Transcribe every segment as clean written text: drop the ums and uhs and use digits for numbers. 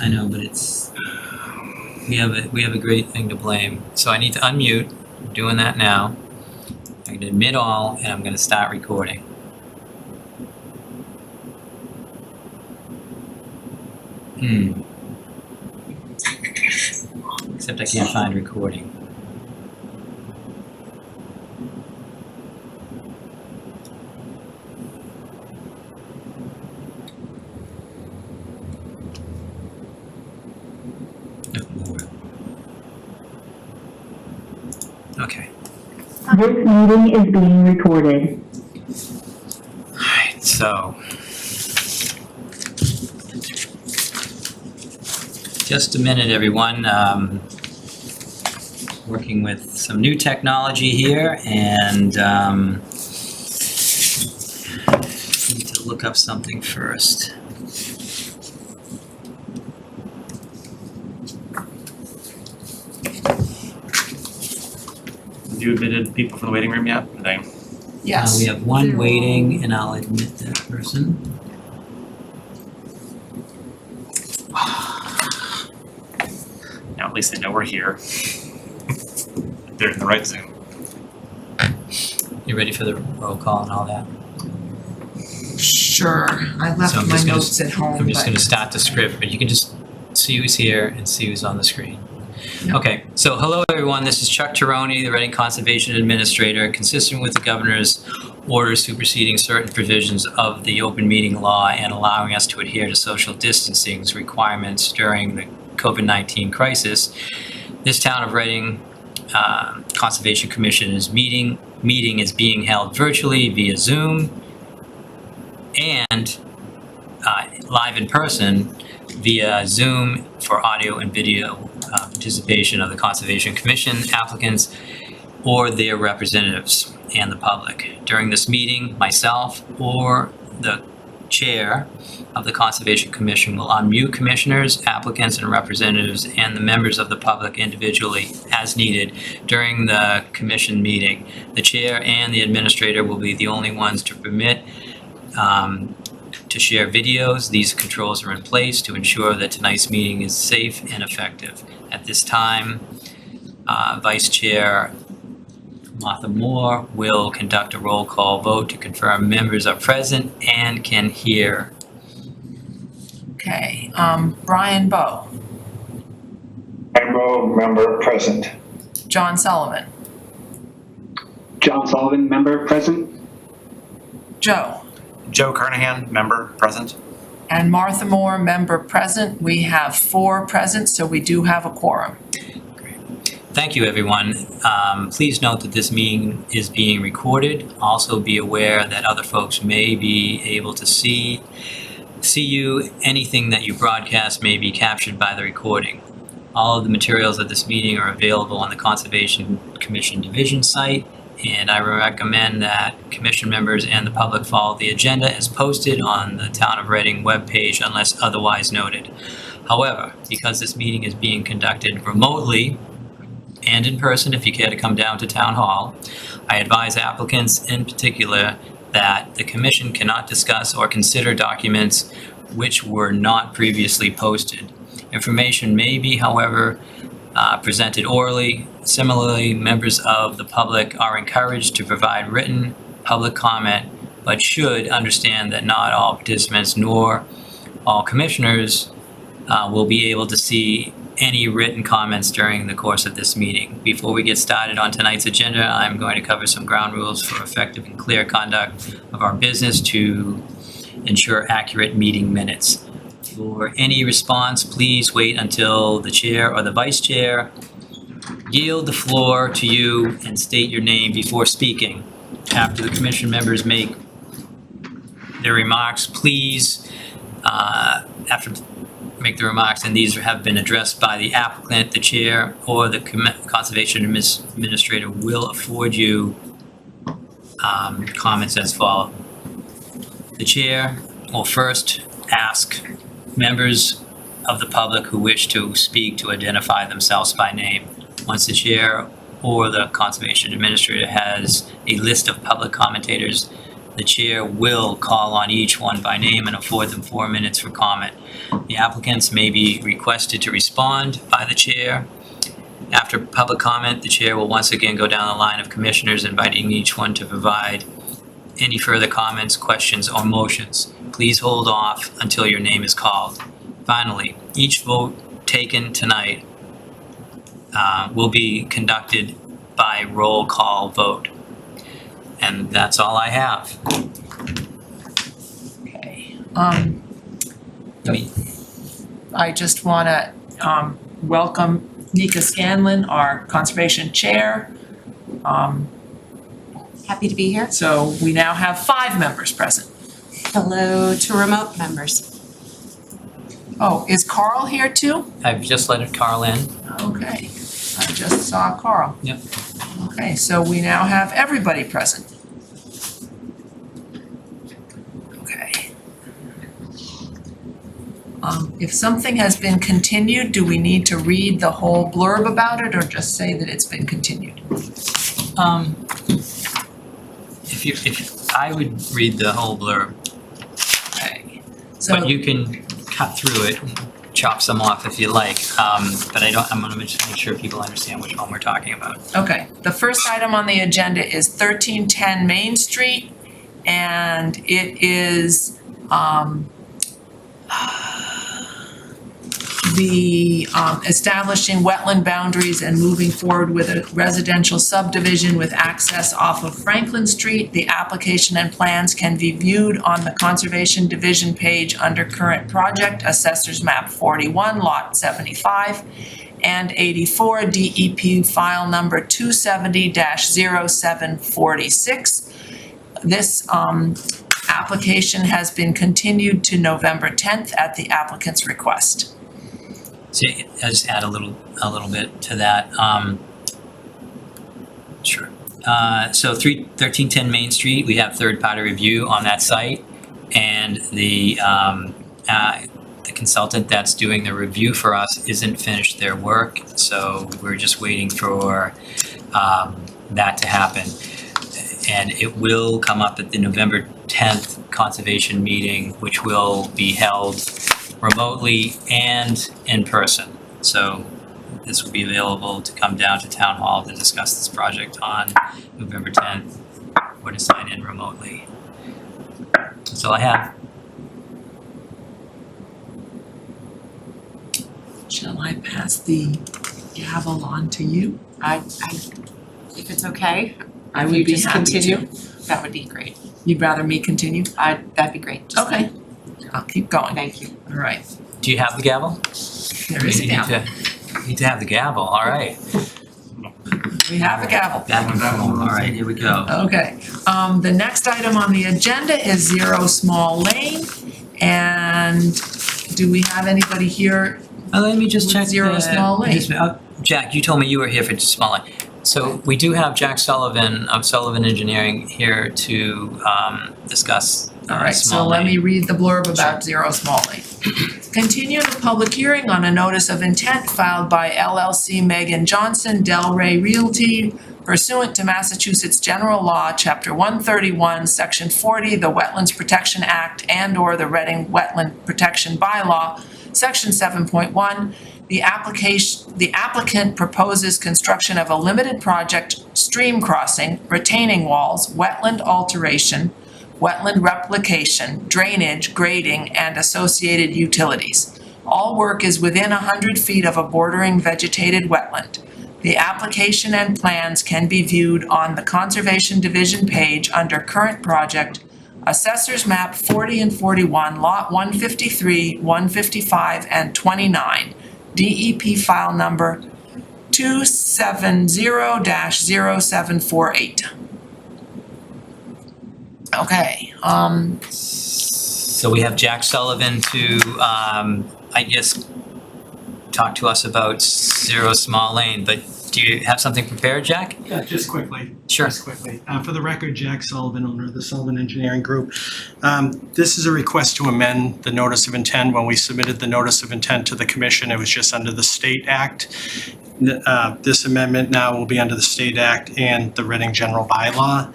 I know, but we have a great thing to blame. So I need to unmute. I'm doing that now. I'm going to admit all, and I'm going to start recording. Except I can't find recording. Okay. This meeting is being recorded. All right, so just a minute, everyone. Working with some new technology here, and need to look up something first. Have you admitted people from the waiting room yet? Yes. We have one waiting, and I'll admit that person. Now at least they know we're here. They're in the right Zoom. You ready for the roll call and all that? Sure. I left So I'm my just gonna- notes at home. I'm just but- going to start the script, but you can just see who's here and see who's on the screen. Yep. Okay, so hello everyone, this is Chuck Tironi, the Reading Conservation Administrator. Consistent with the Governor's order superseding certain provisions of the open meeting law and allowing us to adhere to social distancing requirements during the COVID-19 crisis, this Town of Reading Conservation Commission meeting is being held virtually via Zoom and live in person via Zoom for audio and video participation of the Conservation Commission applicants or their representatives and the public. During this meeting, myself or the chair of the Conservation Commission will unmute commissioners, applicants, and representatives and the members of the public individually as needed during the commission meeting. The chair and the administrator will be the only ones to permit to share videos. These controls are in place to ensure that tonight's meeting is safe and effective. At this time, Vice Chair Martha Moore will conduct a roll call vote to confirm members are present and can hear. Okay, Brian Bowe, Brian Bowe, member present. John Sullivan, John Sullivan, member present. Joe, Joe Carnahan, member, present. and Martha Moore, member present. We have 4 present, so we do have a quorum. Thank you, everyone. Please note that this meeting is being recorded. Also be aware that other folks may be able to see you. Anything that you broadcast may be captured by the recording. All of the materials of this meeting are available on the Conservation Commission Division site, and I recommend that commission members and the public follow the agenda as posted on the Town of Reading webpage unless otherwise noted. However, because this meeting is being conducted remotely and in person, if you care to come down to Town Hall, I advise applicants in particular that the commission cannot discuss or consider documents which were not previously posted. Information may be, however, presented orally. Similarly, members of the public are encouraged to provide written public comment, but should understand that not all participants nor all commissioners will be able to see any written comments during the course of this meeting. Before we get started on tonight's agenda, I'm going to cover some ground rules for effective and clear conduct of our business to ensure accurate meeting minutes. For any response, please wait until the chair or the vice chair yield the floor to you and state your name before speaking. After the commission members make their remarks, please, make the remarks, and these have been addressed by the applicant, the chair, or the conservation administrator will afford you comments as follows. The chair will first ask members of the public who wish to speak to identify themselves by name. Once the chair or the conservation administrator has a list of public commentators, The chair will call on each one by name and afford them 4 minutes for comment. The applicants may be requested to respond by the chair. After public comment, the chair will once again go down the line of commissioners, inviting each one to provide any further comments, questions, or motions. Please hold off until your name is called. Finally, each vote taken tonight will be conducted by roll call vote. And that's all I have. Okay. I mean, I just want to welcome Nika Scanlon, our Conservation Chair. Happy to be here. So we now have 5 members present. Hello to remote members. Oh, is Carl here too? I've just let Carl in. Okay, I just saw Carl. Yep. Okay, so we now have everybody present. Okay. If something has been continued, do we need to read the whole blurb about it or just say that it's been continued? If I would read the whole blurb, Okay. So but you can cut through it and chop some off if you like. But I'm gonna just make sure people understand which one we're talking about. okay, the first item on the agenda is 1310 Main Street, and it is the establishing wetland boundaries and moving forward with a residential subdivision with access off of Franklin Street. The application and plans can be viewed on the Conservation Division page under Current Project, Assessors Map 41, Lot 75 and 84, DEP file number 270-0746. This application has been continued to November 10th at the applicant's request. So I'll just add a little bit to that. Sure. So 1310 Main Street, we have third-party review on that site, and the consultant that's doing the review for us isn't finished their work, so we're just waiting for that to happen. And it will come up at the November 10th conservation meeting, which will be held remotely and in person. So this will be available to come down to Town Hall to discuss this project on November 10th or to sign in remotely. That's all I have. Shall I pass the gavel on to you? If it's okay, I if would you be just happy continue, to. that would be great. You'd rather me continue? That'd be great. Just Okay, I'll keep going. Thank you. All right, Do you have the gavel? there is a You gavel. need to have the gavel, all right. We have a gavel. All right, here we go. Okay, the next item on the agenda is 0 Small Lane. And do we have anybody here? Let me just With check. 0 Small Lane. Jack, you told me you were here for Small Lane. So we do have Jack Sullivan of Sullivan Engineering here to discuss All right, Small so let me Lane. read the blurb about 0 Small Lane. Continue the public hearing on a notice of intent filed by LLC Megan Johnson, Delray Realty, pursuant to Massachusetts General Law, Chapter 131, Section 40, the Wetlands Protection Act and/or the Reading Wetland Protection Bylaw, Section 7.1. The applicant proposes construction of a limited project stream crossing, retaining walls, wetland alteration, wetland replication, drainage, grading, and associated utilities. All work is within 100 feet of a bordering vegetated wetland. The application and plans can be viewed on the Conservation Division page under Current Project, Assessors Map 40 and 41, Lot 153, 155, and 29, DEP file number 270-0748. Okay, So we have Jack Sullivan to, I guess, talk to us about 0 Small Lane, but do you have something prepared, Jack? Yeah, just quickly. Sure. Just quickly. For the record, Jack Sullivan, owner of the Sullivan Engineering Group. This is a request to amend the notice of intent. When we submitted the notice of intent to the commission, it was just under the state act. This amendment now will be under the state act and the Reading General Bylaw.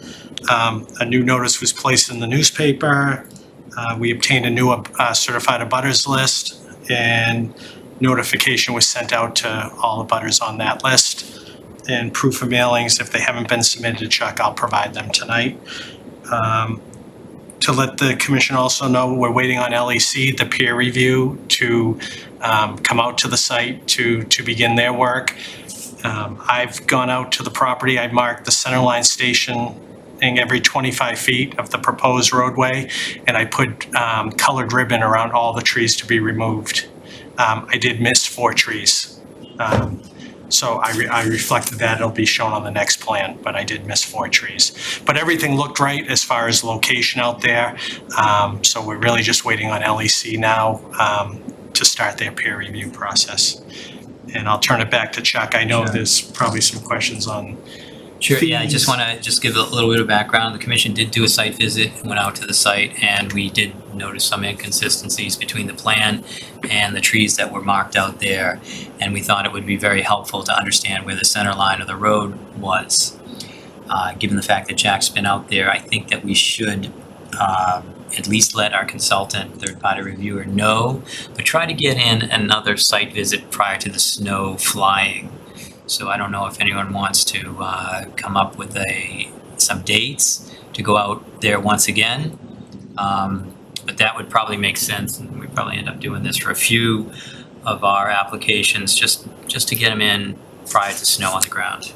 A new notice was placed in the newspaper. We obtained a new certified abutters list, and notification was sent out to all abutters on that list. And proof of mailings, if they haven't been submitted to Chuck, I'll provide them tonight. To let the commission also know, we're waiting on LEC, the peer review, to come out to the site to begin their work. I've gone out to the property. I marked the center line station in every 25 feet of the proposed roadway, and I put colored ribbon around all the trees to be removed. I did miss 4 trees. So I reflected that. It'll be shown on the next plan, but I did miss 4 trees. But everything looked right as far as location out there. So we're really just waiting on LEC now to start their peer review process. And I'll turn it back to Chuck. I know there's probably some questions on Sure, yeah, I fees. just want to give a little bit of background. The commission did do a site visit, went out to the site, and we did notice some inconsistencies between the plan and the trees that were marked out there. And we thought it would be very helpful to understand where the center line of the road was. Given the fact that Jack's been out there, I think that we should at least let our consultant, third-party reviewer know, but try to get in another site visit prior to the snow flying. So I don't know if anyone wants to come up with some dates to go out there once again. But that would probably make sense, and we'd probably end up doing this for a few of our applications, just to get them in prior to snow on the ground.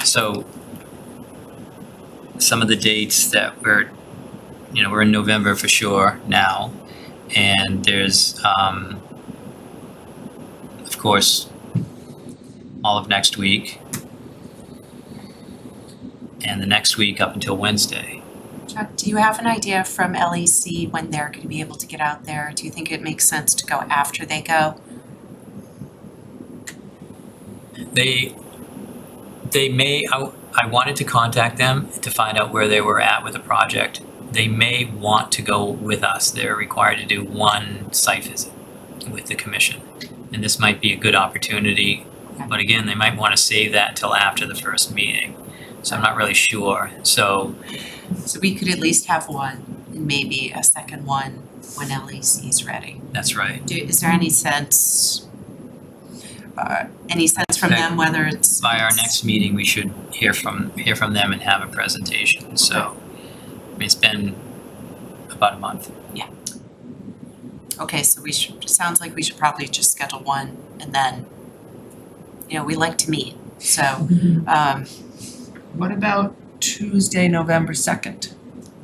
So some of the dates that we're in November for sure now, and there's of course, all of next week, and the next week up until Wednesday. Chuck, do you have an idea from LEC when they're going to be able to get out there? Do you think it makes sense to go after they go? They may, I wanted to contact them to find out where they were at with the project. They may want to go with us. They're required to do one site visit with the commission. And this might be a good opportunity, but again, they might want to save that until after the first meeting. So I'm not really sure. So we could at least have one and maybe a second one when LEC is ready. that's right. Is there any sense from them whether it's By our next meeting, we should hear from them and have a presentation. So I mean, it's been about a month. Okay, so it sounds like we should probably just schedule one and then, we like to meet, so, What about Tuesday, November 2nd?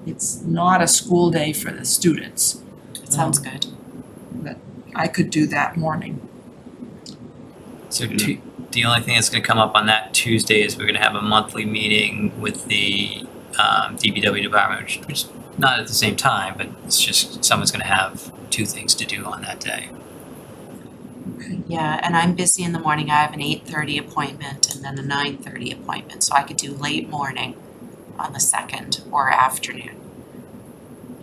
It's not a school day for the students. it sounds good. I could do that morning. So the only thing that's going to come up on that Tuesday is we're going to have a monthly meeting with the DPW department, which is not at the same time, but it's just someone's going to have 2 things to do on that day. Yeah, and I'm busy in the morning. I have an 8:30 appointment and then a 9:30 appointment, so I could do late morning on the 2nd or afternoon.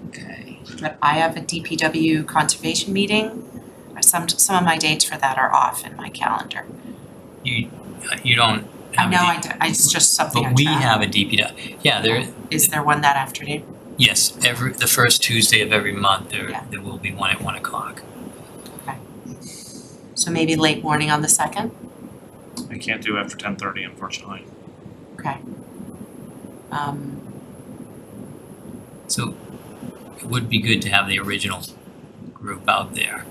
Okay. But I have a DPW Conservation Meeting. Some of my dates for that are off in my calendar. You don't I have know a I do, it's just something I but we track. have a DPW. Yeah, there. Is there one that afternoon? Yes, the first Tuesday of every month Yeah. there will be one at 1 o'clock. So maybe late morning on the 2nd? I can't do after 10:30, unfortunately. Okay. So it would be good to have the original group out there.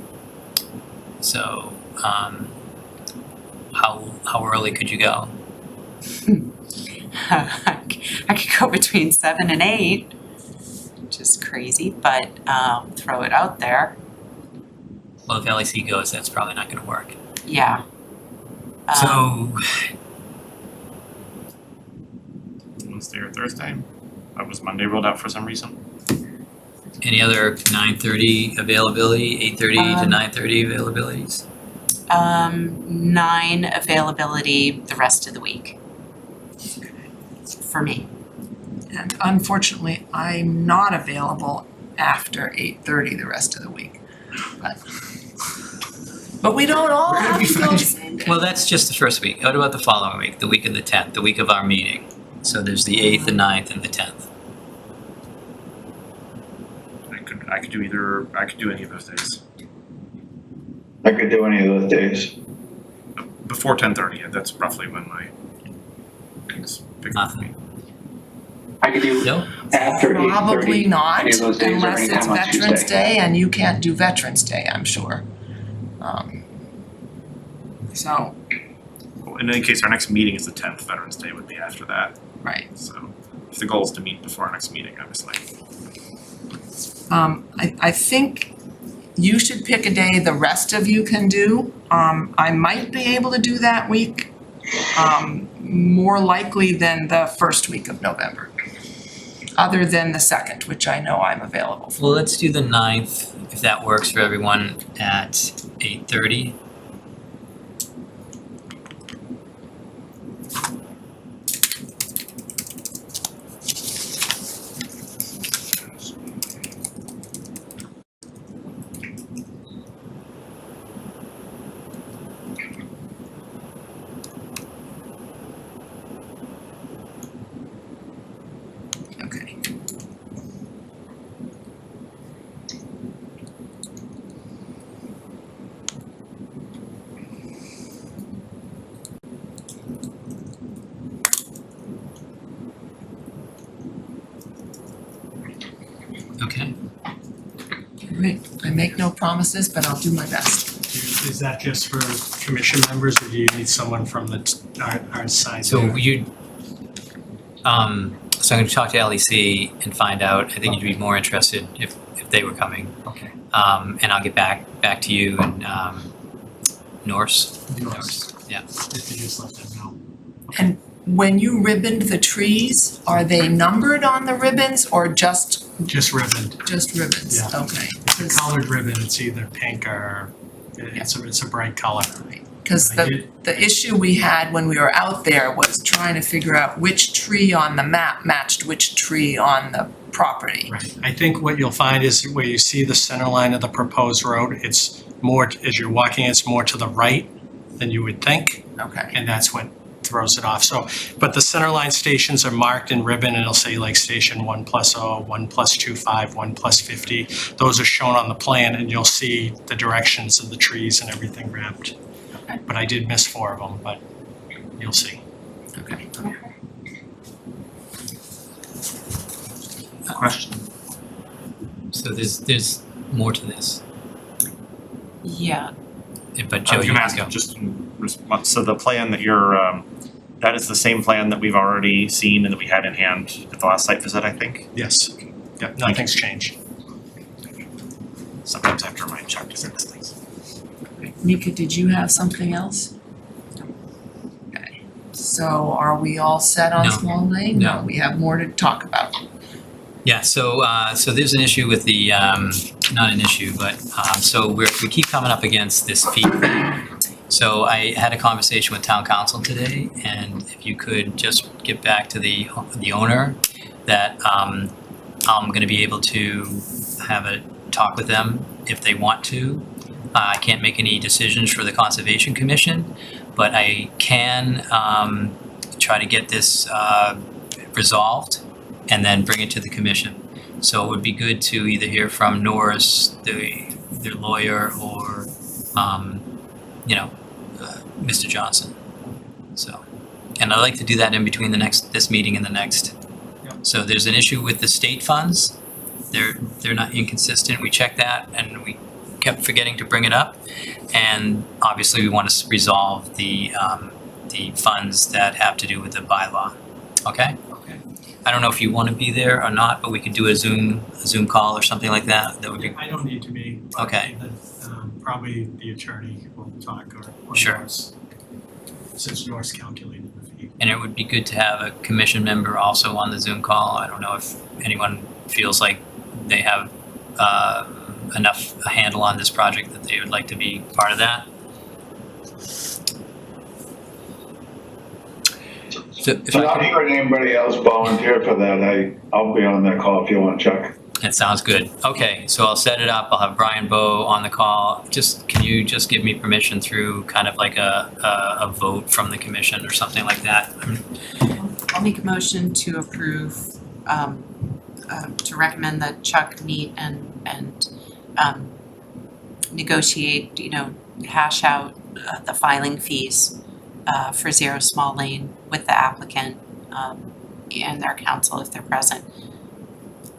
So how early could you go? I could go between 7 and 8, which is crazy, but throw it out there. Well, if LEC goes, that's probably not going to work. Yeah. So Wednesday or Thursday. That was Monday ruled out for some reason. any other 9:30 availability, 8:30 to 9:30 availabilities? 9 availability the rest of the week. For me. And unfortunately, I'm not available after 8:30 the rest of the week. But we don't all have to go the same day. Well, that's just the first week. What about the following week, the week of the 10th, the week of our meeting? So there's the 8th, the 9th, and the 10th. I could do any of those days. I could do any of those days. Before 10:30, that's roughly when my things pick up for me. I could do No? after 8:30. Probably not, Any of those days or unless it's anytime on Veterans Tuesday. Day, and you can't do Veterans Day, I'm sure. So, Well, in any case, our next meeting is the 10th. Veterans Day would be after that. right. So if the goal is to meet before our next meeting, obviously. I think you should pick a day the rest of you can do. I might be able to do that week, more likely than the first week of November. Other than the 2nd, which I know I'm available for. Well, let's do the 9th, if that works for everyone, at 8:30. Okay. Okay. Right, I make no promises, but I'll do my best. Is that just for commission members, or do you need someone from our side? So there? you, so I'm gonna talk to LEC and find out, I think you'd be more interested if they were coming. Okay. And I'll get back to you and, Norse. Yours. Yeah. If you just let them know. And when you ribboned the trees, are they numbered on the ribbons or just Just ribboned. ribbons? Yeah. Okay. It's a colored ribbon, it's either pink or, it's a bright color. Because I did- the issue we had when we were out there was trying to figure out which tree on the map matched which tree on the property. Right. I think what you'll find is where you see the center line of the proposed road, it's more, as you're walking, it's more to the right than you would think, Okay, and that's what throws it off. So, but the center line stations are marked in ribbon, and it'll say like station 1+0, 1+25, 1+50. Those are shown on the plan, and you'll see the directions of the trees and everything wrapped. Okay. But I did miss 4 of them, but you'll see. okay. Question? So there's more to this, Yeah, but I Joe, was you gonna can ask, go. just in response, so the plan that you're, that is the same plan that we've already seen and that we had in hand at the last site visit, I think? Yes. Yeah, nothing's changed. Sometimes I have to remind Chuck to send us things. Mika, did you have something else? Okay, so are we all set on No. Small Lane? No. We have more to talk about. Yeah, so there's an issue with the, not an issue, but, so we keep coming up against this fee. So I had a conversation with town council today, and if you could just get back to the owner, that, I'm gonna be able to have a talk with them if they want to. I can't make any decisions for the Conservation Commission, but I can, try to get this, resolved and then bring it to the commission. So it would be good to either hear from Norris, their lawyer, or, Mr. Johnson. So, and I'd like to do that in between this meeting and the next. Yep. So there's an issue with the state funds. They're not inconsistent. We checked that and we kept forgetting to bring it up. And obviously we want to resolve the funds that have to do with the bylaw. Okay? Okay. I don't know if you want to be there or not, but we could do a Zoom call or something like that. That would be, I don't need to be. But Okay. Probably the attorney will talk or Sure. Norris, since Norris calculated the fee. and it would be good to have a commission member also on the Zoom call. I don't know if anyone feels like they have enough a handle on this project that they would like to be part of that. So if I'm I not could, hearing anybody else volunteer for that. I'll be on that call if you want, Chuck. that sounds good. Okay, so I'll set it up. I'll have Brian Bowe on the call. Can you just give me permission through kind of like a vote from the commission or something like that? I'll make a motion to approve, to recommend that Chuck meet and negotiate, hash out the filing fees for Zero Small Lane with the applicant and their counsel if they're present.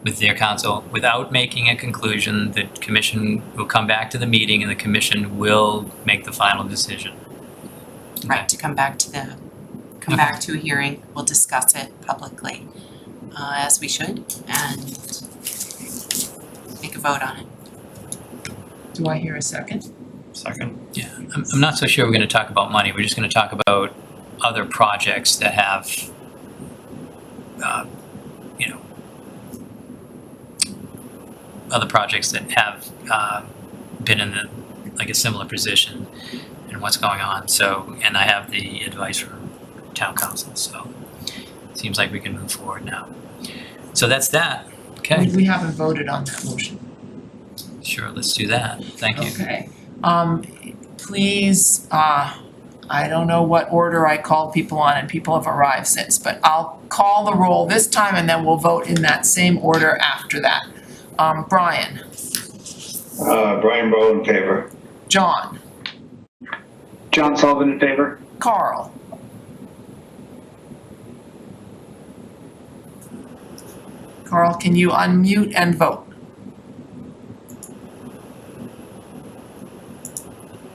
With their counsel, without making a conclusion, the commission will come back to the meeting and the commission will make the final decision. Right, to come back to a hearing, we'll discuss it publicly, as we should, and make a vote on it. Do I hear a second? Second. Yeah, I'm not so sure we're gonna talk about money, we're just gonna talk about other projects that have, other projects that have been in a similar position and what's going on. So, and I have the advice from town council, so it seems like we can move forward now. So that's that, okay? We haven't voted on that motion. Sure, let's do that, thank you. Okay. Please, I don't know what order I called people on and people have arrived since, but I'll call the roll this time and then we'll vote in that same order after that. Brian, Brian Bowe in favor. John, John Sullivan in favor. Carl, Carl, can you unmute and vote?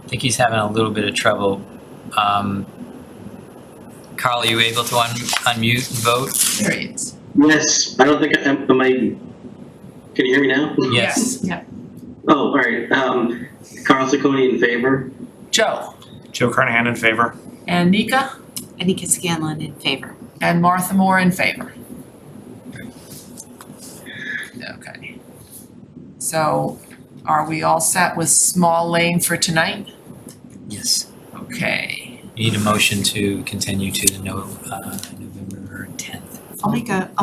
I think he's having a little bit of trouble. Carl, are you able to unmute and vote? There he is. Yes, I don't think can you hear me now? Yes. Yeah. Oh, all right. Carl Ciccone in favor. Joe, Joe Carnahan in favor. and Nika, Anika Scanlon in favor. and Martha Moore in favor. Okay. So are we all set with Small Lane for tonight? Yes. Okay. You need a motion to continue to the November 10th. I'll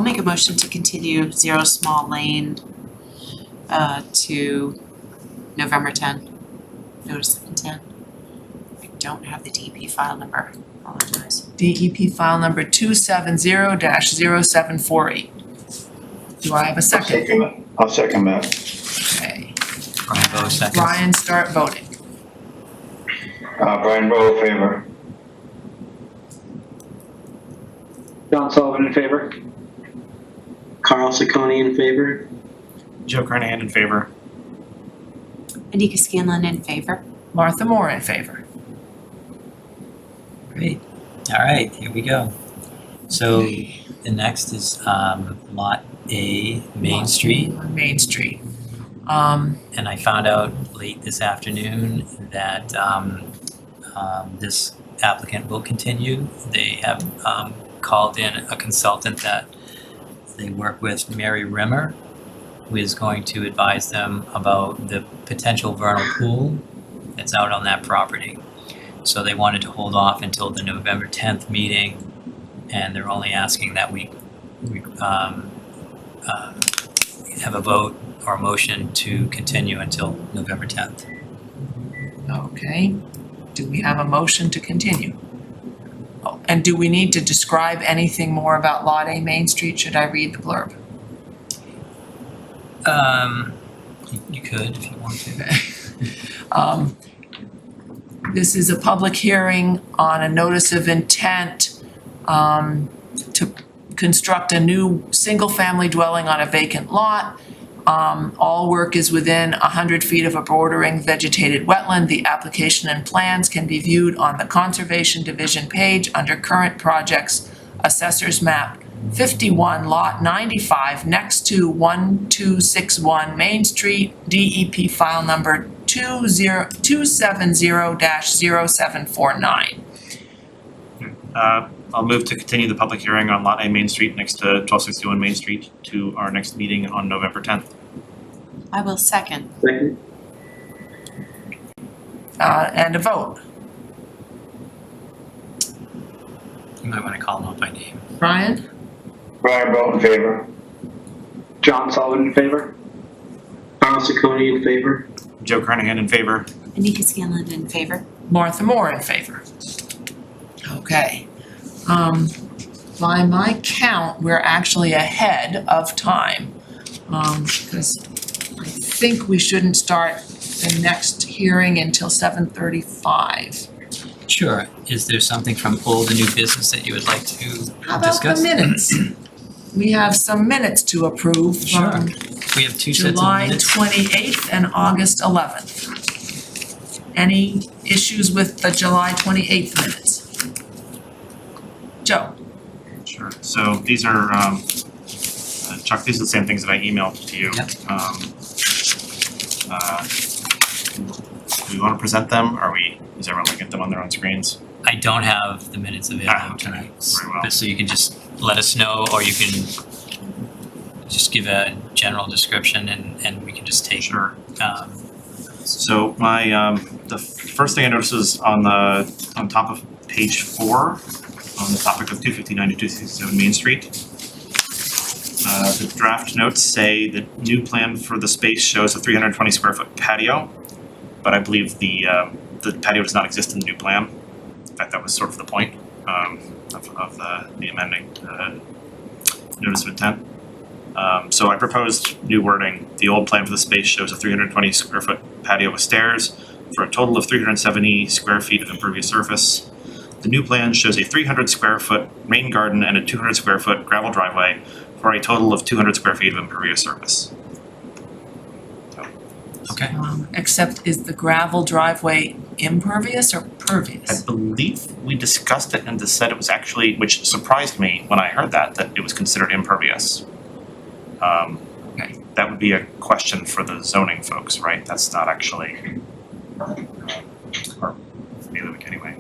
make a motion to continue Zero Small Lane to November 10. Notice of intent. I don't have the DP file number. Apologize. DEP file number 270-0748. Do I have a second? I'll second that. Okay. Brian Bowe, seconds. Brian, start voting. Brian Bowe in favor. John Sullivan in favor. Carl Ciccone in favor. Joe Carnahan in favor. Anika Scanlon in favor. Martha Moore in favor. Great. All right, here we go. So the next is Lot A, Main Street. On Main Street. And I found out late this afternoon that this applicant will continue. They have called in a consultant that they work with, Mary Rimmer, who is going to advise them about the potential vernal pool that's out on that property. So they wanted to hold off until the November 10th meeting, and they're only asking that we have a vote or a motion to continue until November 10th. Okay. Do we have a motion to continue? Oh, and do we need to describe anything more about Lot A Main Street? Should I read the blurb? You could if you want to. This is a public hearing on a notice of intent to construct a new single-family dwelling on a vacant lot. All work is within 100 feet of a bordering vegetated wetland. The application and plans can be viewed on the Conservation Division page under Current Projects, Assessor's Map 51, Lot 95, next to 1261 Main Street, DEP file number 270-0749. I'll move to continue the public hearing on Lot A Main Street next to 1261 Main Street to our next meeting on November 10th. I will second. Second. And a vote. You might want to call them out by name. Brian? Brian Bowe in favor. John Sullivan in favor. Carl Ciccone in favor. Joe Carnahan in favor. Anika Scanlon in favor. Martha Moore in favor. Okay. by my count, we're actually ahead of time. Because I think we shouldn't start the next hearing until 7:35. Sure. Is there something from old and new business that you would like to How about the discuss? minutes? We have some minutes to approve Sure. from We have two sets of July minutes. 28th and August 11th. Any issues with the July 28th minutes? Joe? Sure. So these are, Chuck, these are the same things that I emailed to you. Yep. Do we want to present them? Is everyone looking at them on their own screens? I don't have the minutes available Okay. tonight. Very well. So you can just let us know, or you can just give a general description and we can just take. Sure. um, So my, the first thing I noticed is on top of page 4, on the topic of 259 to 267 Main Street. The draft notes say the new plan for the space shows a 320 square foot patio, but I believe the patio does not exist in the new plan. In fact, that was sort of the point of the amending notice of intent. So I proposed new wording. The old plan for the space shows a 320 square foot patio with stairs for a total of 370 square feet of impervious surface. The new plan shows a 300 square foot rain garden and a 200 square foot gravel driveway for a total of 200 square feet of impervious surface. Okay. Except is the gravel driveway impervious or I pervious? believe we discussed it and just said it was actually, which surprised me when I heard that it was considered impervious. Okay. That would be a question for the zoning folks, right? That's not actually, or Bailiwick anyway.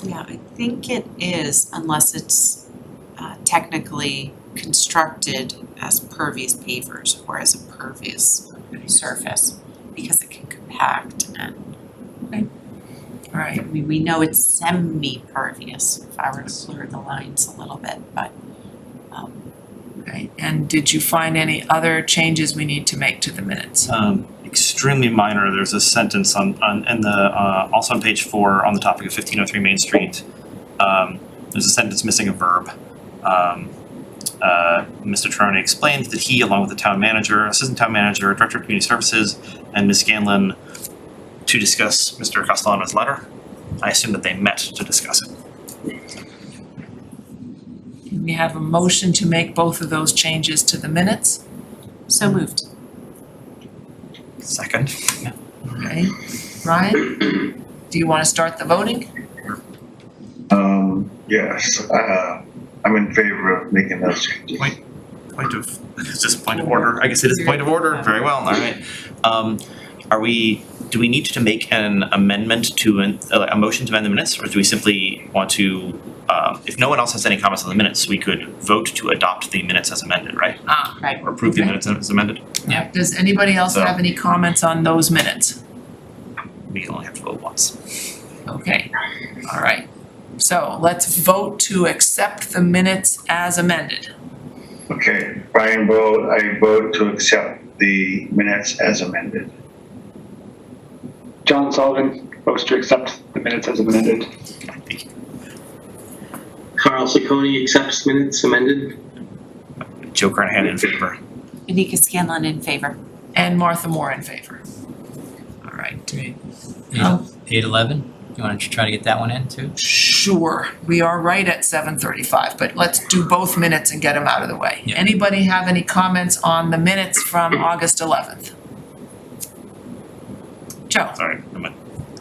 Yeah, I think it is, unless it's technically constructed as pervious pavers or as a pervious surface, because it can compact and All right, we know it's semi-pervious, if I were to blur the lines a little bit, but okay. And did you find any other changes we need to make to the minutes? Extremely minor. There's a sentence on also on page 4 on the topic of 1503 Main Street. There's a sentence missing a verb. Mr. Trone explained that he, along with the town manager, assistant town manager, director of community services, and Ms. Scanlon to discuss Mr. Castellano's letter. I assume that they met to discuss it. Can we have a motion to make both of those changes to the minutes? so moved. Second. Okay, Ryan, do you want to start the voting? Yes, I'm in favor of making those changes. Is this point of order? I guess it is point of order. Very well, all right. Do we need to make an amendment to a motion to amend the minutes, or do we simply want to, if no one else has any comments on the minutes, we could vote to adopt the minutes as amended, right? Right. Or approve the Okay. minutes as amended? Yeah. Does anybody else So- have any comments on those minutes? We only have to vote once. Okay, all right. So let's vote to accept the minutes as amended. Okay, Brian vote, I vote to accept the minutes as amended. John Sullivan votes to accept the minutes as amended. Thank you. Carl Ciccone accepts minutes amended. Joe Carnahan in favor. Anika Scanlon in favor. And Martha Moore in favor. All right. 8:11, you want to try to get that one in too? Sure, we are right at 7:35, but let's do both minutes and get them out of the way. Yeah. Anybody have any comments on the minutes from August 11th? Joe? Sorry, I'm a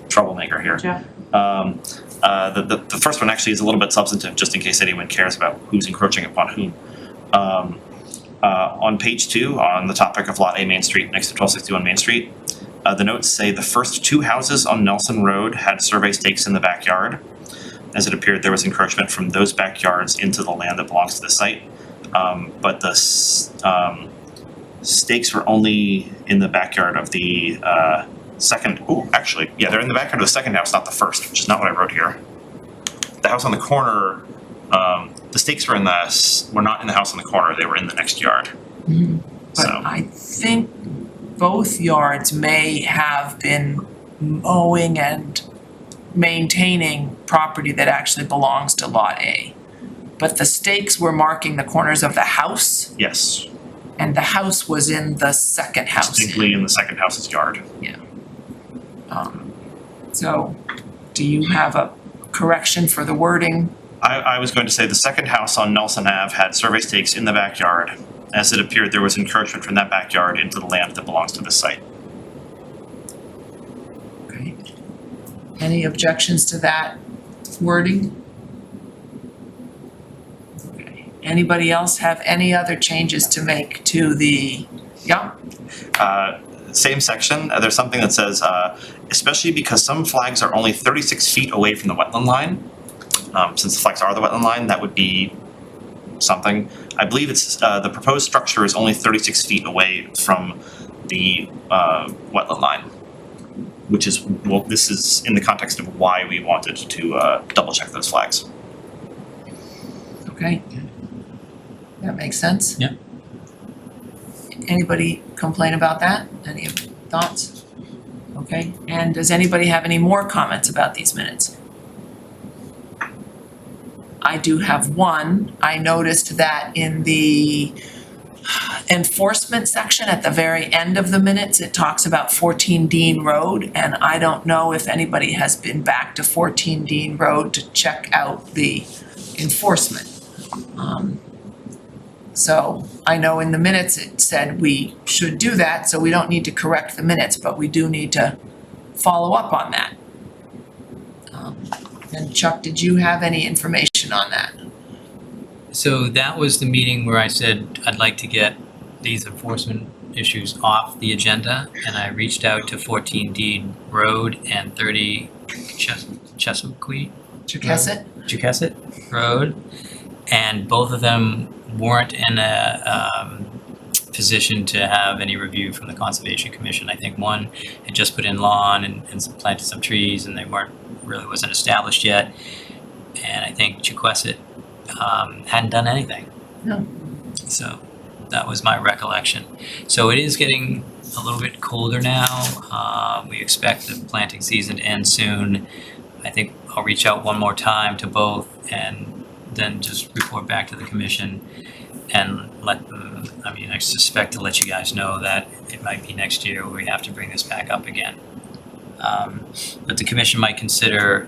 troublemaker here. Joe. The first one actually is a little bit substantive, just in case anyone cares about who's encroaching upon whom. On page 2, on the topic of Lot A Main Street, next to 1261 Main Street, the notes say the first 2 houses on Nelson Road had survey stakes in the backyard. As it appeared, there was encroachment from those backyards into the land that belongs to the site. But the stakes were only in the backyard of the second, they're in the backyard of the second house, not the first, which is not what I wrote here. The house on the corner, the stakes were not in the house on the corner, they were in the next yard. But So, I think both yards may have been mowing and maintaining property that actually belongs to Lot A. but the stakes were marking the corners of the house, Yes, and the house was in the second house. distinctly in the second house's yard. So, do you have a correction for the wording? I was going to say the second house on Nelson Ave had survey stakes in the backyard, as it appeared there was encroachment from that backyard into the land that belongs to this site. Okay. Any objections to that wording? Okay. Anybody else have any other changes to make to the, yeah? Same section, there's something that says, especially because some flags are only 36 feet away from the wetland line. Since the flags are the wetland line, that would be something. I believe it's, the proposed structure is only 36 feet away from the wetland line, which is, well, this is in the context of why we wanted to double check those flags. Okay. That makes sense? Yeah. Anybody complain about that? Any thoughts? Okay, and does anybody have any more comments about these minutes? I do have one. I noticed that in the enforcement section at the very end of the minutes, it talks about 14 Dean Road, and I don't know if anybody has been back to 14 Dean Road to check out the enforcement. So I know in the minutes it said we should do that, so we don't need to correct the minutes, but we do need to follow up on that. And Chuck, did you have any information on that? So that was the meeting where I said I'd like to get these enforcement issues off the agenda, and I reached out to 14 Dean Road and 30 Chesapeake Road, and both of them weren't in a position to have any review from the Conservation Commission. I think one had just put in lawn and planted some trees, and they wasn't established yet. And I think Chequesset hadn't done anything. No. So that was my recollection. So it is getting a little bit colder now. We expect the planting season to end soon. I think I'll reach out one more time to both and then just report back to the commission and let them, I suspect to let you guys know that it might be next year where we have to bring this back up again. But the commission might consider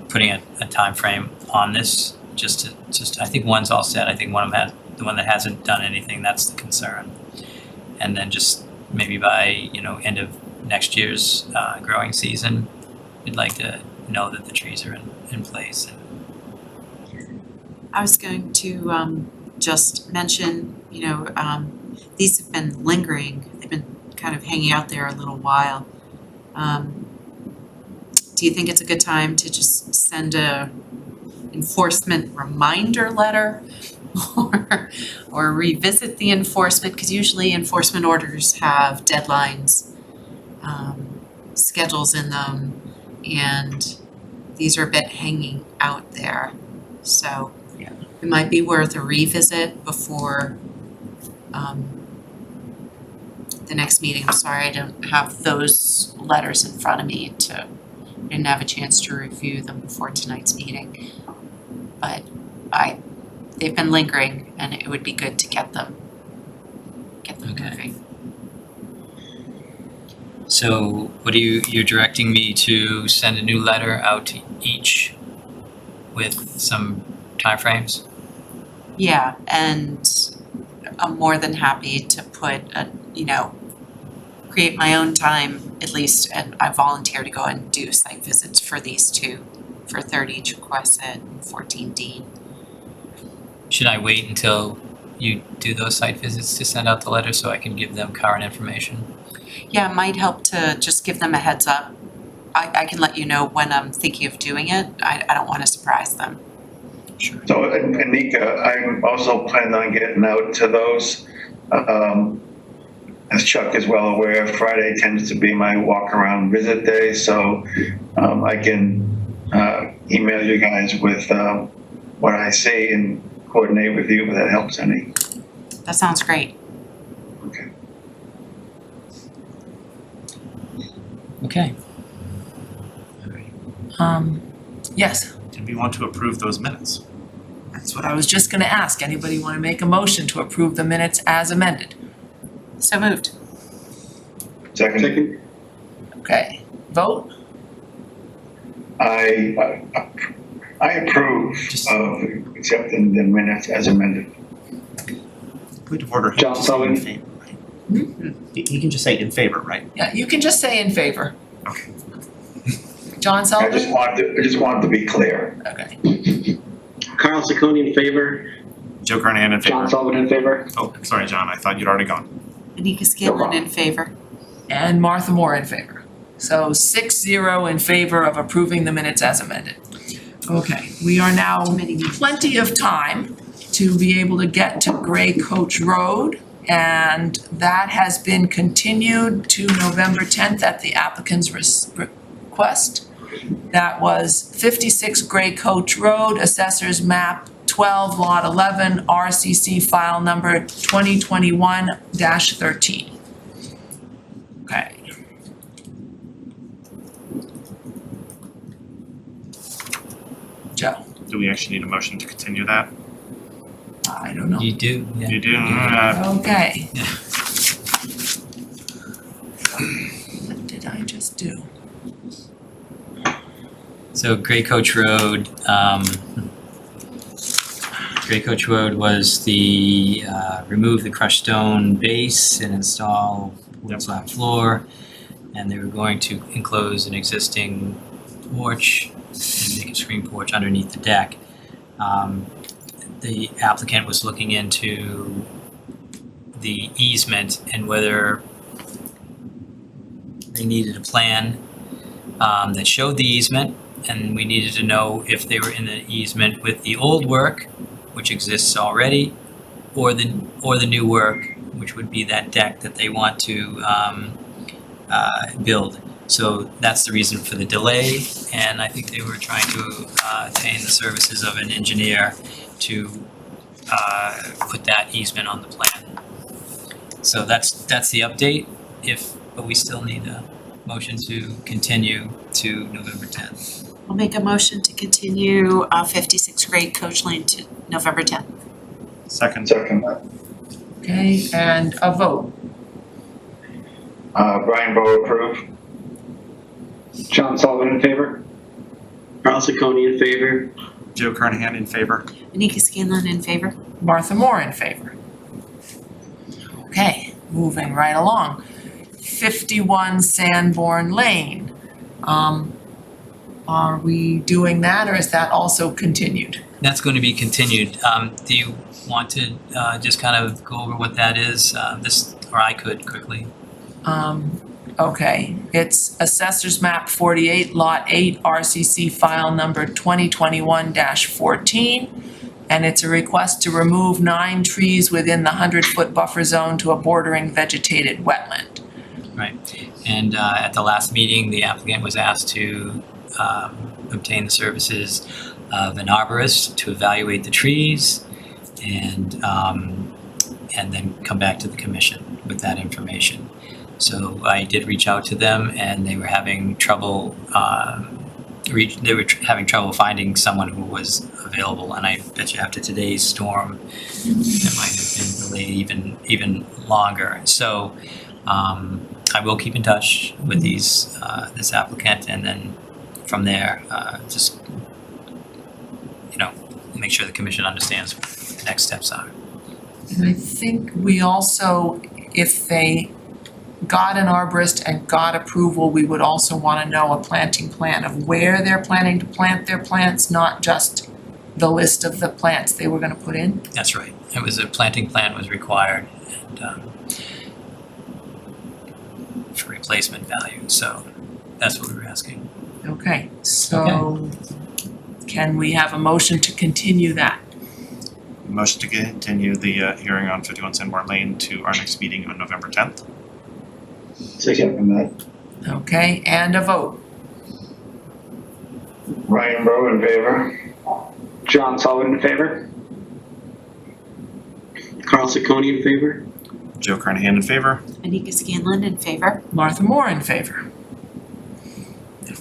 putting a time frame on this, I think one's all set. I think one of them the one that hasn't done anything, that's the concern. And then just maybe by, end of next year's growing season, we'd like to know that the trees are in place. I was going to just mention, these have been lingering. They've been kind of hanging out there a little while. Do you think it's a good time to just send a enforcement reminder letter or revisit the enforcement? Because usually enforcement orders have deadlines, schedules in them, and these are a bit hanging out there. So it might be worth a revisit before the next meeting. I'm sorry I don't have those letters in front of me. I didn't have a chance to review them before tonight's meeting. But they've been lingering, and it would be good to get them moving. So what you're directing me to send a new letter out to each with some timeframes? Yeah, and I'm more than happy to put create my own time at least, and I volunteer to go and do site visits for these two, for 30 Chequesset and 14 Dean. Should I wait until you do those site visits to send out the letter so I can give them current information? Yeah, it might help to just give them a heads up. I can let you know when I'm thinking of doing it. I don't want to surprise them. Sure. So, Anika, I'm also planning on getting out to those. As Chuck is well aware, Friday tends to be my walk-around visit day, so I can email you guys with what I see and coordinate with you if that helps any. That sounds great. Okay. Okay. Yes. Did Do we want to approve those minutes? That's what I was just gonna ask. Anybody wanna make a motion to approve the minutes as amended? So moved. Second, Okay, vote? I approve of accepting the minutes as amended. Point of order, he John can just say in Sullivan. favor, right? He can just say in favor, right? Yeah, you can just say in favor. Okay. John I Sullivan? just wanted to be clear. Okay, Carl Ciccone in favor. Joe Carnahan in favor. John Sullivan in favor. Oh, sorry, John, I thought you'd already gone. Anika Scanlon in favor. and Martha Moore in favor. So 6-0 in favor of approving the minutes as amended. Okay, we are now plenty of time to be able to get to Gray Coach Road, and that has been continued to November 10th at the applicant's request. That was 56 Gray Coach Road, Assessor's Map 12, Lot 11, RCC file number 2021-13. Okay. Joe, Do we actually need a motion to continue that? I don't know. You do, yeah. You do? Okay. Yeah. What did I just do? So Gray Coach Road, Gray Coach Road was the, remove the crushed stone base and install wood slab floor. And they were going to enclose an existing porch and make a screen porch underneath the deck. The applicant was looking into the easement and whether they needed a plan that showed the easement, and we needed to know if they were in the easement with the old work, which exists already, or the new work, which would be that deck that they want to build. So that's the reason for the delay, and I think they were trying to attain the services of an engineer to put that easement on the plan. So that's the update, but we still need a motion to continue to November 10th. I'll make a motion to continue 56 Gray Coach Lane to November 10th. Second. Okay, and a vote. Brian Bowe approve. John Sullivan in favor. Carl Ciccone in favor. Joe Carnahan in favor. Anika Scanlon in favor. Martha Moore in favor. Okay, moving right along. 51 Sanborn Lane. Are we doing that, or is that also continued? That's going to be continued. Do you want to just kind of go over what that is? Or I could quickly. Okay, it's Assessor's Map 48, Lot 8, RCC file number 2021-14. And it's a request to remove 9 trees within the 100-foot buffer zone to a bordering vegetated wetland. Right. And at the last meeting, the applicant was asked to obtain the services of an arborist to evaluate the trees and then come back to the commission with that information. So I did reach out to them, and they were having trouble. Having trouble finding someone who was available, and I bet you after today's storm, it might have been delayed even longer. So I will keep in touch with this applicant, and then from there, just make sure the commission understands what the next steps are. And I think we also, if they got an arborist and got approval, we would also want to know a planting plan of where they're planning to plant their plants, not just the list of the plants they were going to put in. That's right. It was a planting plan was required, and for replacement value. So that's what we were asking. Okay, so can we have a motion to continue that? Motion to continue the hearing on 51 Sanborn Lane to our next meeting on November 10th. Second that. Okay, and a vote. Brian Bowe in favor. John Sullivan in favor. Carl Ciccone in favor. Joe Carnahan in favor. Anika Scanlon in favor. Martha Moore in favor.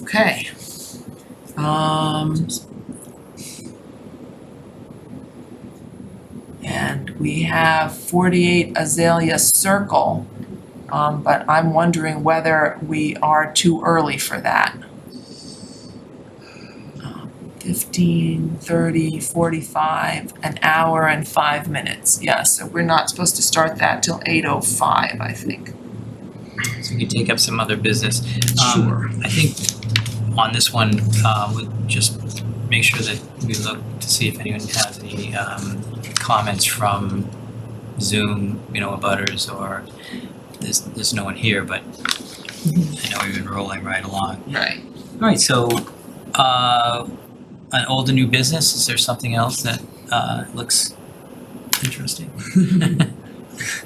Okay. we have 48 Azalea Circle, but I'm wondering whether we are too early for that. 15, 30, 45, an hour and 5 minutes. Yeah, so we're not supposed to start that till 8:05, I think. So we can take up some other business. Sure. I think on this one, we'll just make sure that we look to see if anyone has any comments from Zoom, abutters, or there's no one here, but I know we've been rolling right along. Right. All right, so an old and new business, is there something else that looks interesting?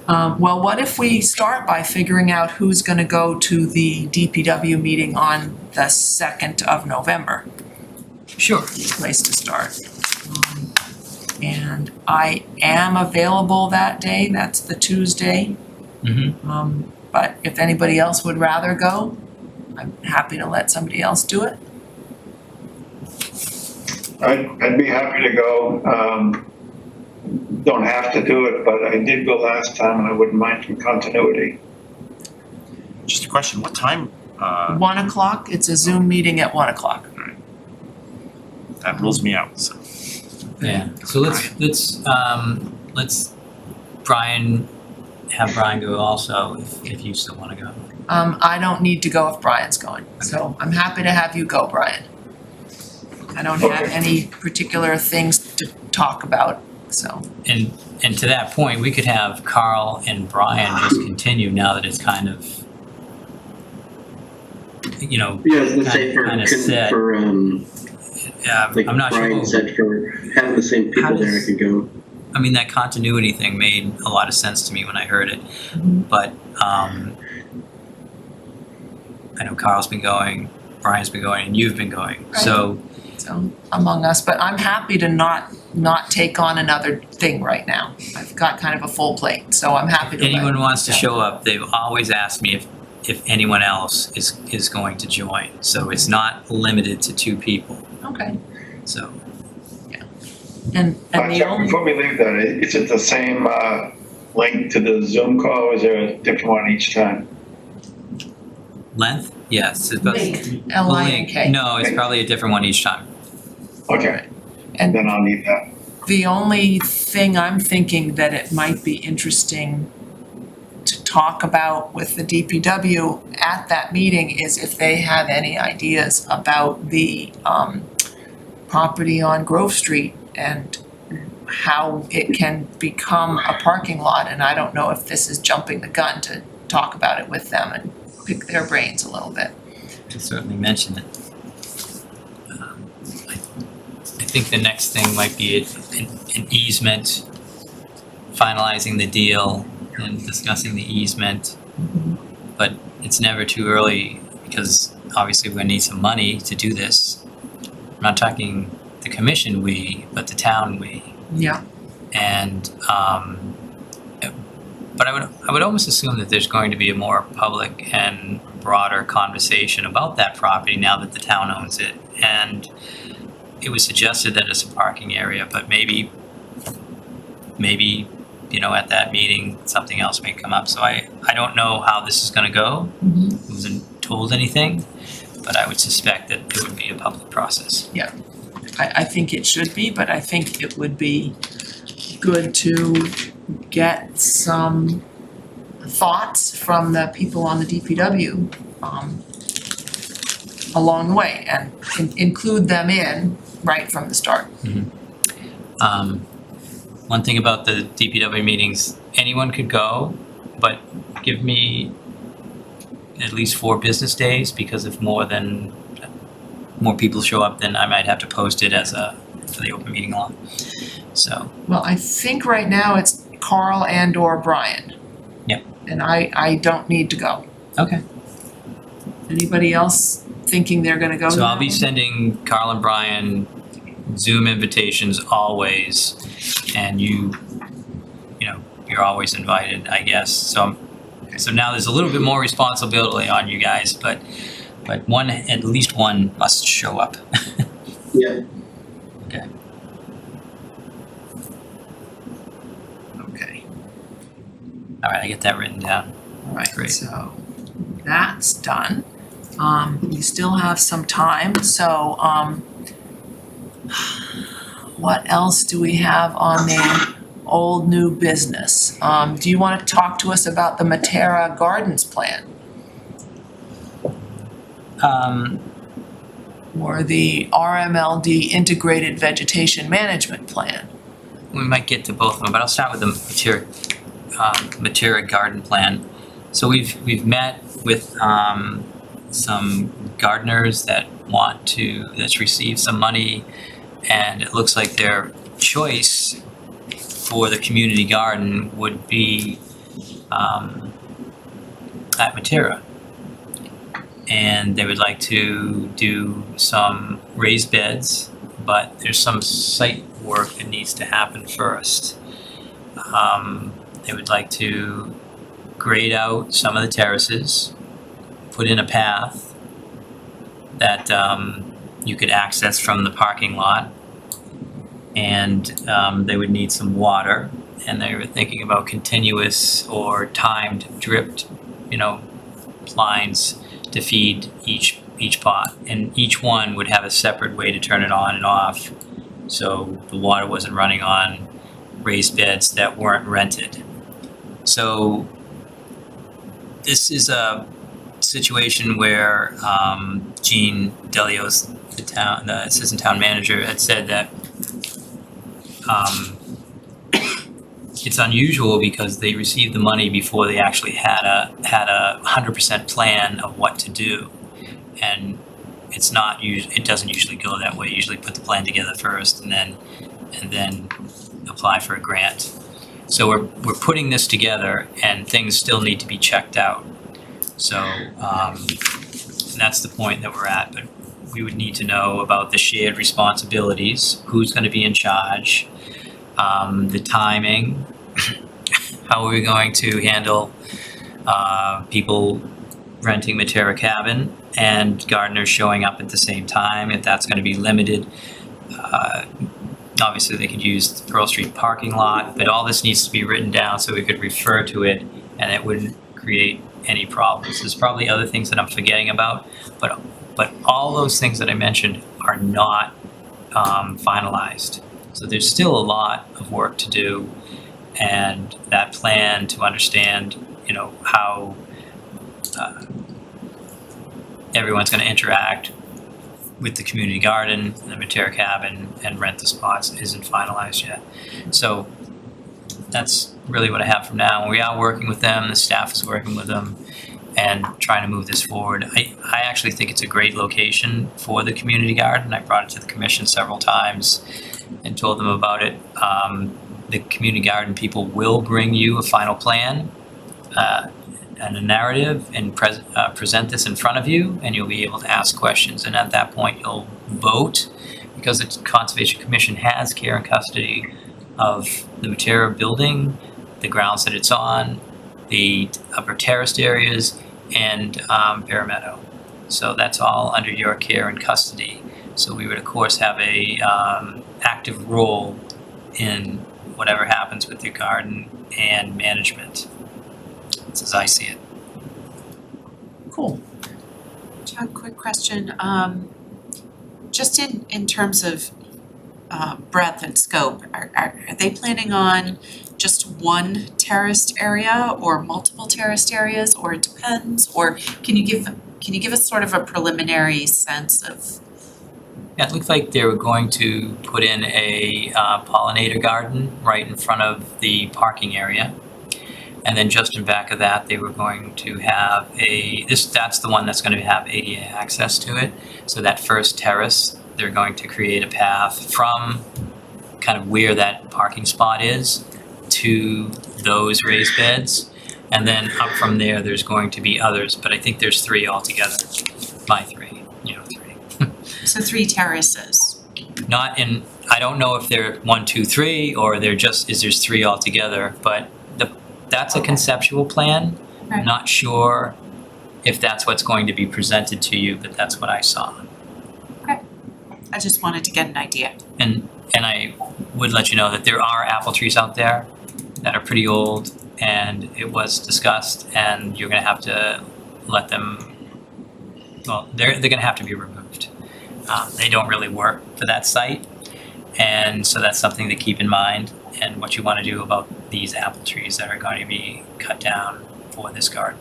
Well, what if we start by figuring out who's gonna go to the DPW meeting on the 2nd of November? Sure. Place to start. And I am available that day, that's the Tuesday. Mm-hmm. But if anybody else would rather go, I'm happy to let somebody else do it. I'd be happy to go. Don't have to do it, but I did go last time and I wouldn't mind some continuity. Just a question, what time, 1 o'clock, it's a Zoom meeting at 1 o'clock. that rules me out, so. Yeah, so let's have Brian go also, if you still wanna go. I don't need to go if Brian's going, so I'm happy to have you go, Brian. I don't have Okay. any particular things to talk about, so. And to that point, we could have Carl and Brian just continue now that it's kind of, Yeah, I was gonna say Kinda set. like I'm not sure. Brian said, for having the same How people there, I does- could go. I mean, that continuity thing made a lot of sense to me when I heard it, but I know Carl's been going, Brian's been going, and you've been going, so. So among us, but I'm happy to not take on another thing right now. I've got kind of a full plate, so I'm happy to If anyone wants to yeah. show up, they've always asked me if anyone else is going to join, so it's not limited to 2 people, Okay, so. and the Chuck, only, before we leave that, is it the same link to the Zoom call, or is there a different one each time? Length? Yes. It's about- Link, No, it's probably a different one each time. Okay, and then I'll need that. the only thing I'm thinking that it might be interesting to talk about with the DPW at that meeting is if they have any ideas about the property on Grove Street and how it can become a parking lot, and I don't know if this is jumping the gun to talk about it with them and pick their brains a little bit. Can certainly mention it. I think the next thing might be an easement, finalizing the deal and discussing the easement. But it's never too early because obviously we need some money to do this. I'm not talking the commission we, but the town we. Yeah. And but I would almost assume that there's going to be a more public and broader conversation about that property now that the town owns it. And it was suggested that it's a parking area, but maybe at that meeting something else may come up. So I don't know how this is going to go. I wasn't told anything, but I would suspect that it would be a public process. I think it should be, but I think it would be good to get some thoughts from the people on the DPW along the way and include them in right from the start. One thing about the DPW meetings, anyone could go, but give me at least 4 business days, because if more people show up, then I might have to post it for the open meeting law. So, Well, I think right now it's Carl and or Brian. Yep. And I don't need to go. okay. Anybody else thinking they're gonna go to So I'll that be one? sending Carl and Brian Zoom invitations always, and you're always invited, I guess. So now there's a little bit more responsibility on you guys, but at least one must show up. Yeah, All right, I get that written down. All right, Great. so that's done. We still have some time, so, what else do we have on the old new business? Do you wanna talk to us about the Matera Gardens plan or the RMLD Integrated Vegetation Management Plan? We might get to both of them, but I'll start with the Matera Garden Plan. So we've met with some gardeners that's received some money, and it looks like their choice for the community garden would be at Matera. And they would like to do some raised beds, but there's some site work that needs to happen first. They would like to grade out some of the terraces, put in a path that you could access from the parking lot, and they would need some water, and they were thinking about continuous or timed dripped, lines to feed each pot, and each one would have a separate way to turn it on and off, so the water wasn't running on raised beds that weren't rented. So this is a situation where Gene Delio's the assistant town manager had said that it's unusual because they received the money before they actually had a 100% plan of what to do, and it doesn't usually go that way. You usually put the plan together first and then apply for a grant. So we're putting this together, and things still need to be checked out. So that's the point that we're at, but we would need to know about the shared responsibilities, who's going to be in charge, the timing, how are we going to handle people renting Matera cabin and gardeners showing up at the same time, if that's going to be limited. Obviously, they could use the Pearl Street parking lot, but all this needs to be written down so we could refer to it and it wouldn't create any problems. There's probably other things that I'm forgetting about, but all those things that I mentioned are not finalized. So there's still a lot of work to do, and that plan to understand, how everyone's going to interact with the community garden, the Matera cabin, and rent the spots isn't finalized yet. So that's really what I have from now. We are working with them, the staff is working with them, and trying to move this forward. I actually think it's a great location for the community garden. I brought it to the commission several times and told them about it. The community garden people will bring you a final plan and a narrative and present this in front of you, and you'll be able to ask questions. And at that point, you'll vote, because the Conservation Commission has care and custody of the Matera building, the grounds that it's on, the upper terraced areas, and Bear Meadow. So that's all under your care and custody. So we would, of course, have a active role in whatever happens with your garden and management. That's as I see it. Cool. John, quick question. Just in terms of breadth and scope, are they planning on just one terraced area or multiple terraced areas, or it depends? Or can you give us sort of a preliminary sense of? Yeah, it looked like they were going to put in a pollinator garden right in front of the parking area. And then just in back of that, they were going to have that's the one that's going to have ADA access to it. So that first terrace, they're going to create a path from kind of where that parking spot is to those raised beds. And then up from there, there's going to be others, but I think there's 3 altogether. My 3. 3. So 3 terraces. I don't know if they're 1, 2, 3, or there's 3 altogether, but that's a conceptual plan. Right. Not sure if that's what's going to be presented to you, but that's what I saw. Okay. I just wanted to get an idea. And I would let you know that there are apple trees out there that are pretty old, and it was discussed, and you're gonna have to let them, well, they're gonna have to be removed. They don't really work for that site, and so that's something to keep in mind, and what you wanna do about these apple trees that are going to be cut down for this garden.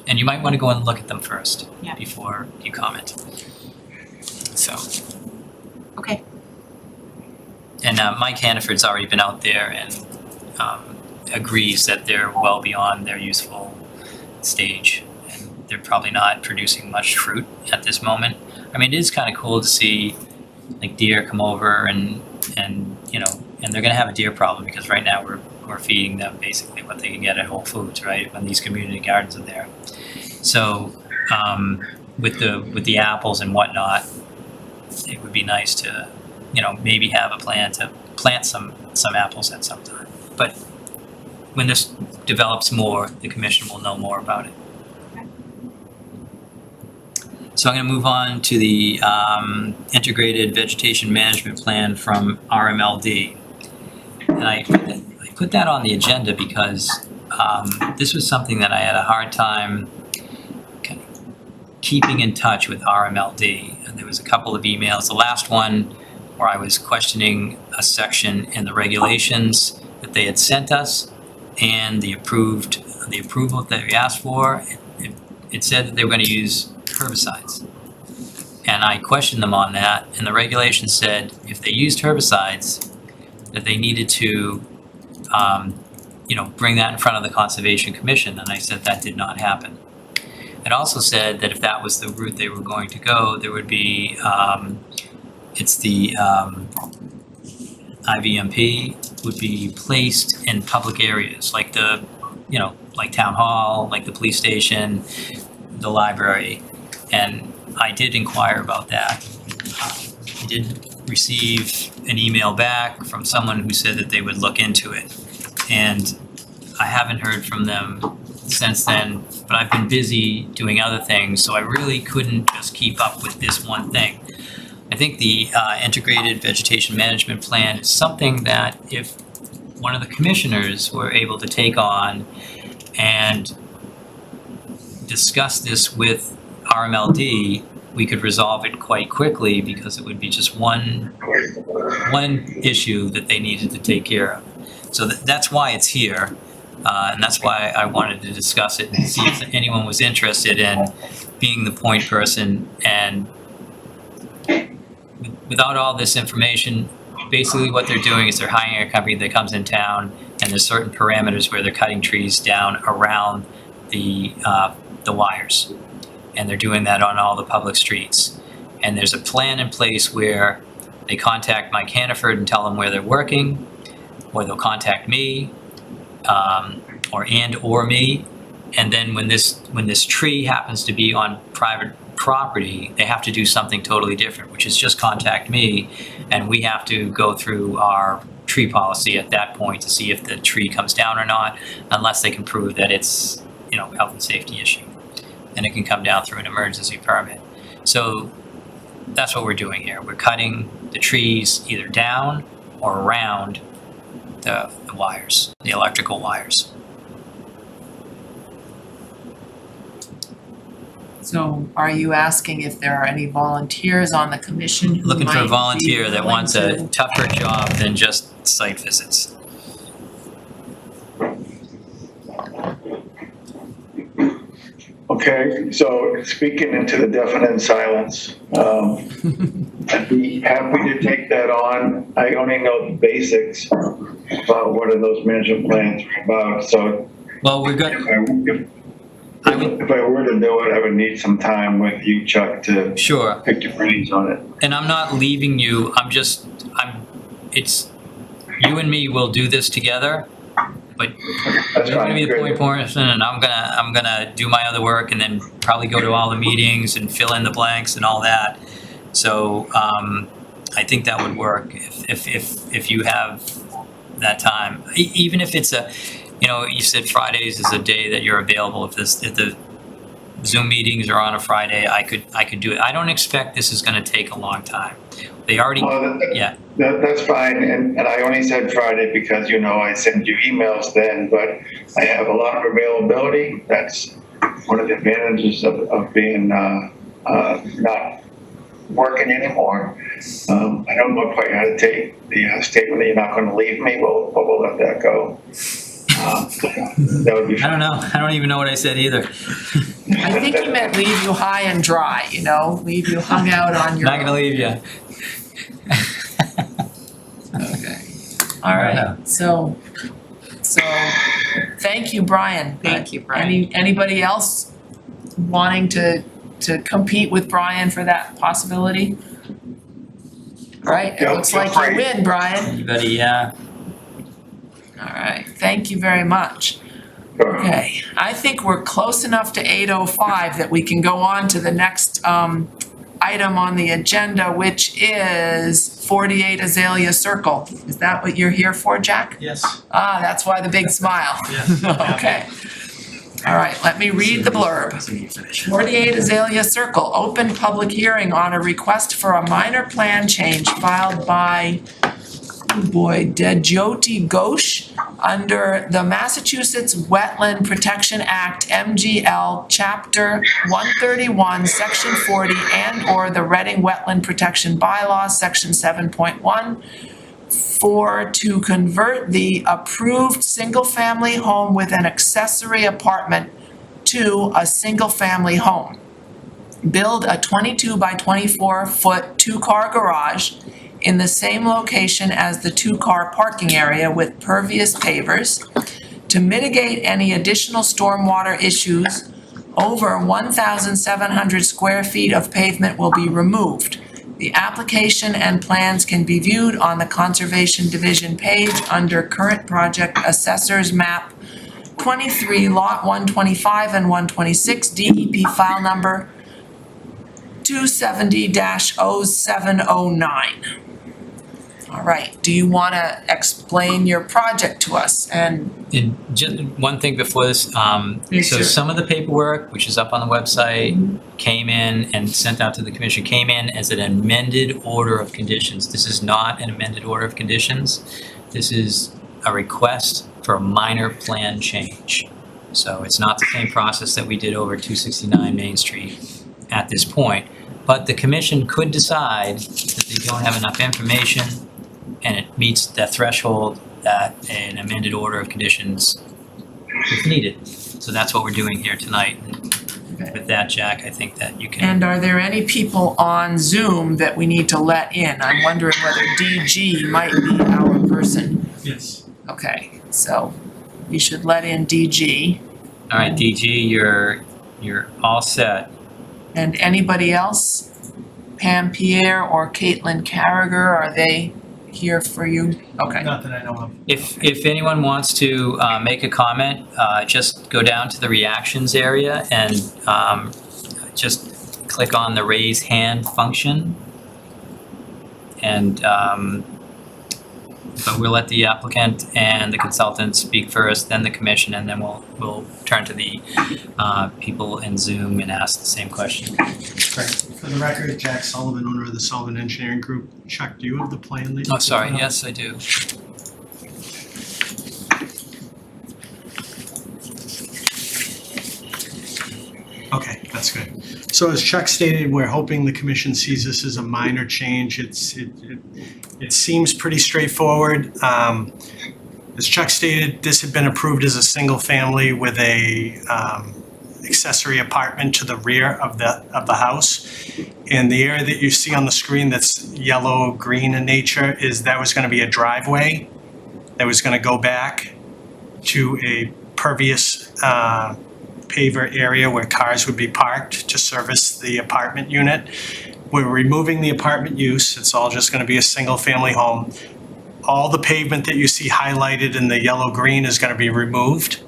And you might wanna go and look at them first, Yeah. before you comment. So, Okay. and Mike Hannaford's already been out there and agrees that they're well beyond their useful stage, and they're probably not producing much fruit at this moment. I mean, it is kind of cool to see like deer come over and you know, and they're gonna have a deer problem because right now we're feeding them basically what they can get at Whole Foods, right? When these community gardens are there. So with the apples and whatnot, it would be nice to, you know, maybe have a plan to plant some apples at some time. But when this develops more, the commission will know more about it. So I'm going to move on to the Integrated Vegetation Management Plan from RMLD. And I put that on the agenda because this was something that I had a hard time kind of keeping in touch with RMLD. And there was a couple of emails. The last one where I was questioning a section in the regulations that they had sent us and the approval that we asked for. It said that they were going to use herbicides. And I questioned them on that, and the regulation said if they used herbicides, that they needed to, you know, bring that in front of the Conservation Commission, and I said that did not happen. It also said that if that was the route they were going to go, there would be, it's the IVMP would be placed in public areas, like the, you know, like town hall, like the police station, the library. And I did inquire about that. I did receive an email back from someone who said that they would look into it. And I haven't heard from them since then, but I've been busy doing other things, so I really couldn't just keep up with this one thing. I think the Integrated Vegetation Management Plan is something that if one of the commissioners were able to take on and discuss this with RMLD, we could resolve it quite quickly because it would be just one issue that they needed to take care of. So that's why it's here, and that's why I wanted to discuss it and see if anyone was interested in being the point person. And without all this information, basically what they're doing is they're hiring a company that comes in town, and there's certain parameters where they're cutting trees down around the wires. And they're doing that on all the public streets. And there's a plan in place where they contact Mike Hannaford and tell him where they're working, or they'll contact me, or me. And then when this tree happens to be on private property, they have to do something totally different, which is just contact me, and we have to go through our tree policy at that point to see if the tree comes down or not, unless they can prove that it's, you know, health and safety issue. And it can come down through an emergency permit. So that's what we're doing here. We're cutting the trees either down or around the wires, the electrical wires. So are you asking if there are any volunteers on the commission who Looking for might a volunteer be that willing wants a to- tougher job than just site visits. Okay, so speaking into the deafening silence, I'd be happy to take that on. I only know the basics about what are those management plans are about, so Well, we're good. if I were to do it, I would need some time with you, Chuck, to Sure. pick your brains on it. And I'm not leaving you, it's, you and me will do this together, but That's you're gonna fine, be the point good. person, and I'm gonna do my other work and then probably go to all the meetings and fill in the blanks and all that. So, I think that would work if you have that time. Even if it's you know, you said Fridays is a day that you're available. If the Zoom meetings are on a Friday, I could do it. I don't expect this is gonna take a long time. They already, Well, yeah. That's fine, and I only said Friday because, I send you emails then, but I have a lot of availability. That's one of the advantages of being not working anymore. I don't know quite how to take the statement that you're not going to leave me, but we'll let that go. That would be fine. I don't know. I don't even know what I said either. I think he meant leave you high and dry, leave you hung out on your Not gonna leave you. Okay. All right. So thank you, Brian. Thank you, Brian. Anybody else wanting to compete with Brian for that possibility? All right, it Yeah, looks feel like free. you win, Brian. Anybody, yeah. All right, thank you very much. Sure. Okay, I think we're close enough to 8:05 that we can go on to the next item on the agenda, which is 48 Azalea Circle. Is that what you're here for, Jack? Yes. Ah, that's why the big smile. Yes. Okay. All right, let me read the blurb. 48 Azalea Circle, open public hearing on a request for a minor plan change filed by, Dpw Ghosh under the Massachusetts Wetland Protection Act, MGL, Chapter 131, Section 40, and/or the Reading Wetland Protection Bylaw, Section 7.1, to convert the approved single-family home with an accessory apartment to a single-family home. Build a 22 by 24-foot two-car garage in the same location as the two-car parking area with pervious pavers. To mitigate any additional stormwater issues, over 1,700 square feet of pavement will be removed. The application and plans can be viewed on the Conservation Division page under Current Project Assessors Map 23, Lot 125 and 126, DEP file number 270-0709. All right, do you want to explain your project to us? And Just one thing before this, Yes, so sir. some of the paperwork, which is up on the website, came in and sent out to the commission, came in as an amended order of conditions. This is not an amended order of conditions. This is a request for a minor plan change. So it's not the same process that we did over 269 Main Street at this point. But the commission could decide that they don't have enough information and it meets the threshold that an amended order of conditions is needed. So that's what we're doing here tonight. Okay. With that, Jack, I think that you can. And are there any people on Zoom that we need to let in? I'm wondering whether DG might be our person. Yes. Okay, so we should let in DG. All right, DG, you're all set. And anybody else? Pam Pierre or Caitlin Carragher, are they here for you? Okay. Not that I know of. If anyone wants to make a comment, just go down to the reactions area and just click on the raise hand function. And but we'll let the applicant and the consultant speak first, then the commission, and then we'll turn to the people in Zoom and ask the same question. Great. For the record, Jack Sullivan, owner of the Sullivan Engineering Group. Chuck, do you have the plan that you? Oh, sorry, yes, I do. Okay, that's good. So as Chuck stated, we're hoping the commission sees this as a minor change. It seems pretty straightforward. As Chuck stated, this had been approved as a single family with a accessory apartment to the rear of the house. And the area that you see on the screen that's yellow green in nature that was going to be a driveway that was going to go back to a pervious paver area where cars would be parked to service the apartment unit. We're removing the apartment use. It's all just going to be a single family home. All the pavement that you see highlighted in the yellow green is going to be removed.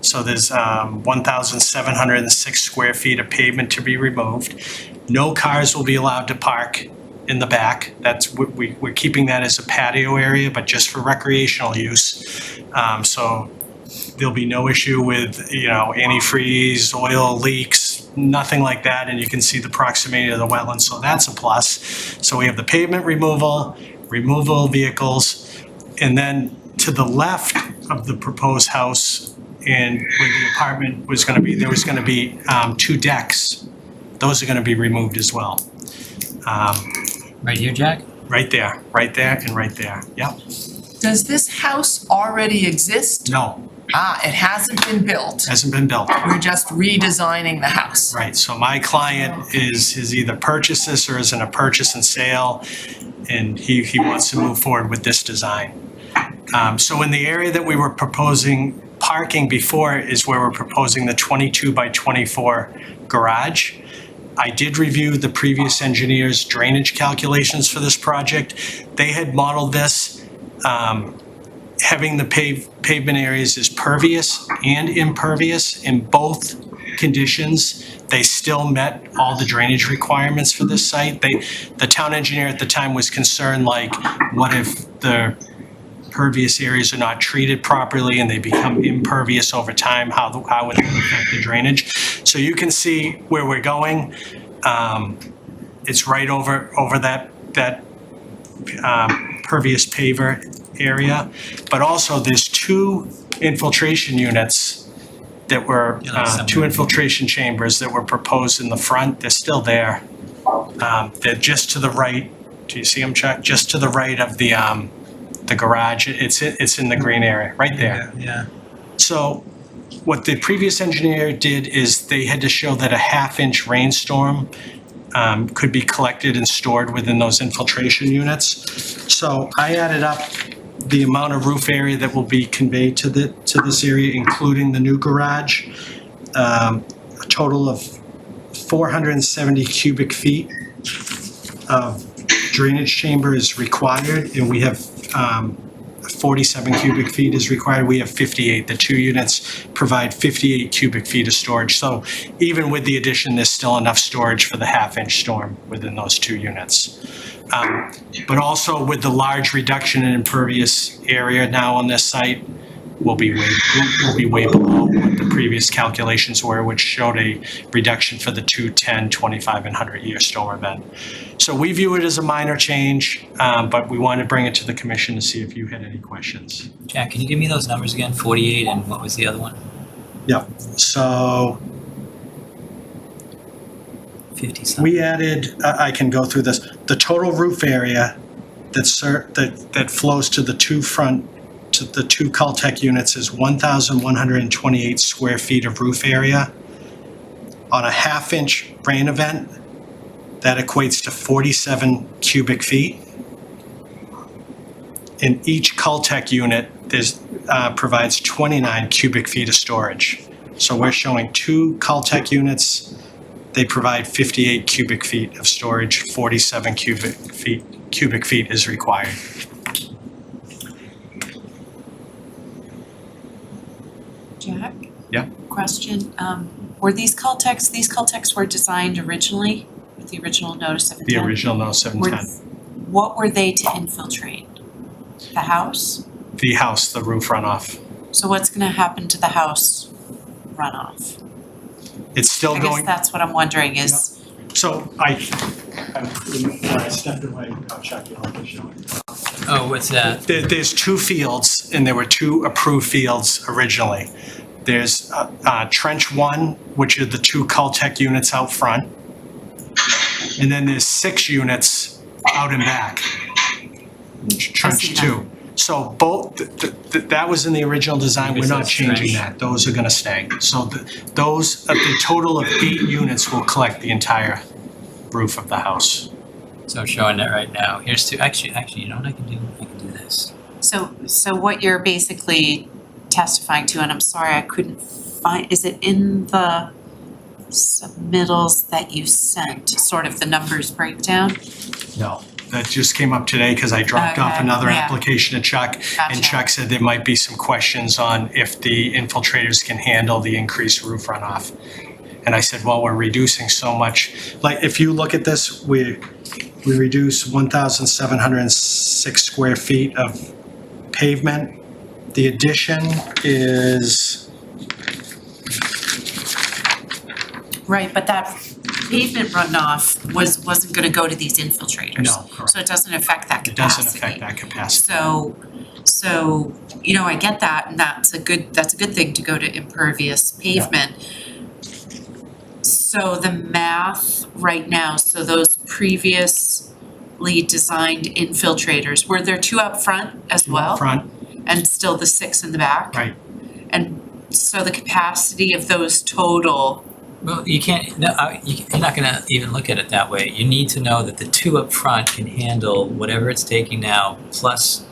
So there's 1,706 square feet of pavement to be removed. No cars will be allowed to park in the back. We're keeping that as a patio area, but just for recreational use. So there'll be no issue with, antifreeze, oil leaks, nothing like that. And you can see the proximity to the wetlands, so that's a plus. So we have the pavement removal. removal of vehicles. And then to the left of the proposed house and where the apartment was gonna be, there was gonna be 2 decks. Those are gonna be removed as well. Right here, Jack? Right there, and right there, yep. Does this house already exist? No, It hasn't been built. hasn't been built. We're just redesigning the house. Right, so my client is either purchased this or is in a purchase and sale, and he wants to move forward with this design. So in the area that we were proposing parking before is where we're proposing the 22 by 24 garage. I did review the previous engineer's drainage calculations for this project. They had modeled this, having the pavement areas as pervious and impervious in both conditions. They still met all the drainage requirements for this site. The town engineer at the time was concerned, like, what if the pervious areas are not treated properly and they become impervious over time? How would that affect the drainage? So you can see where we're going. It's right over that pervious paver area, but also there's 2 infiltration units that were 2 infiltration chambers that were proposed in the front. They're still there. They're just to the right. Do you see them, Chuck? Just to the right of the garage. It's in the green area right there. Yeah. So what the previous engineer did is they had to show that a 1/2-inch rainstorm could be collected and stored within those infiltration units. So I added up the amount of roof area that will be conveyed to this area, including the new garage. A total of 470 cubic feet of drainage chamber is required, and we have 47 cubic feet is required. We have 58. The 2 units provide 58 cubic feet of storage. So even with the addition, there's still enough storage for the 1/2-inch storm within those 2 units. But also with the large reduction in impervious area now on this site, we'll be way below what the previous calculations were, which showed a reduction for the 2, 10, 25, and 100-year storm event. So we view it as a minor change, but we want to bring it to the commission to see if you had any questions. Jack, can you give me those numbers again? 48 and what was the other one? Yep. So 50 something. we added, I can go through this, the total roof area that flows to the 2 Caltech units is 1,128 square feet of roof area. On a 1/2-inch rain event, that equates to 47 cubic feet. In each Caltech unit, provides 29 cubic feet of storage. So we're showing 2 Caltech units. They provide 58 cubic feet of storage. 47 cubic feet is required. Jack? Yeah. Question, were these Caltex were designed originally with the original notice of intent? The original notice of intent. What were they to infiltrate? The house? The house, the roof runoff. So what's gonna happen to the house runoff? It's still I guess going, that's what I'm wondering is, so I stepped away, I'll check you, I'll show it. Oh, what's that? There's 2 fields, and there were 2 approved fields originally. There's Trench 1, which are the 2 Caltech units out front. And then there's 6 units out and back. Trench 2. So both, that was in the original design, we're not changing that. Those are gonna stay. So the total of 8 units will collect the entire roof of the house. So I'm showing that right now. Here's 2. Actually, you know what I can do? I can do this. so what you're basically testifying to, and I'm sorry I couldn't find, is it in the submittals that you sent, sort of the numbers breakdown? No. That just came up today because I dropped off Okay, another yeah. application to Chuck. And Gotcha. Chuck said there might be some questions on if the infiltrators can handle the increased roof runoff. And I said, well, we're reducing so much. Like, if you look at this, we reduce 1,706 square feet of pavement. The addition is, Right, but that pavement runoff wasn't gonna go to these infiltrators. No, correct. So it doesn't affect that It capacity. doesn't affect that capacity. So, you know, I get that, and that's a good thing to go to impervious pavement. So the math right now, so those previously designed infiltrators, were there 2 up front as well? Up front, And still the 6 in the back? right. And so the capacity of those total, Well, you can't, no, you're not gonna even look at it that way. You need to know that the 2 up front can handle whatever it's taking now, plus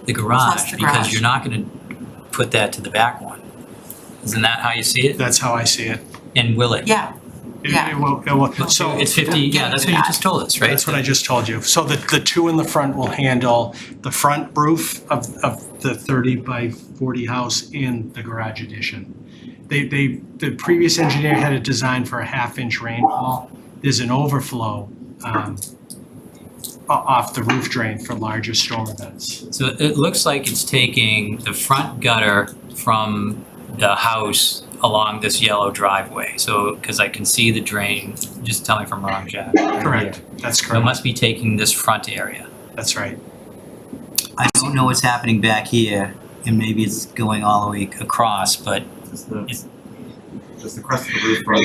the garage, the because garage. you're not gonna put that to the back one. Isn't that how you see it? That's how I see it. And will it? yeah, Yeah. It will, So it's 50, yeah, that's what you just told us, right? That's what I just told you. So the 2 in the front will handle the front roof of the 30 by 40 house and the garage addition. The previous engineer had it designed for a 1/2-inch rainfall. There's an overflow off the roof drain for larger storm events. So it looks like it's taking the front gutter from the house along this yellow driveway. So, because I can see the drain, just tell me if I'm wrong, Jack. Correct, that's So it correct, must be taking this front area. that's right. I don't know what's happening back here, and maybe it's going all the way across, but Does the crest of the roof run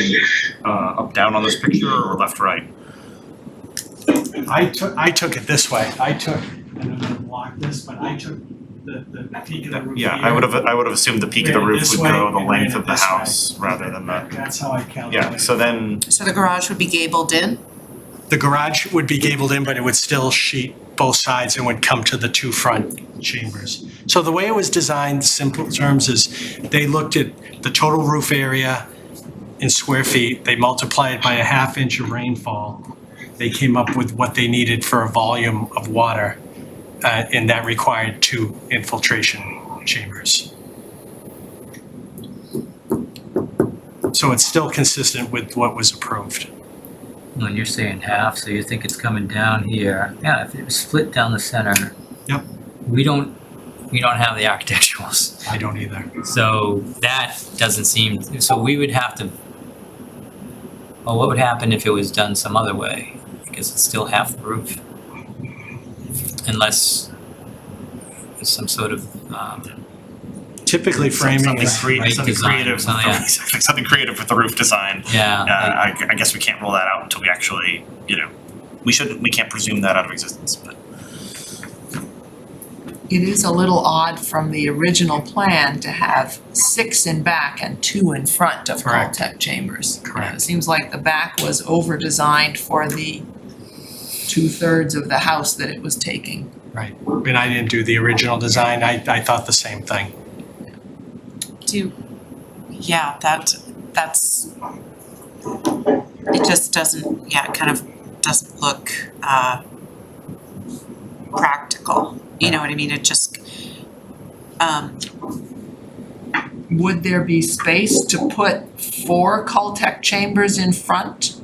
up down on this picture or left right? I took it this way. I took, and I'm gonna block this, but I took the peak of the roof Yeah, here. I would have assumed the peak of the Ran it roof this would way go the and length ran of it the this way. house rather than the, That's how I calculated. yeah, so then, so the garage would be gabled in? The garage would be gabled in, but it would still sheet both sides and would come to the 2 front chambers. So the way it was designed, simple terms, is they looked at the total roof area in square feet, they multiplied it by a 1/2 inch of rainfall. They came up with what they needed for a volume of water, and that required 2 infiltration chambers. So it's still consistent with what was approved. when you're saying half, so you think it's coming down here. Yeah, if it was split down the center. Yep. We don't have the architecturals. I don't either. So that doesn't seem, so we would have to, well, what would happen if it was done some other way? Because it's still half the roof. Unless there's some sort of, Typically framing something is, right design, creative, so, yeah. something creative with the roof design. yeah, I guess we can't rule that out until we actually, we can't presume that out of existence, but. It is a little odd from the original plan to have 6 in back and 2 in front of Correct. Caltech chambers. Correct. It seems like the back was over-designed for the 2/3 of the house that it was taking. right. And I didn't do the original design. I thought the same thing. Yeah, that's, it just doesn't, yeah, it kind of doesn't look practical, you know what I mean? It just, Would there be space to put 4 Caltech chambers in front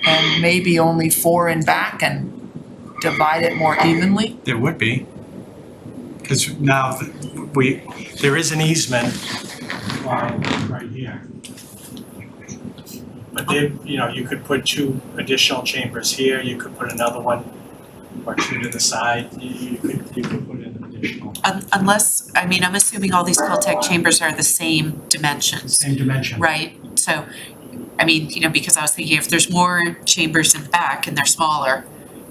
and maybe only 4 in back and divide it more evenly? There would be. Because now there is an easement line right here. But there, you could put 2 additional chambers here, you could put another one or 2 to the side, you could put in an additional. unless, I mean, I'm assuming all these Caltech chambers are the same dimensions, Same dimension. right? So, I mean, because I was thinking if there's more chambers in back and they're smaller,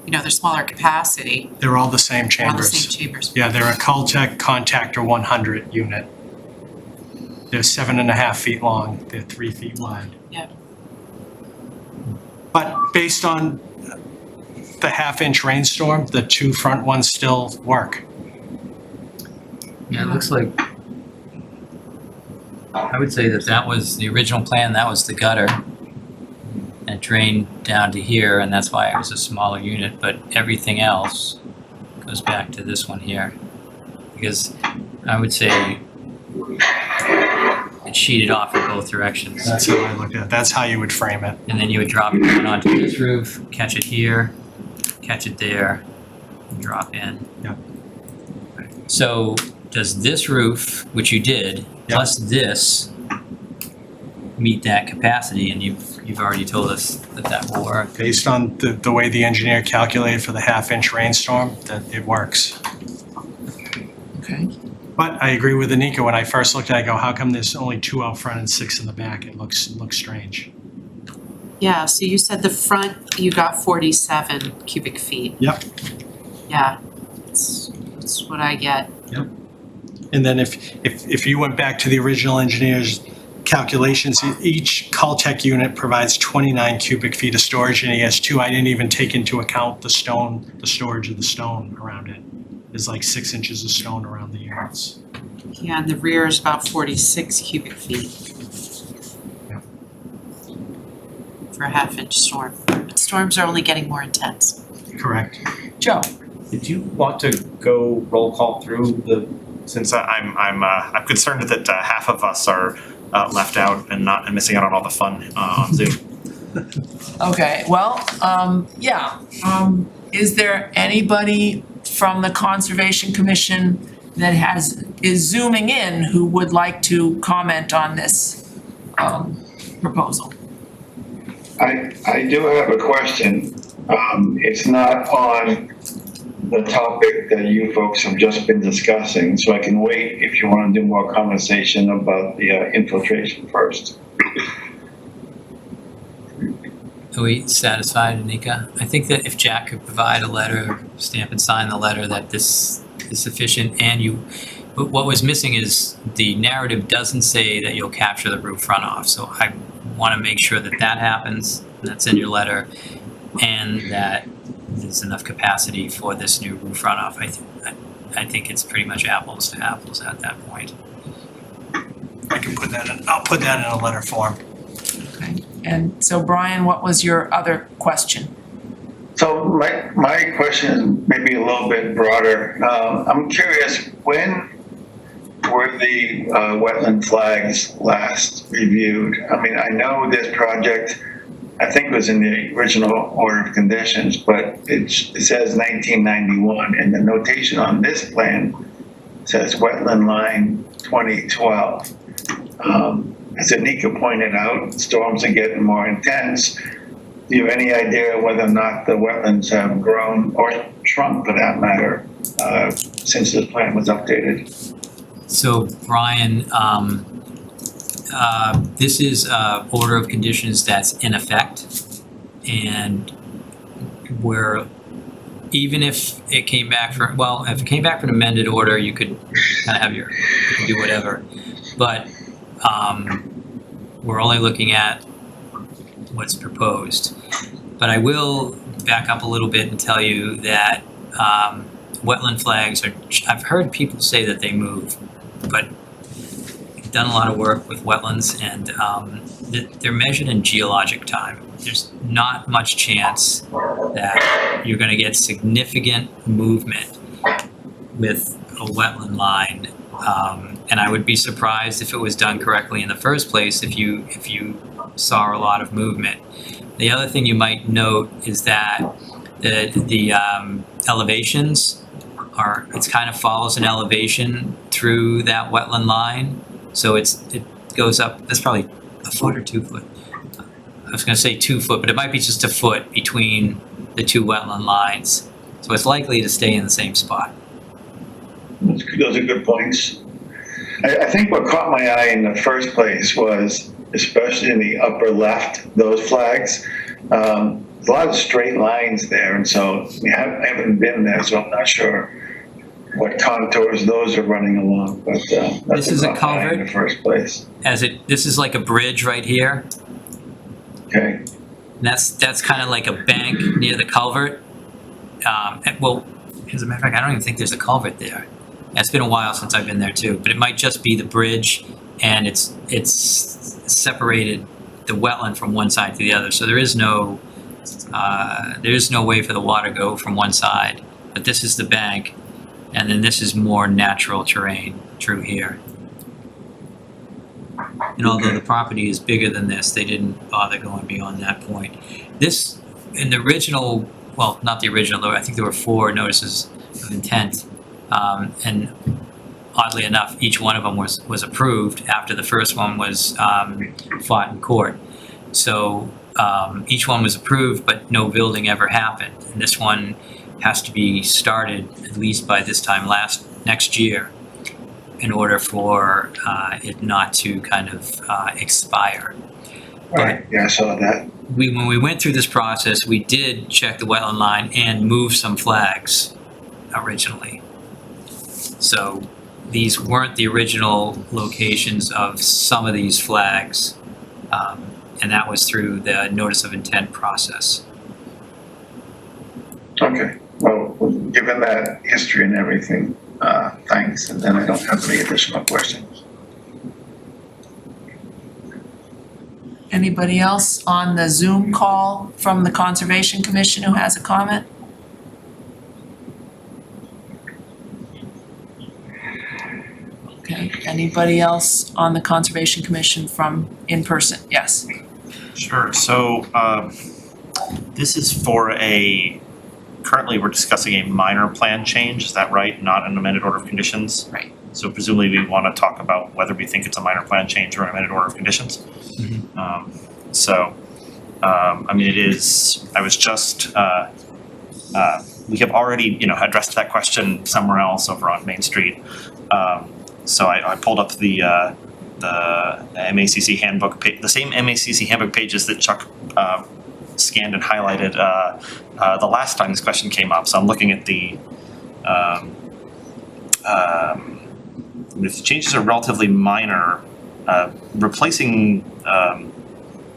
they're smaller capacity, They're all the same they're all the chambers. same chambers. Yeah, they're a Caltech Contactor 100 unit. They're 7.5 feet long, they're 3 feet wide. Yeah. But based on the 1/2 inch rainstorm, the 2 front ones still work. yeah, it looks like, I would say that was the original plan, that was the gutter. And it drained down to here, and that's why it was a smaller unit, but everything else goes back to this one here. Because I would say it's sheeted off in both directions. That's how I look at it. That's how you would frame it. And then you would drop it down onto this roof, catch it here, catch it there, and drop in. Yep. So does this roof, which you did, plus this, meet that capacity? And you've you've already told us that that will work. Based on the way the engineer calculated for the half-inch rainstorm, that it works. Okay. But I agree with Anika, when I first looked at it, I go, how come there's only 2 out front and 6 in the back? It looks strange. Yeah, so you said the front, you got 47 cubic feet. Yep. Yeah, that's what I get. And then if you went back to the original engineer's calculations, each Caltech unit provides 29 cubic feet of storage, and he has 2. I didn't even take into account the storage of the stone around it. There's like 6 inches of stone around the units. Yeah, and the rear is about 46 cubic feet. Yep. For a half-inch storm. Storms are only getting more intense. Correct. Joe? Did you want to go roll call through the? Since I'm concerned that half of us are left out and missing out on all the fun on Zoom. Okay, well, is there anybody from the Conservation Commission that is zooming in who would like to comment on this proposal? I do have a question. It's not on the topic that you folks have just been discussing, so I can wait if you want to do more conversation about the infiltration first. Are we satisfied, Anika? I think that if Jack could provide a letter, stamp and sign the letter that this is sufficient, and but what was missing is the narrative doesn't say that you'll capture the roof runoff, so I want to make sure that that happens, that's in your letter, and that there's enough capacity for this new roof runoff. I think it's pretty much apples to apples at that point. I can put that in, I'll put that in a letter form. Okay, and so Brian, what was your other question? So my question is maybe a little bit broader. I'm curious, when were the wetland flags last reviewed? I mean, I know this project, I think it was in the original order of conditions, but it says 1991, and the notation on this plan says wetland line 2012. As Anika pointed out, storms are getting more intense. Do you have any idea whether or not the wetlands have grown or shrunk, for that matter, since this plan was updated? So Brian, this is order of conditions that's in effect, and even if it came back if it came back for an amended order, you could kind of have you could do whatever, but we're only looking at what's proposed. But I will back up a little bit and tell you that wetland flags I've heard people say that they move, but I've done a lot of work with wetlands, and they're measured in geologic time. There's not much chance that you're going to get significant movement with a wetland line, and I would be surprised if it was done correctly in the first place if you saw a lot of movement. The other thing you might note is that the elevations it kind of follows an elevation through that wetland line, so it goes up. That's probably a foot or 2 foot. I was going to say 2 foot, but it might be just a foot between the two wetland lines, so it's likely to stay in the same spot. Those are good points. I think what caught my eye in the first place was, especially in the upper left, those flags, a lot of straight lines there, and so I haven't been there, so I'm not sure what contours those are running along, but This is a culvert in the first place. This is like a bridge right here. Okay. And that's kind of like a bank near the culvert. As a matter of fact, I don't even think there's a culvert there. It's been a while since I've been there too, but it might just be the bridge, and it's separated the wetland from one side to the other. So there is no way for the water to go from one side. But this is the bank, and then this is more natural terrain through here. And although the property is bigger than this, they didn't bother going beyond that point. This, in the original, well, not the original, though, I think there were 4 notices of intent. And oddly enough, each one of them was approved after the first one was fought in court. So each one was approved, but no building ever happened. And this one has to be started at least by this time next year in order for it not to kind of expire. Right, yeah, I saw that. When we went through this process, we did check the wetland line and move some flags originally. So these weren't the original locations of some of these flags, and that was through the notice of intent process. Okay, well, given that history and everything, thanks, and then I don't have any additional questions. Anybody else on the Zoom call from the Conservation Commission who has a comment? Okay, anybody else on the Conservation Commission from in person? Yes. Sure, so this is for currently we're discussing a minor plan change, is that right? Not an amended order of conditions? Right. So presumably we want to talk about whether we think it's a minor plan change or an amended order of conditions. I mean, it is, I was just, we have already, addressed that question somewhere else over on Main Street. So I pulled up the MACC handbook, the same MACC handbook pages that Chuck scanned and highlighted the last time this question came up. So I'm looking at the changes are relatively minor. Replacing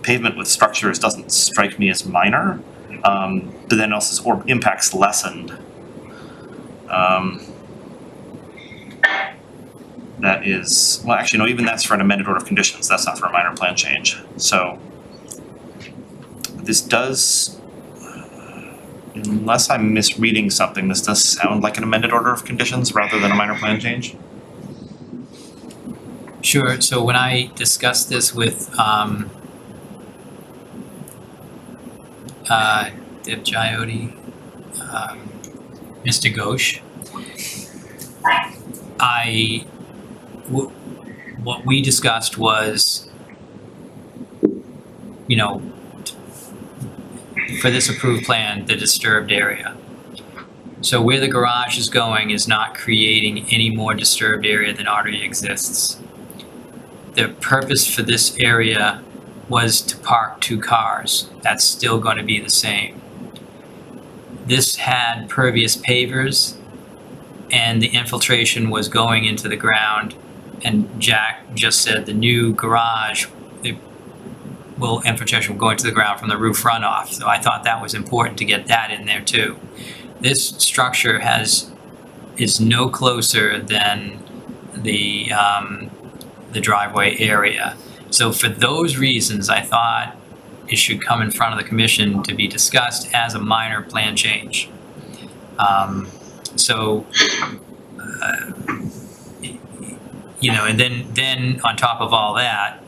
pavement with structures doesn't strike me as minor, but then also or impacts lessened. That is, well, actually, no, even that's for an amended order of conditions. That's not for a minor plan change. So this does, unless I'm misreading something, this does sound like an amended order of conditions rather than a minor plan change. Sure. So when I discussed this with Dpw, Mr. Ghosh, what we discussed was, for this approved plan, the disturbed area. So where the garage is going is not creating any more disturbed area than already exists. The purpose for this area was to park 2 cars. That's still going to be the same. This had pervious pavers, and the infiltration was going into the ground, and Jack just said the new garage, infiltration will go into the ground from the roof runoff. So I thought that was important to get that in there too. This structure is no closer than the driveway area. So for those reasons, I thought it should come in front of the commission to be discussed as a minor plan change. And then on top of all that,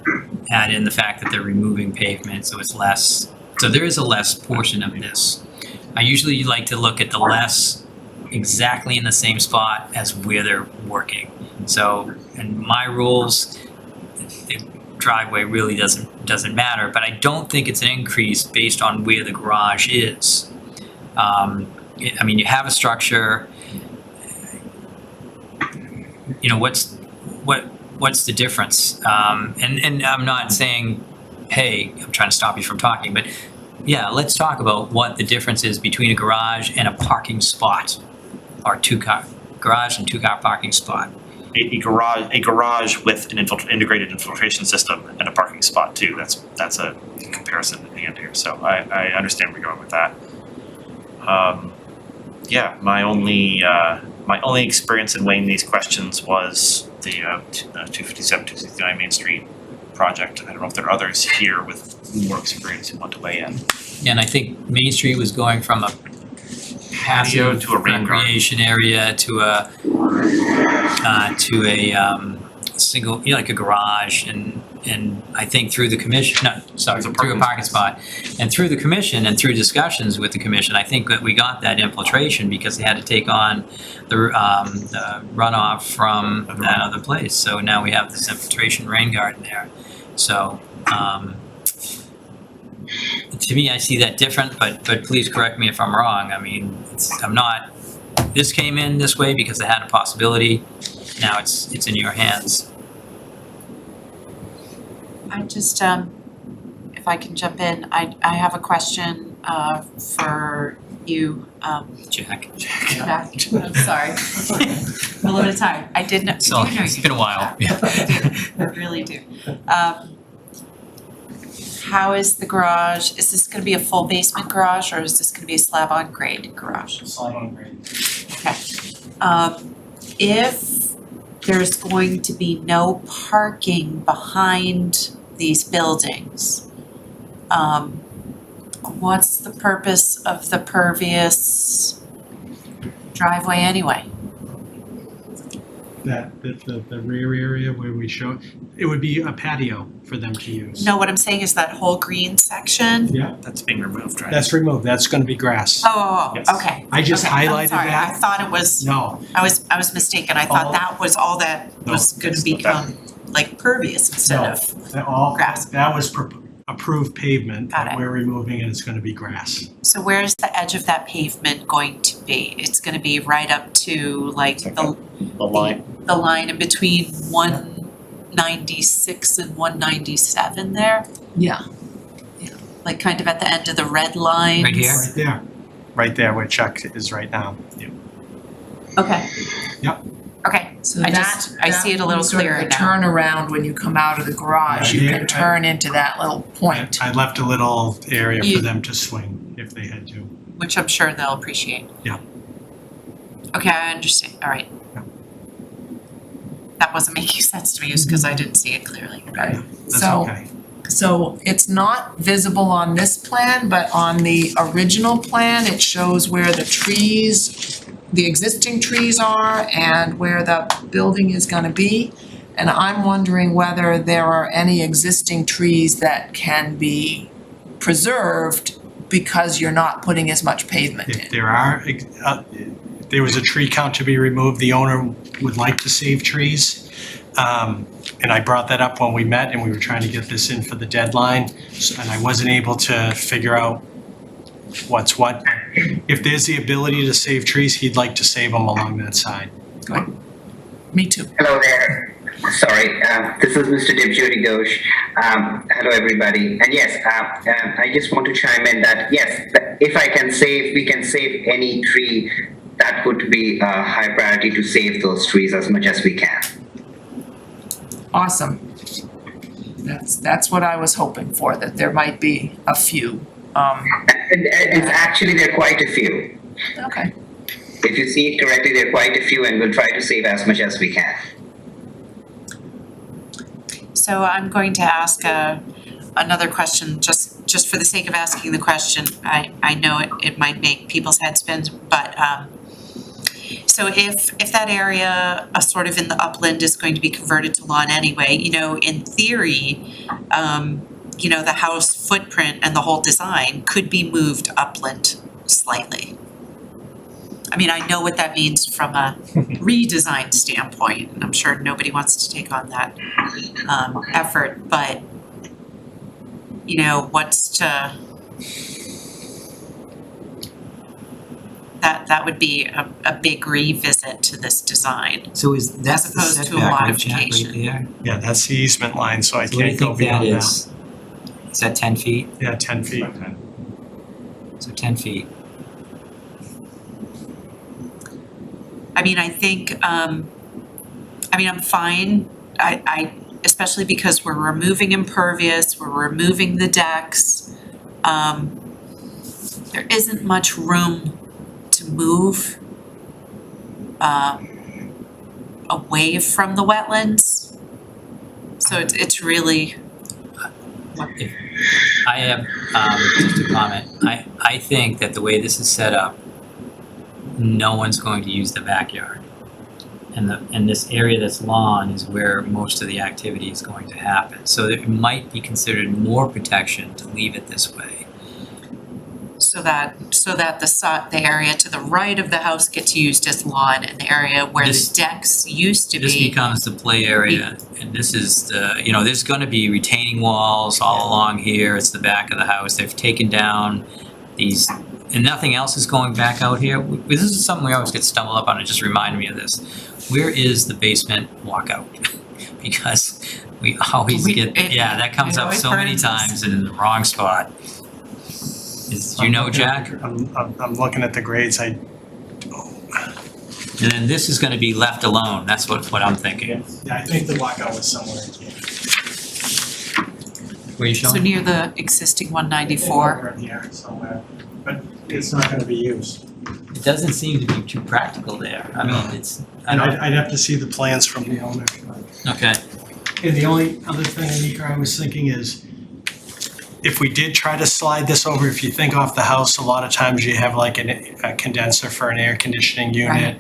add in the fact that they're removing pavement, so it's less. So there is a less portion of this. I usually like to look at the less exactly in the same spot as where they're working. So in my rules, the driveway really doesn't matter, but I don't think it's an increase based on where the garage is. You have a structure. What's the difference? And I'm not saying, hey, I'm trying to stop you from talking, but yeah, let's talk about what the difference is between a garage and a parking spot, or garage and 2-car parking spot. A garage with an integrated infiltration system and a parking spot too. That's a comparison at the end here. So I understand where you're going with that. My only experience in weighing these questions was the 257, 269 Main Street project. I don't know if there are others here with more experience who want to weigh in. And I think Main Street was going from a patio to a rain recreation area to a single, like a garage, and I think through the commission, through a parking spot, and through the commission and through discussions with the commission, I think that we got that infiltration because they had to take on the runoff from that other place. So now we have this infiltration rain garden there. So To me, I see that different, but please correct me if I'm wrong. I mean, this came in this way because I had a possibility. Now it's in your hands. I just, if I can jump in, I have a question for you, Jack. Jack. I'm sorry. I'm a little tired. I did know. So it's been a while. Yeah. I really do. How is the garage? Is this gonna be a full basement garage or is this gonna be a slab on grade garage? Slide on grade. Okay. If there's going to be no parking behind these buildings, what's the purpose of the pervious driveway anyway? The rear area where we show, it would be a patio for them to use. No, what I'm saying is that whole green section? Yeah, That's being removed, right? that's removed, that's gonna be grass. Oh, Yes. okay. I just Okay, I'm highlighted sorry. I that. thought it was, No, I was mistaken. I thought Oh. that was all that No, was gonna that's- become like pervious instead No. of, that all, Grass. that was approved pavement Got that it. we're removing and it's gonna be grass. so where's the edge of that pavement going to be? It's gonna be right up to like the The line. the line in between 196 and 197 there? Yeah. Like kind of at the end of the red lines? Right here? Right there. Right there where Chuck is right now. Okay. Yep. Okay, So I that see it a little sort of clearer the now. turnaround when you come out of the garage, you Yeah, can turn into that little point. I left a little area You- for them to swing if they had to. Which I'm sure they'll appreciate. Yeah. Okay, I understand, all right. Yeah. That wasn't making sense to me just because I didn't see it clearly. Right. That's So, okay. so it's not visible on this plan, but on the original plan, it shows where the trees, the existing trees are and where the building is gonna be. And I'm wondering whether there are any existing trees that can be preserved because you're not putting as much pavement in. If there are, if there was a tree count to be removed, the owner would like to save trees. And I brought that up when we met and we were trying to get this in for the deadline. And I wasn't able to figure out what's what. If there's the ability to save trees, he'd like to save them along that side. Me too. Hello there. Sorry, this is Mr. Dpw. Hello everybody. And yes, I just want to chime in that yes, if we can save any tree, that would be a high priority to save those trees as much as we can. Awesome. That's what I was hoping for, that there might be a few. It's actually, there are quite a few. Okay. If you see it correctly, there are quite a few and we'll try to save as much as we can. So I'm going to ask another question, just for the sake of asking the question. I know it might make people's heads spin, but so if that area, sort of in the upland, is going to be converted to lawn anyway, you know, in theory, you know, the house footprint and the whole design could be moved upland slightly. I mean, I know what that means from a redesign standpoint, and I'm sure nobody wants to take on that effort, but you know, that would be a big revisit to this design. So that's the opposed to a setback, right, Jack, right modification. there? Yeah, that's the easement line, so I So what do you can't go think that beyond that. is? Is that 10 feet? Yeah, 10 feet. So 10 feet. I mean, I think, I'm fine. I especially because we're removing impervious, we're removing the decks. There isn't much room to move away from the wetlands. So it's really, If I have just a comment. I think that the way this is set up, no one's going to use the backyard. And this area that's lawn is where most of the activity is going to happen. So it might be considered more protection to leave it this way. So that the area to the right of the house gets used as lawn, and the area where This- the decks used to This be. becomes the play area, and this is the, there's gonna be retaining walls all along here, it's the back of the house, they've taken down these, and nothing else is going back out here. This is something we always get stumbled up on, it just reminded me of this. Where is the basement walkout? Because we always that comes it up always so many burns us. times and in the wrong spot. Jack? I'm looking at the grades, And then this is gonna be left alone, that's what I'm thinking. Yeah, I think the walkout was somewhere in here. Where you So showing? near the existing 194. Over in here somewhere, but it's not gonna be used. It doesn't seem to be too practical there, I mean, it's, I And don't, I'd have to see the plans from the owner. okay. And the only other thing, Anika, I was thinking is, if we did try to slide this over, if you think off the house, a lot of times you have like a condenser for an air conditioning unit.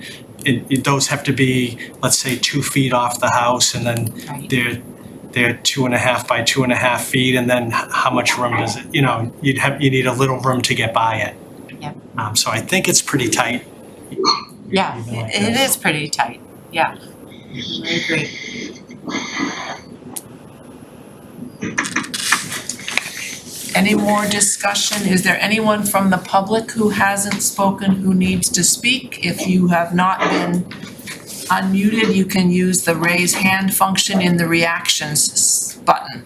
Those have to be, let's say, 2 feet off the house, and then Right. they're 2.5 by 2.5 feet, and then how much room does it, you need a little room to get by it. Yep. So I think it's pretty tight. Yeah, Even like it this. is pretty tight, yeah. I agree. Any more discussion? Is there anyone from the public who hasn't spoken who needs to speak? If you have not been unmuted, you can use the raise hand function in the reactions button.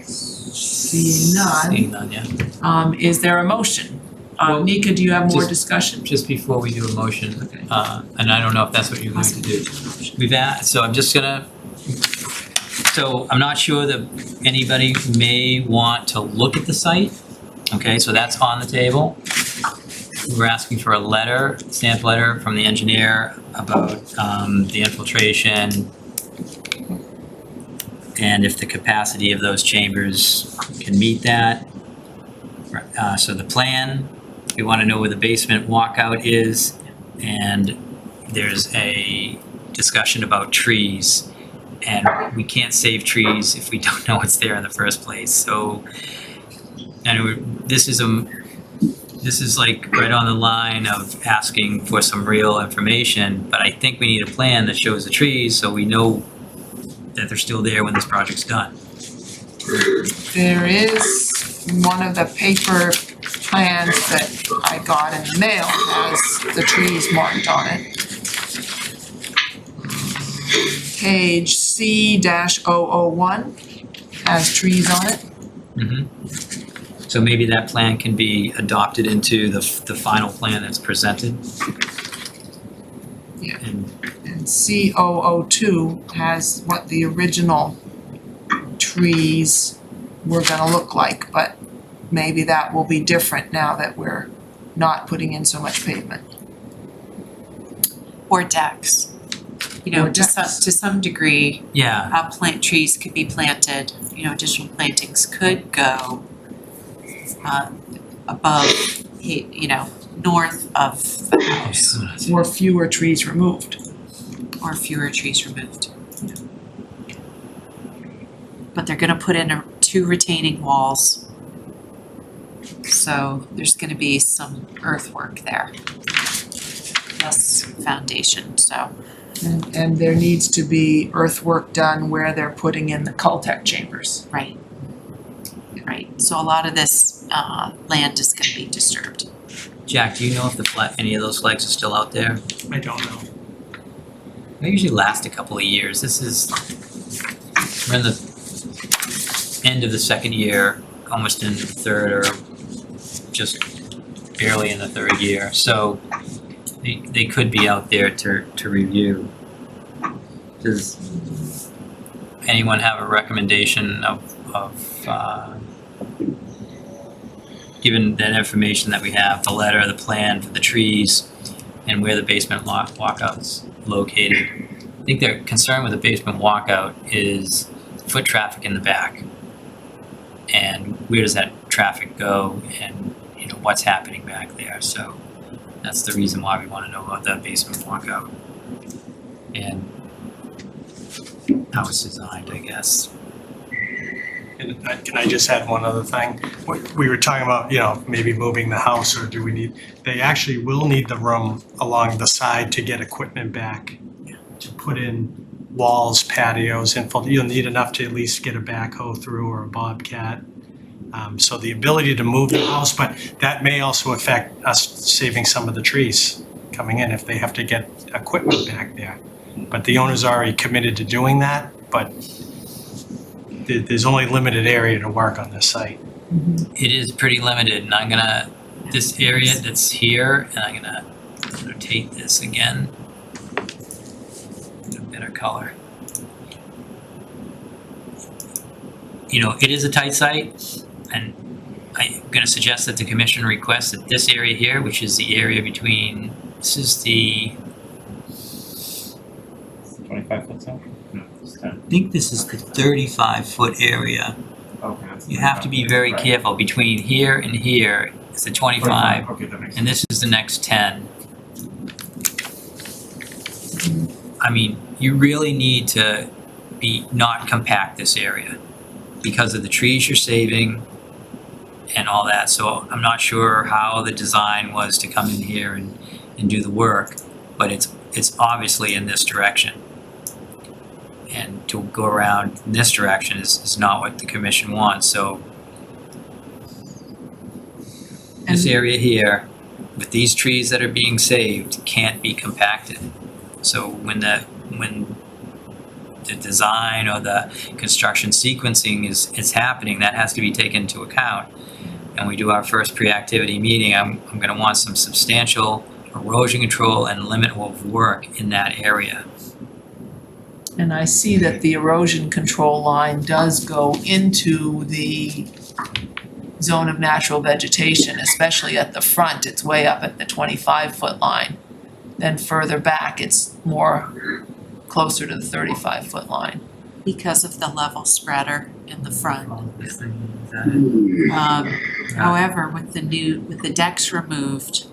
Seeing none, Seeing none, yeah. is there a motion? Well, Nika, do you have more just- discussion? Just before we do a motion, Okay. and I don't know if that's what you're going to do. So I'm just gonna, so I'm not sure that anybody may want to look at the site. Okay, so that's on the table. We're asking for a letter, stamped letter from the engineer about the infiltration and if the capacity of those chambers can meet that. So the plan, we want to know where the basement walkout is, and there's a discussion about trees. And we can't save trees if we don't know what's there in the first place. So, and this is like right on the line of asking for some real information, but I think we need a plan that shows the trees so we know that they're still there when this project's done. There is one of the paper plans that I got in the mail has the trees marked on it. Page C-001 has trees on it. So maybe that plan can be adopted into the final plan that's presented. Yeah. And C-002 has what the original trees were gonna look like, but maybe that will be different now that we're not putting in so much pavement. Or decks. Or To decks. some degree, yeah, plant trees could be planted, additional plantings could go above, north of the house, Or fewer trees removed. or fewer trees removed. But they're gonna put in 2 retaining walls. So there's gonna be some earthwork there. Plus foundation, so. And there needs to be earthwork done where they're putting in the Caltech chambers. Right. So a lot of this land is gonna be disturbed. Jack, do you know if any of those flags are still out there? I don't know. They usually last a couple of years. We're in the end of the second year, almost in the third, or just barely in the third year. So they could be out there to review. Does anyone have a recommendation of given that information that we have, the letter, the plan for the trees, and where the basement walkout's located? I think their concern with the basement walkout is foot traffic in the back. And where does that traffic go, and what's happening back there? So that's the reason why we want to know about that basement walkout and how it's designed, I guess. Can I just add one other thing? We were talking about, maybe moving the house, or they actually will need the room along the side to get equipment back, to put in walls, patios, you'll need enough to at least get a backhoe through or a bobcat. So the ability to move the house, but that may also affect us saving some of the trees coming in if they have to get equipment back there. But the owner's already committed to doing that, but there's only limited area to work on this site. It is pretty limited, and this area that's here, and I'm gonna rotate this again. Get a better color. It is a tight site, and I'm gonna suggest that the commission request that this area here, which is the area between, this is the, 25 foot zone? No, it's 10. I think this is the 35-foot area. Okay. That's You have to be very right. careful. Between here and here, it's the 25, Okay, that makes and sense. this is the next 10. I mean, you really need to not compact this area because of the trees you're saving and all that. So I'm not sure how the design was to come in here and do the work, but it's obviously in this direction. And to go around in this direction is not what the commission wants. So this area here, with these trees that are being saved, can't be compacted. So when the design or the construction sequencing is happening, that has to be taken into account. And we do our first pre-activity meeting, I'm going to want some substantial erosion control and limit of work in that area. And I see that the erosion control line does go into the zone of natural vegetation, especially at the front. It's way up at the 25-foot line. Then further back, it's more closer to the 35-foot line. Because of the level spreader in the front. However, with the decks removed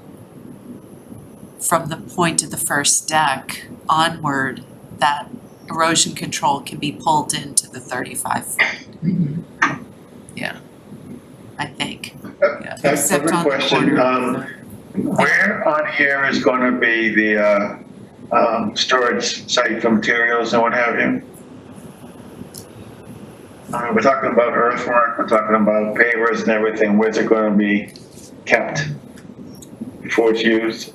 from the point of the first deck onward, that erosion control can be pulled into the 35 foot. Yeah. I think. Yeah. I have Except a on the question. corner. Where on here is going to be the storage site for materials and what have you? We're talking about earthwork, we're talking about pavers and everything. Where's it going to be kept before it's used?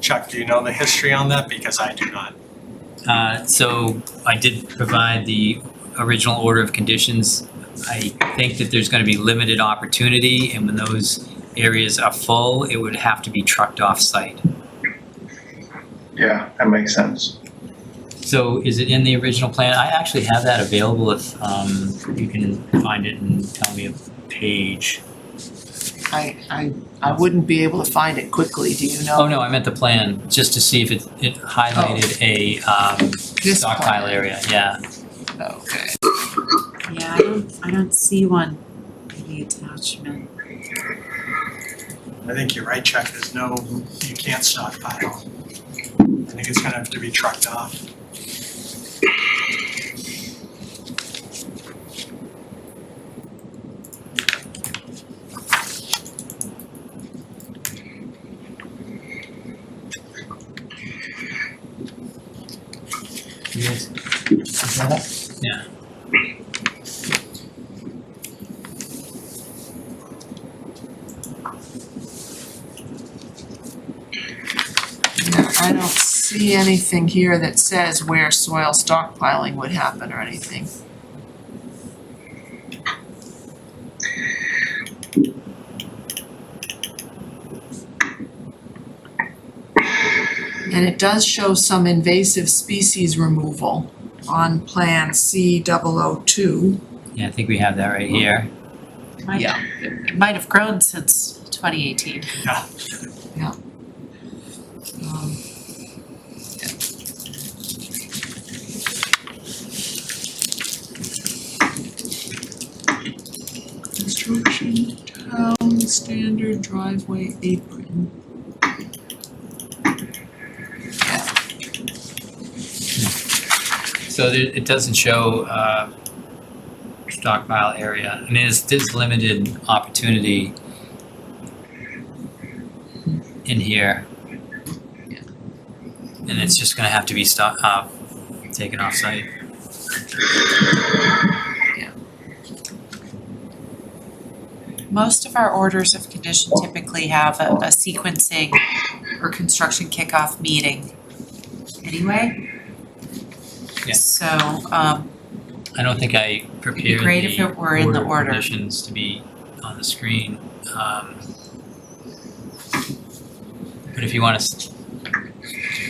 Chuck, do you know the history on that? Because I do not. So I did provide the original order of conditions. I think that there's going to be limited opportunity, and when those areas are full, it would have to be trucked off site. Yeah, that makes sense. So is it in the original plan? I actually have that available if you can find it and tell me a page. I wouldn't be able to find it quickly, do you know? Oh, no, I meant the plan, just to see if it highlighted a This stockpile plan. area, yeah. Okay. Yeah, I don't see one in the attachment. I think you're right, Chuck. You can't stockpile. I think it's gonna have to be trucked off. Yes. Is that up? Yeah. Yeah, I don't see anything here that says where soil stockpiling would happen or anything. And it does show some invasive species removal on Plan C002. Yeah, I think we have that right here. Yeah. It might have grown since 2018. Yeah. Um, Construction, town standard driveway apron. So it doesn't show stockpile area. And there's limited opportunity in here. And it's just gonna have to be taken off site. Most of our orders of condition typically have a sequencing or construction kickoff meeting anyway. Yeah. So, I don't think I prepared great if it were in the order. conditions to be on the screen. But if you want to,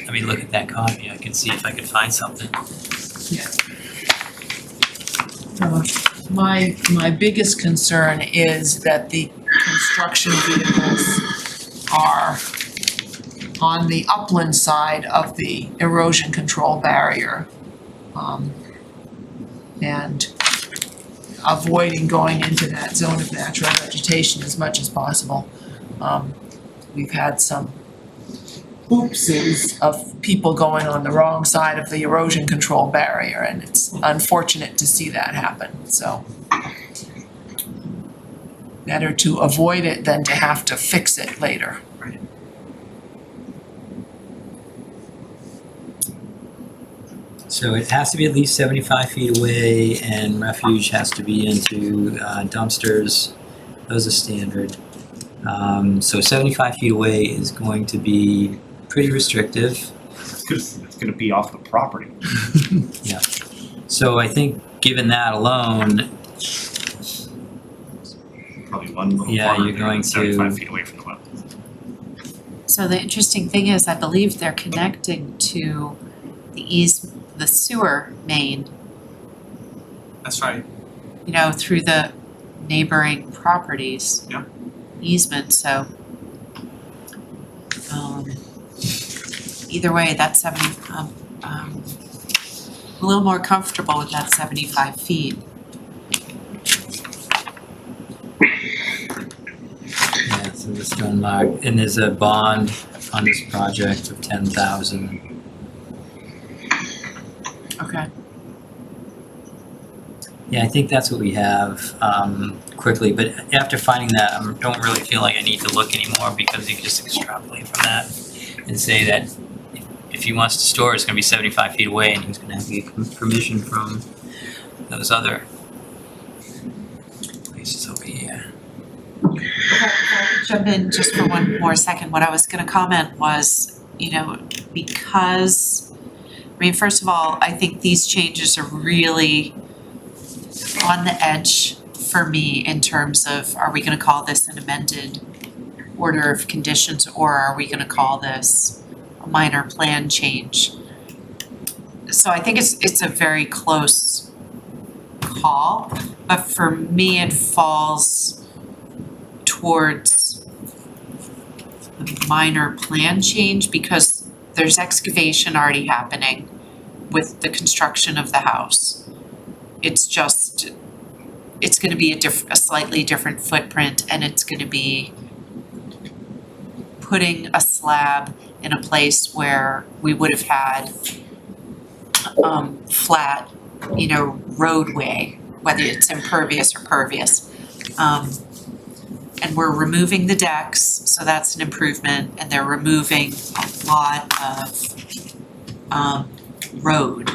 let me look at that copy. I can see if I can find something. My biggest concern is that the construction vehicles are on the upland side of the erosion control barrier. And avoiding going into that zone of natural vegetation as much as possible. We've had some oopsies of people going on the wrong side of the erosion control barrier, and it's unfortunate to see that happen, so. Better to avoid it than to have to fix it later. So it has to be at least 75 feet away, and refuge has to be into dumpsters. Those are standard. So 75 feet away is going to be pretty restrictive. It's gonna be off the property. Yeah. So I think given that alone, Probably one little Yeah, farmer you're going to- 75 feet away from the well. so the interesting thing is, I believe they're connecting to the sewer main, That's right. you know, through the neighboring properties. Yeah. Easement, so. Either way, that's 70, a little more comfortable with that 75 feet. yeah, so this stone mark, and there's a bond on this project of 10,000. Okay. Yeah, I think that's what we have quickly, but after finding that, I don't really feel like I need to look anymore because you can just extrapolate from that and say that if he wants to store, it's gonna be 75 feet away and he's gonna have to get permission from those other places over here. If I could jump in just for one more second, what I was gonna comment was, you know, because, I mean, first of all, I think these changes are really on the edge for me in terms of, are we gonna call this an amended order of conditions, or are we gonna call this a minor plan change? So I think it's a very close call, but for me, it falls towards a minor plan change because there's excavation already happening with the construction of the house. It's just, it's gonna be a slightly different footprint, and it's gonna be putting a slab in a place where we would have had flat, you know, roadway, whether it's impervious or pervious. And we're removing the decks, so that's an improvement, and they're removing a lot of road,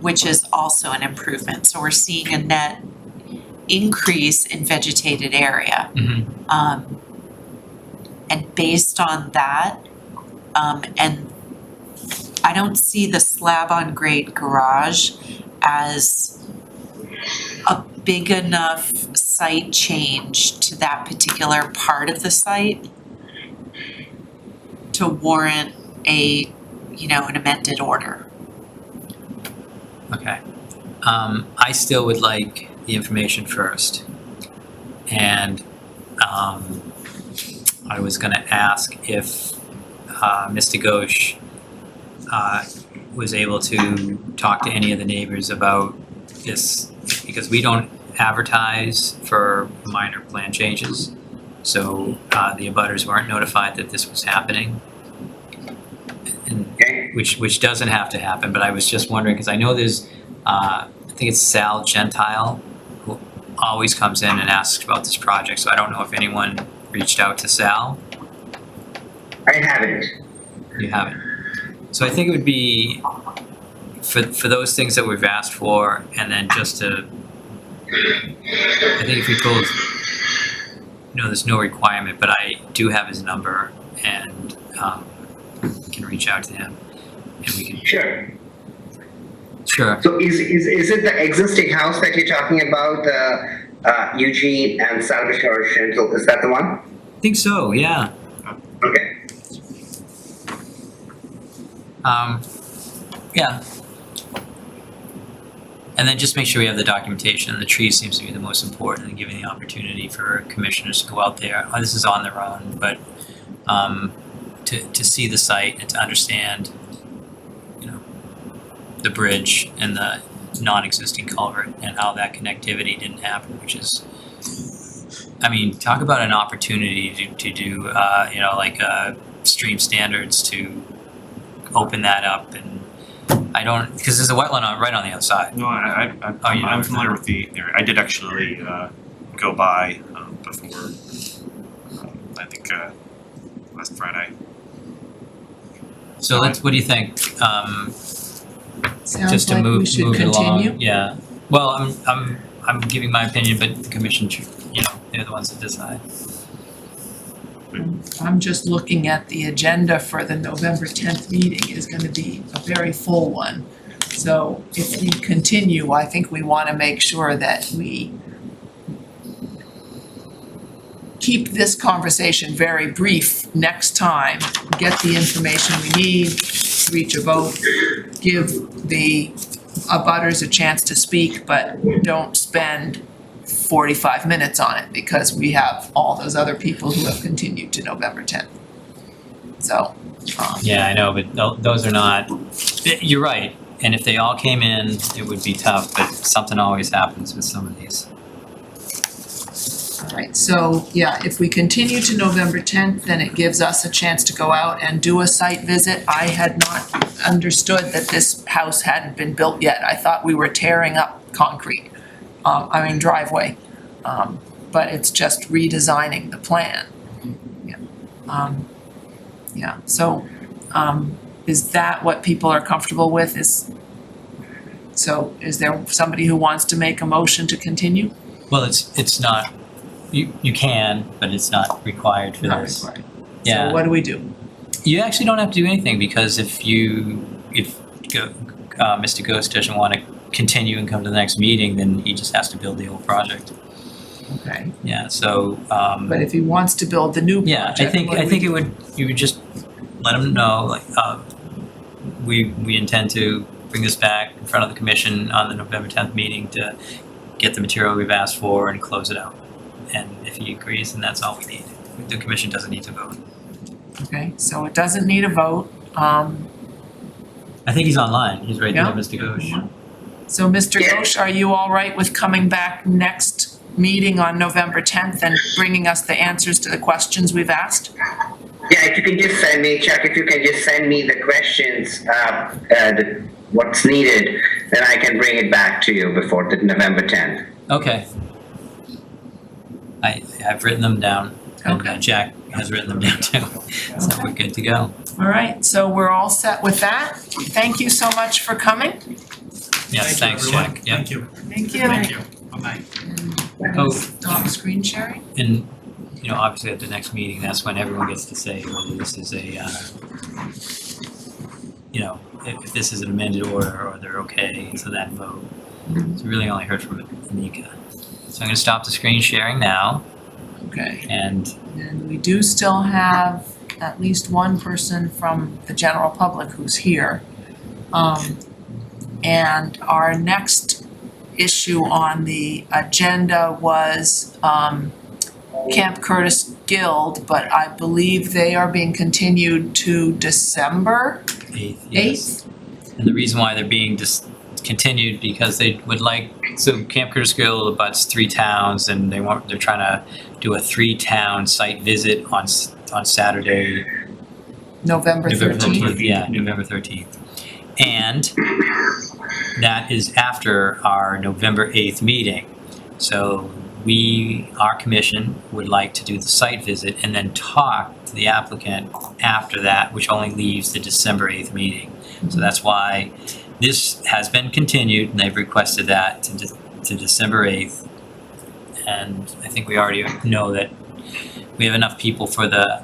which is also an improvement. So we're seeing a net increase in vegetated area. And based on that, and I don't see the slab on grade garage as a big enough site change to that particular part of the site to warrant an amended order. Okay. I still would like the information first. And I was gonna ask if Mr. Ghosh was able to talk to any of the neighbors about this, because we don't advertise for minor plan changes. So the abutters weren't notified that this was happening. And which doesn't have to happen, but I was just wondering, because I know there's think it's Sal Gentile, who always comes in and asks about this project, so I don't know if anyone reached out to Sal. I haven't. You haven't. So I think it would be for those things that we've asked for, and then just to, I think if we told, there's no requirement, but I do have his number, and can reach out to him, and we can. Sure. Sure. So is it the existing house that you're talking about, the Eugene and Salvatore Schenkel? Is that the one? I think so. Yeah. Okay. Yeah. And then just make sure we have the documentation. The tree seems to be the most important, and giving the opportunity for commissioners to go out there. This is on their own, but to see the site and to understand, the bridge and the non-existing culvert and how that connectivity didn't happen, which is, talk about an opportunity to do, like stream standards to open that up. And I don't, because there's a wetland right on the other side. No, I'm familiar with the area. I did actually go by before, I think last Friday. So what do you think? Sounds Just to like move we should it continue. along. Yeah. Well, I'm giving my opinion, but the commission should, they're the ones that decide. I'm just looking at the agenda for the November 10th meeting is going to be a very full one. So if we continue, I think we want to make sure that we keep this conversation very brief next time, get the information we need, reach a vote, give the abutters a chance to speak, but don't spend 45 minutes on it because we have all those other people who have continued to November 10th. So, Yeah, I know, but those are not, you're right. And if they all came in, it would be tough, but something always happens with some of these. all right, so yeah, if we continue to November 10th, then it gives us a chance to go out and do a site visit. I had not understood that this house hadn't been built yet. I thought we were tearing up concrete, driveway. But it's just redesigning the plan. Yeah. So, is that what people are comfortable with? Is there somebody who wants to make a motion to continue? Well, it's not, you can, but it's not required for Not this. required. Yeah. So what do we do? You actually don't have to do anything, because if Mr. Ghost doesn't want to continue and come to the next meeting, then he just has to build the whole project. Okay, Yeah, so, but if he wants to build the new yeah, project, what do we do? you would just let him know, like, we intend to bring this back in front of the commission on the November 10th meeting to get the material we've asked for and close it out. And if he agrees, then that's all we need. The commission doesn't need to vote. Okay, so it doesn't need a vote. I think he's online. He's right there, Yeah. Mr. Ghosh. So Mr. Yeah. Ghosh, are you all right with coming back next meeting on November 10th and bringing us the answers to the questions we've asked? Yeah, if you can just send me, Chuck, if you can just send me the questions, what's needed, then I can bring it back to you before the November 10th. Okay. I've written them down. And Okay. Jack has written them down too. So we're good to go. All right, so we're all set with that. Thank you so much for coming. Yes, thanks, Jack. Yeah. Thank you. Thank you. Thank you. Bye-bye. Oh. Stop screen sharing. And, obviously at the next meeting, that's when everyone gets to say whether this is a, if this is an amended order or they're okay, so that vote. So we really only heard from Anika. So I'm gonna stop the screen sharing now, Okay, and and we do still have at least one person from the general public who's here. And our next issue on the agenda was Camp Curtis Guild, but I believe they are being continued to December 8th, yes. 8th. And the reason why they're being discontinued, because they would like, so Camp Curtis Guild abuts 3 towns, and they're trying to do a 3-town site visit on Saturday, November 13th. Yeah, November 13th. And that is after our November 8th meeting. So our commission would like to do the site visit and then talk to the applicant after that, which only leaves the December 8th meeting. So that's why this has been continued, and they've requested that to December 8th. And I think we already know that we have enough people for the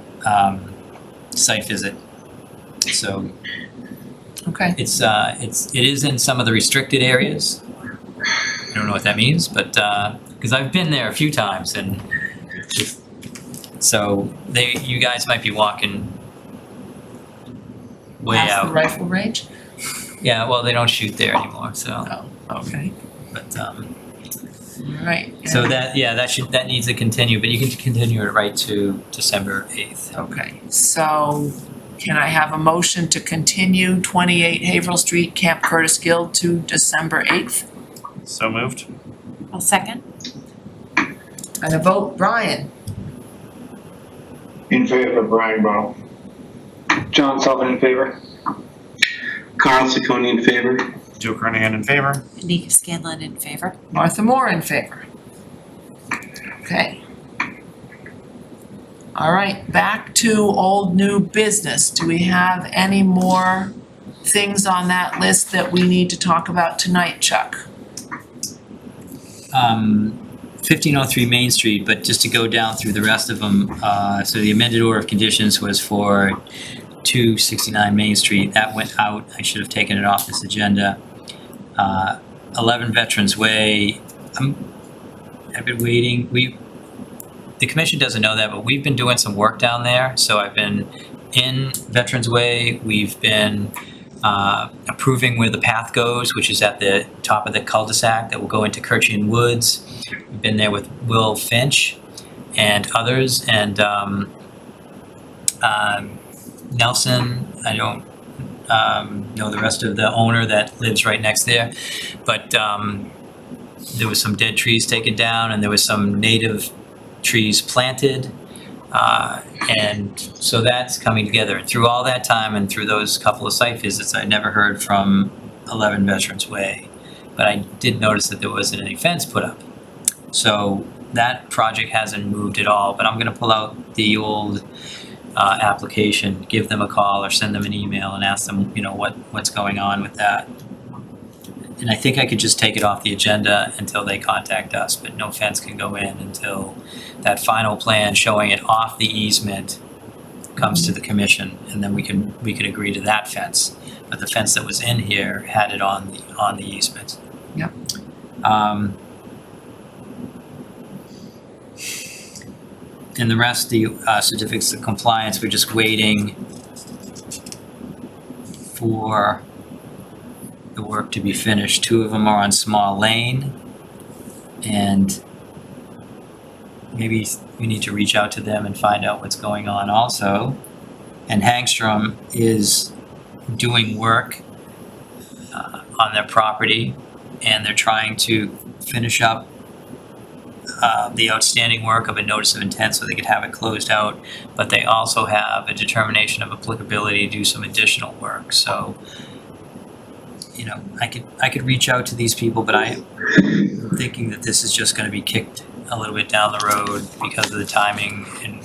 site visit. So Okay. it is in some of the restricted areas. I don't know what that means, but because I've been there a few times, and so you guys might be walking way Past out. the rifle range? Yeah, well, they don't shoot there anymore, so. Oh, okay. But All right. so that needs to continue, but you can continue it right to December 8th. Okay, so can I have a motion to continue 28 Haverhill Street, Camp Curtis Guild to December 8th? So moved. I'll second. And a vote, Brian? In favor, Brian Bowe. John Sullivan in favor. Carl Ciccone in favor. Joe Kernahan in favor. Anika Scanlon in favor. Martha Moore in favor. Okay. All right, back to old new business. Do we have any more things on that list that we need to talk about tonight, Chuck? 1503 Main Street, but just to go down through the rest of them, so the amended order of conditions was for 269 Main Street. That went out. I should have taken it off this agenda. 11 Veterans Way. I've been waiting. The commission doesn't know that, but we've been doing some work down there. So I've been in Veterans Way. We've been approving where the path goes, which is at the top of the cul-de-sac that will go into Kirchian Woods. We've been there with Will Finch and others, and Nelson. I don't know the rest of the owner that lives right next there, but there was some dead trees taken down, and there was some native trees planted. And so that's coming together. And through all that time and through those couple of site visits, I never heard from 11 Veterans Way. But I did notice that there wasn't any fence put up. So that project hasn't moved at all. But I'm going to pull out the old application, give them a call or send them an email and ask them, what's going on with that. And I think I could just take it off the agenda until they contact us, but no fence can go in until that final plan showing it off the easement comes to the commission, and then we can agree to that fence. But the fence that was in here had it on the easement. Yep. And the rest, the certificates of compliance, we're just waiting for the work to be finished. 2 of them are on Small Lane, and maybe we need to reach out to them and find out what's going on also. And Hangstrom is doing work on their property, and they're trying to finish up the outstanding work of a notice of intent so they could have it closed out, but they also have a determination of applicability to do some additional work. So I could reach out to these people, but I'm thinking that this is just going to be kicked a little bit down the road because of the timing, and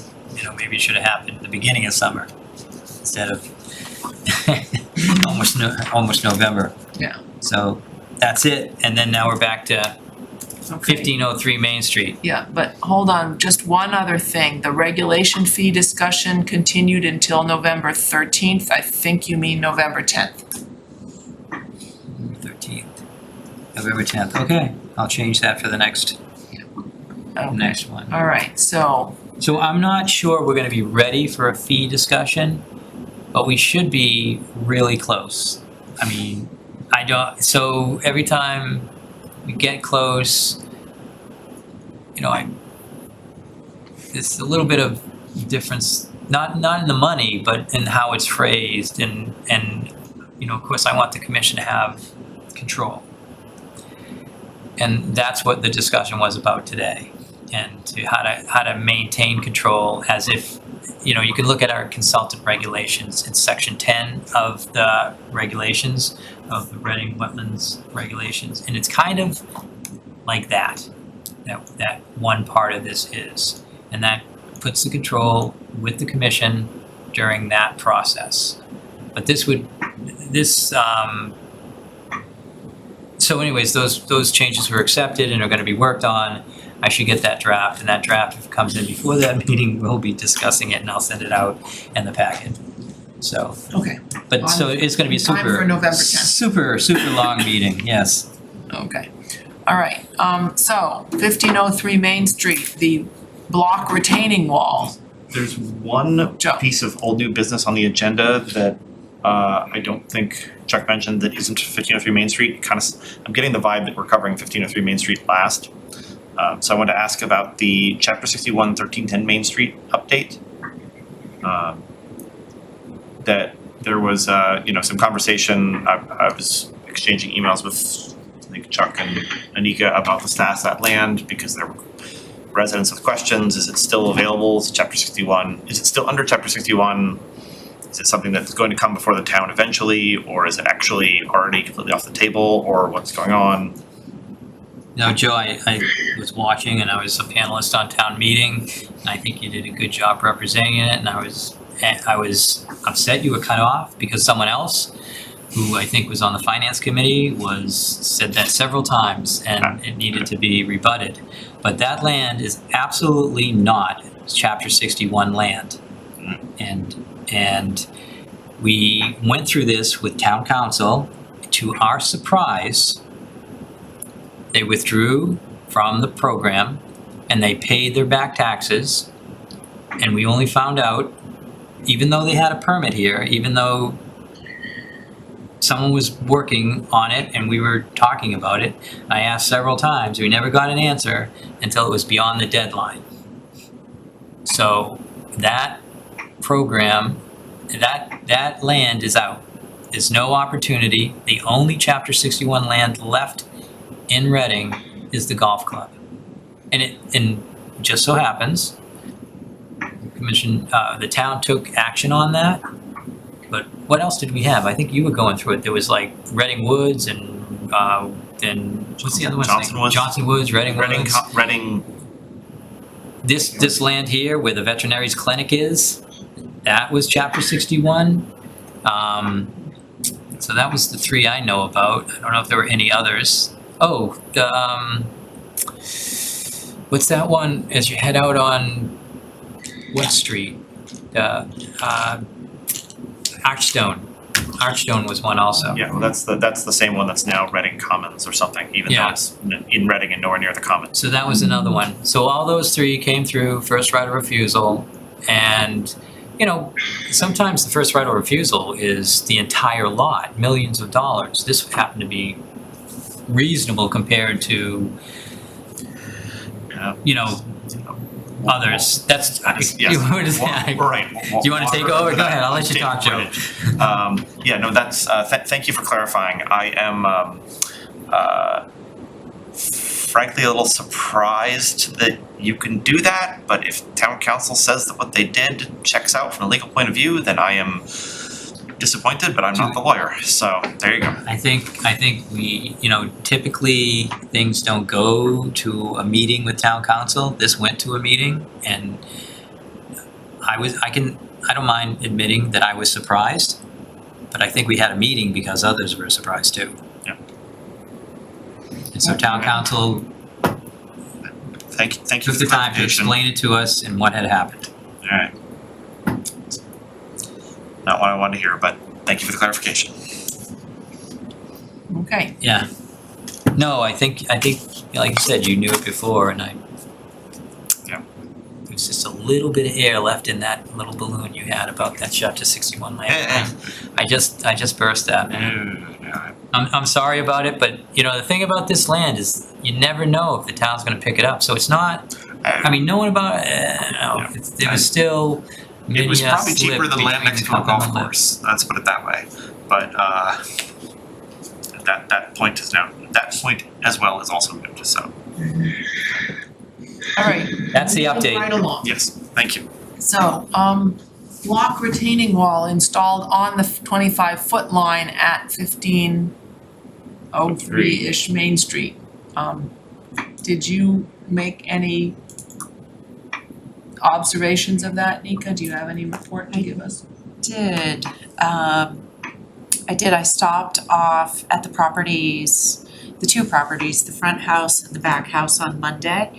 maybe it should have happened at the beginning of summer instead of almost November. Yeah. So that's it, and then now we're back to 1503 Main Street. Yeah, but hold on, just one other thing. The regulation fee discussion continued until November 13th. I think you mean November 10th. 13th. November 10th. Okay, I'll change that for the next one. All right, so I'm not sure we're going to be ready for a fee discussion, but we should be really close. I mean, so every time we get close, it's a little bit of difference, not in the money, but in how it's phrased, and of course I want the commission to have control. And that's what the discussion was about today, and how to maintain control as if you can look at our consultant regulations. It's section 10 of the regulations, of the Reading Wetlands regulations, and it's kind of like that one part of this is. And that puts the control with the commission during that process. But so anyways, those changes were accepted and are gonna be worked on. I should get that draft, and that draft, if it comes in before that meeting, we'll be discussing it, and I'll send it out in the packet. So, Okay, but so it's gonna be time for November 10th. super long meeting, yes. Okay, all right, so 1503 Main Street, the block retaining wall. There's one Joe. piece of old new business on the agenda that I don't think Chuck mentioned that isn't 1503 Main Street. I'm getting the vibe that we're covering 1503 Main Street last. So I want to ask about the Chapter 61 1310 Main Street update. That there was some conversation. I was exchanging emails with I think Chuck and Anika about the status of that land because there were residents with questions. Is it still available? Is it Chapter 61? Is it still under Chapter 61? Is it something that's going to come before the town eventually, or is it actually already completely off the table, or what's going on? Now, Joe, I was watching, and I was a panelist on town meeting, and I think you did a good job representing it, and I was upset you were cut off because someone else, who I think was on the finance committee, said that several times, and it needed to be rebutted. But that land is absolutely not Chapter 61 land. And we went through this with town council. To our surprise, they withdrew from the program and they paid their back taxes. And we only found out, even though they had a permit here, even though someone was working on it and we were talking about it, I asked several times, we never got an answer until it was beyond the deadline. So that program, that land is out. There's no opportunity. The only Chapter 61 land left in Reading is the golf club. And it just so happens, the town took action on that. But what else did we have? I think you were going through it. There was like Reading Woods and what's the other one? Johnson Woods, Reading Woods. Reading. This land here where the veterinary's clinic is, that was Chapter 61. So that was the three I know about. I don't know if there were any others. Oh, what's that one as you head out on West Street? Archstone. Archstone was one also. Yeah, well, that's the same one that's now Reading Commons or something, even though it's in Reading and nowhere near the Commons. So that was another one. So all those three came through first right of refusal, and sometimes the first right of refusal is the entire lot, millions of dollars. This happened to be reasonable compared to others. That's yes. Right. Do you want to take over? Go ahead. I'll let you talk, Joe. That's. Thank you for clarifying. I am frankly a little surprised that you can do that. But if town council says that what they did checks out from a legal point of view, then I am disappointed. But I'm not the lawyer, so there you go. I think we, typically things don't go to a meeting with town council. This went to a meeting, and I don't mind admitting that I was surprised, but I think we had a meeting because others were surprised too. Yeah. And so town council Thank you took for the the time to clarification. explain it to us and what had happened. All right. Not what I wanted to hear, but thank you for the clarification. Okay, Yeah. No, I think, like you said, you knew it before, and Yeah. there's just a little bit of air left in that little balloon you had about that Chapter 61 land. I just burst that, man. I'm sorry about it, but the thing about this land is you never know if the town's gonna pick it up, so it's not, knowing about it, there was still many It was probably slip cheaper than land between next the to a couple golf of course. Let's put it that way. But that point as well is also good. So all right. That's the update. Right along. yes, thank you. So, block retaining wall installed on the 25-foot line at 1503-ish Main Street. Did you make any observations of that, Nika? Do you have any report to give us? I stopped off at the properties, the two properties, the front house and the back house on Monday.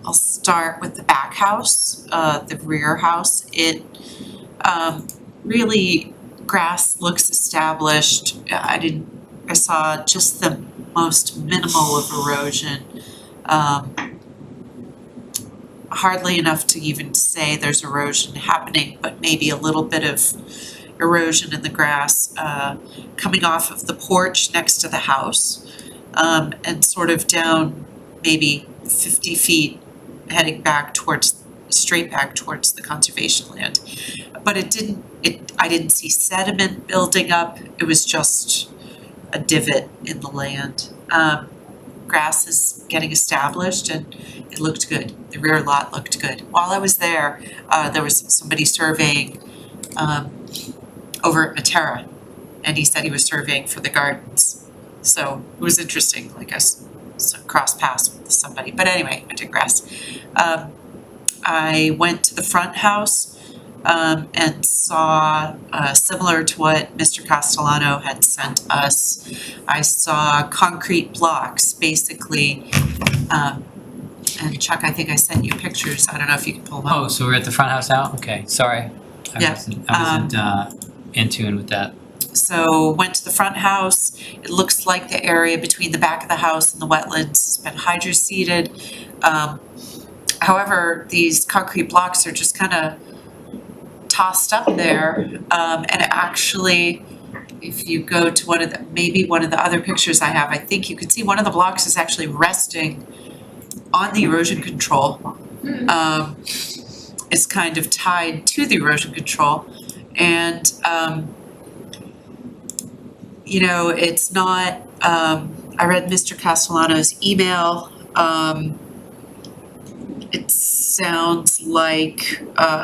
I'll start with the back house, the rear house. It really, grass looks established. I saw just the most minimal of erosion. Hardly enough to even say there's erosion happening, but maybe a little bit of erosion in the grass coming off of the porch next to the house, and sort of down maybe 50 feet heading straight back towards the conservation land. But I didn't see sediment building up. It was just a divot in the land. Grass is getting established and it looked good. The rear lot looked good. While I was there was somebody surveying over at Matera, and he said he was surveying for the gardens. So it was interesting, I guess, cross paths with somebody. But anyway, I digress. I went to the front house and saw, similar to what Mr. Castellano had sent us, I saw concrete blocks, basically, and Chuck, I think I sent you pictures. I don't know if you can pull them up. Oh, so we're at the front house now? Okay, sorry. Yeah, I wasn't in tune with that. So went to the front house. It looks like the area between the back of the house and the wetlands has been hydroseeded. However, these concrete blocks are just kind of tossed up there. And actually, if you go to one of the other pictures I have, I think you can see one of the blocks is actually resting on the erosion control. It's kind of tied to the erosion control. And it's not, I read Mr. Castellano's email. It sounds like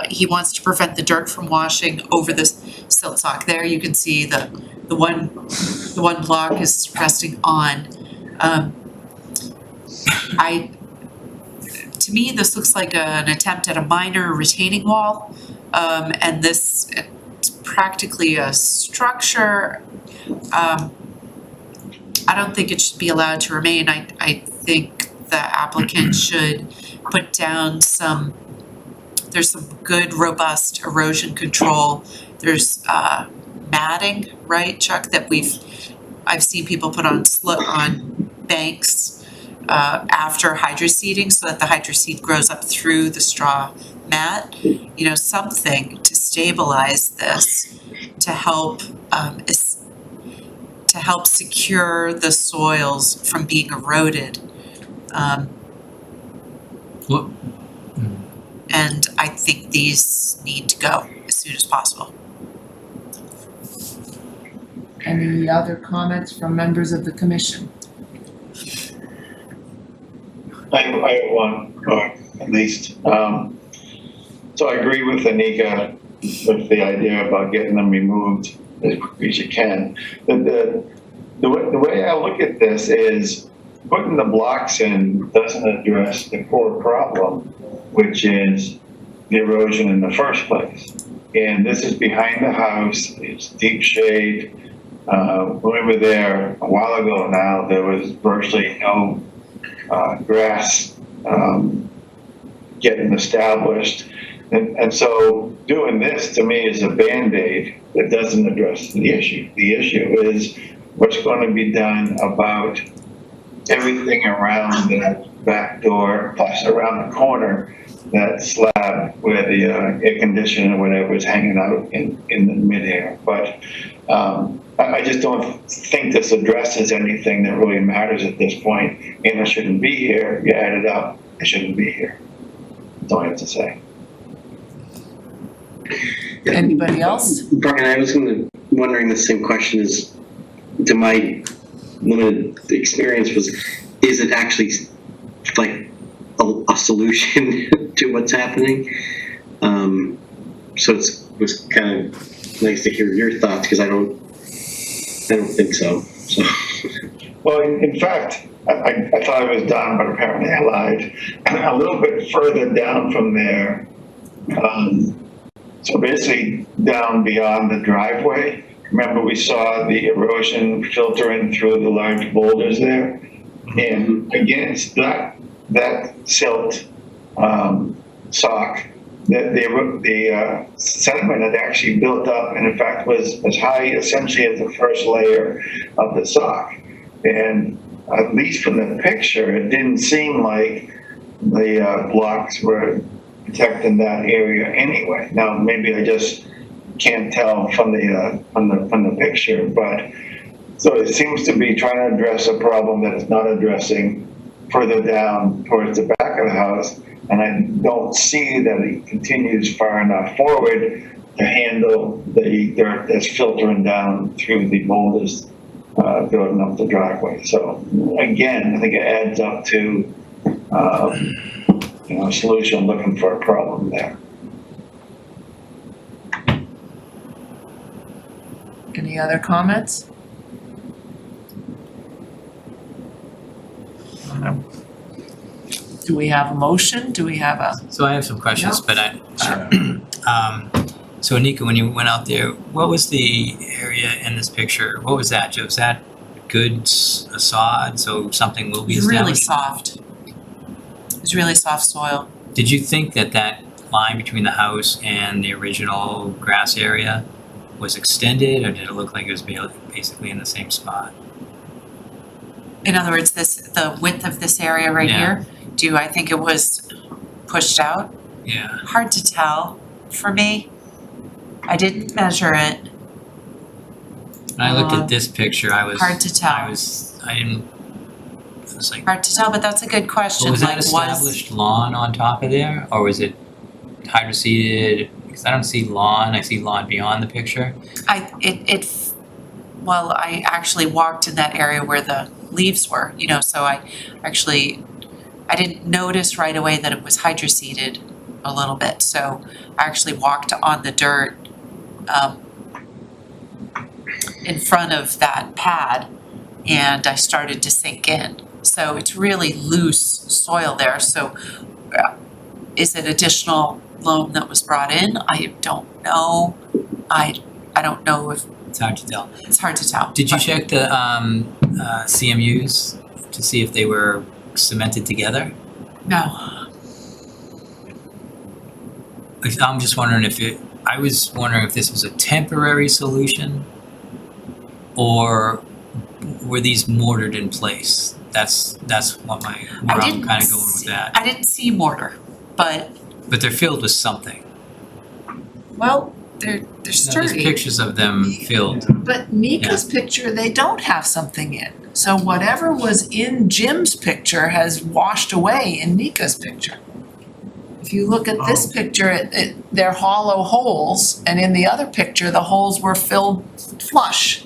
he wants to prevent the dirt from washing over the silt sock. There you can see the one block is resting on. To me, this looks like an attempt at a minor retaining wall, and this it's practically a structure. I don't think it should be allowed to remain. I think the applicant should put down there's some good, robust erosion control. There's matting, right, Chuck, that I've seen people put on banks after hydroseeding so that the hydroseed grows up through the straw mat. Something to stabilize this, to help secure the soils from being eroded. And I think these need to go as soon as possible. Any other comments from members of the commission? I have one, or at least. So I agree with Anika with the idea about getting them removed as quickly as you can. The way I look at this is putting the blocks in doesn't address the core problem, which is the erosion in the first place. And this is behind the house, it's deep shade. When we were there a while ago now, there was virtually no grass getting established. And so doing this to me is a Band-Aid that doesn't address the issue. The issue is what's going to be done about everything around that back door, plus around the corner, that slab where the air conditioner or whatever is hanging out in the midair. But I just don't think this addresses anything that really matters at this point. And it shouldn't be here. You add it up, it shouldn't be here. That's all I have to say. Anybody else? Brian, I was wondering the same question as to my limited experience is it actually like a solution to what's happening. So it was kind of nice to hear your thoughts, because I don't think so. So. Well, in fact, I thought it was done, but apparently I lied. A little bit further down from there, so basically down beyond the driveway. Remember, we saw the erosion filtering through the large boulders there, and against that silt sock, the sediment had actually built up, and in fact was as high essentially as the first layer of the sock. And at least from the picture, it didn't seem like the blocks were protecting that area anyway. Now maybe I just can't tell from the picture, but so it seems to be trying to address a problem that it's not addressing further down towards the back of the house. And I don't see that it continues far enough forward to handle the dirt that's filtering down through the boulders, building up the driveway. So again, I think it adds up to, a solution looking for a problem there. Any other comments? Do we have a motion? Do we have a? So I have some questions, but so Anika, when you went out there, what was the area in this picture? What was that? Was that good sod, so something will be It's really established? soft. It's really soft soil. Did you think that line between the house and the original grass area was extended, or did it look like it was basically in the same spot? In other words, the width of this area right Yeah. here, I think it was pushed out? Yeah. Hard to tell for me. I didn't measure it. When I looked at this picture, I was Hard to tell. It was like, Hard to tell, but that's a good question. was that established lawn on top of there, or was it hydroseeded? Because I don't see lawn, I see lawn beyond the picture. I actually walked in that area where the leaves were, so I didn't notice right away that it was hydroseeded a little bit. So I actually walked on the dirt in front of that pad, and I started to sink in. So it's really loose soil there. So is it additional loam that was brought in? I don't know. I don't know if It's hard to tell. it's hard to tell. Did you but- check the CMUs to see if they were cemented together? No. I'm just wondering I was wondering if this was a temporary solution, or were these mortared in place? That's where I'm kind of going with that. I didn't see mortar, but But they're filled with something. well, they're There's sturdy. pictures of them filled. But Nika's picture, they don't have something in. So whatever was in Jim's picture has washed away in Nika's picture. If you look at this picture, they're hollow holes, and in the other picture, the holes were filled flush.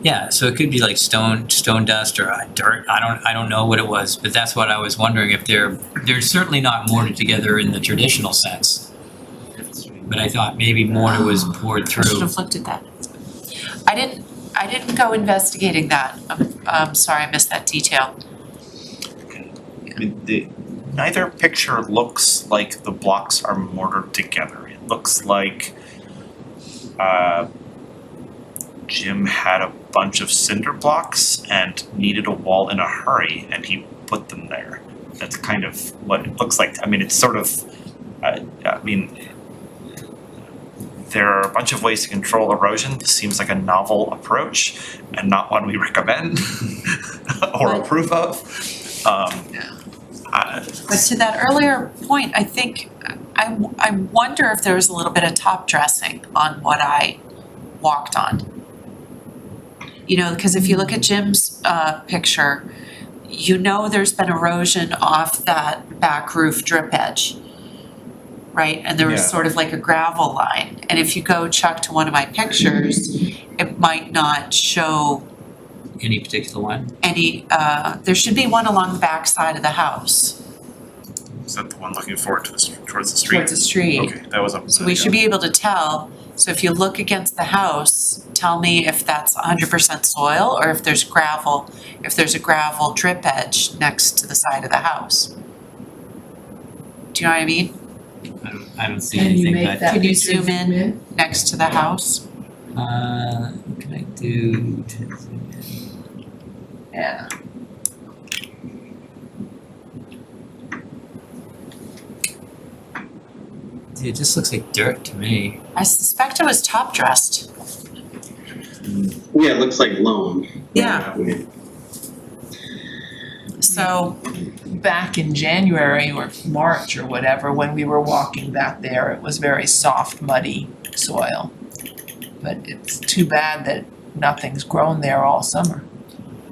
Yeah, so it could be like stone dust or dirt. I don't know what it was, but that's what I was wondering, if they're certainly not mortared together in the traditional sense. But I thought maybe mortar was poured I should through. have looked at that. I didn't go investigating that. I'm sorry, I missed that detail. Neither picture looks like the blocks are mortared together. It looks like Jim had a bunch of cinder blocks and needed a wall in a hurry, and he put them there. That's kind of what it looks like. I mean, it's sort of, there are a bunch of ways to control erosion. This seems like a novel approach and not one we recommend or approve of. But to that earlier point, I think, I wonder if there was a little bit of top dressing on what I walked on. Because if you look at Jim's picture, there's been erosion off that back roof drip edge, right? And there was sort of like a gravel line. And if you go, Chuck, to one of my pictures, it might not show Any particular one? any, there should be one along the back side of the house. Is that the one looking forward to towards the street? towards the street. Okay, that was up. So we should be able to tell, so if you look against the house, tell me if that's 100% soil or if there's a gravel drip edge next to the side of the house. Do you know what I mean? I don't see Can you anything, make but, that Can you picture zoom in? Next to the house? what can I do? Yeah. Dude, it just looks like dirt to me. I suspect it was top dressed. Yeah, it looks like loam. Yeah. So, Back in January or March or whatever, when we were walking back there, it was very soft, muddy soil. But it's too bad that nothing's grown there all summer.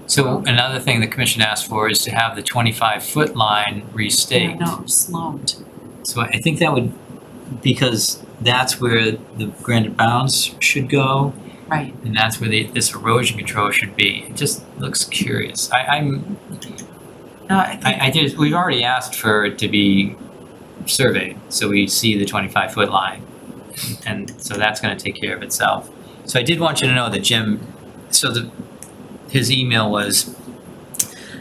So another thing the commission asked for is to have the 25-foot line restaked. no, slowed. So I think that would, because that's where the granite bounds should go, Right. and that's where this erosion control should be. It just looks curious. No, I think We've already asked for it to be surveyed, so we see the 25-foot line. And so that's gonna take care of itself. So I did want you to know that Jim, his email was,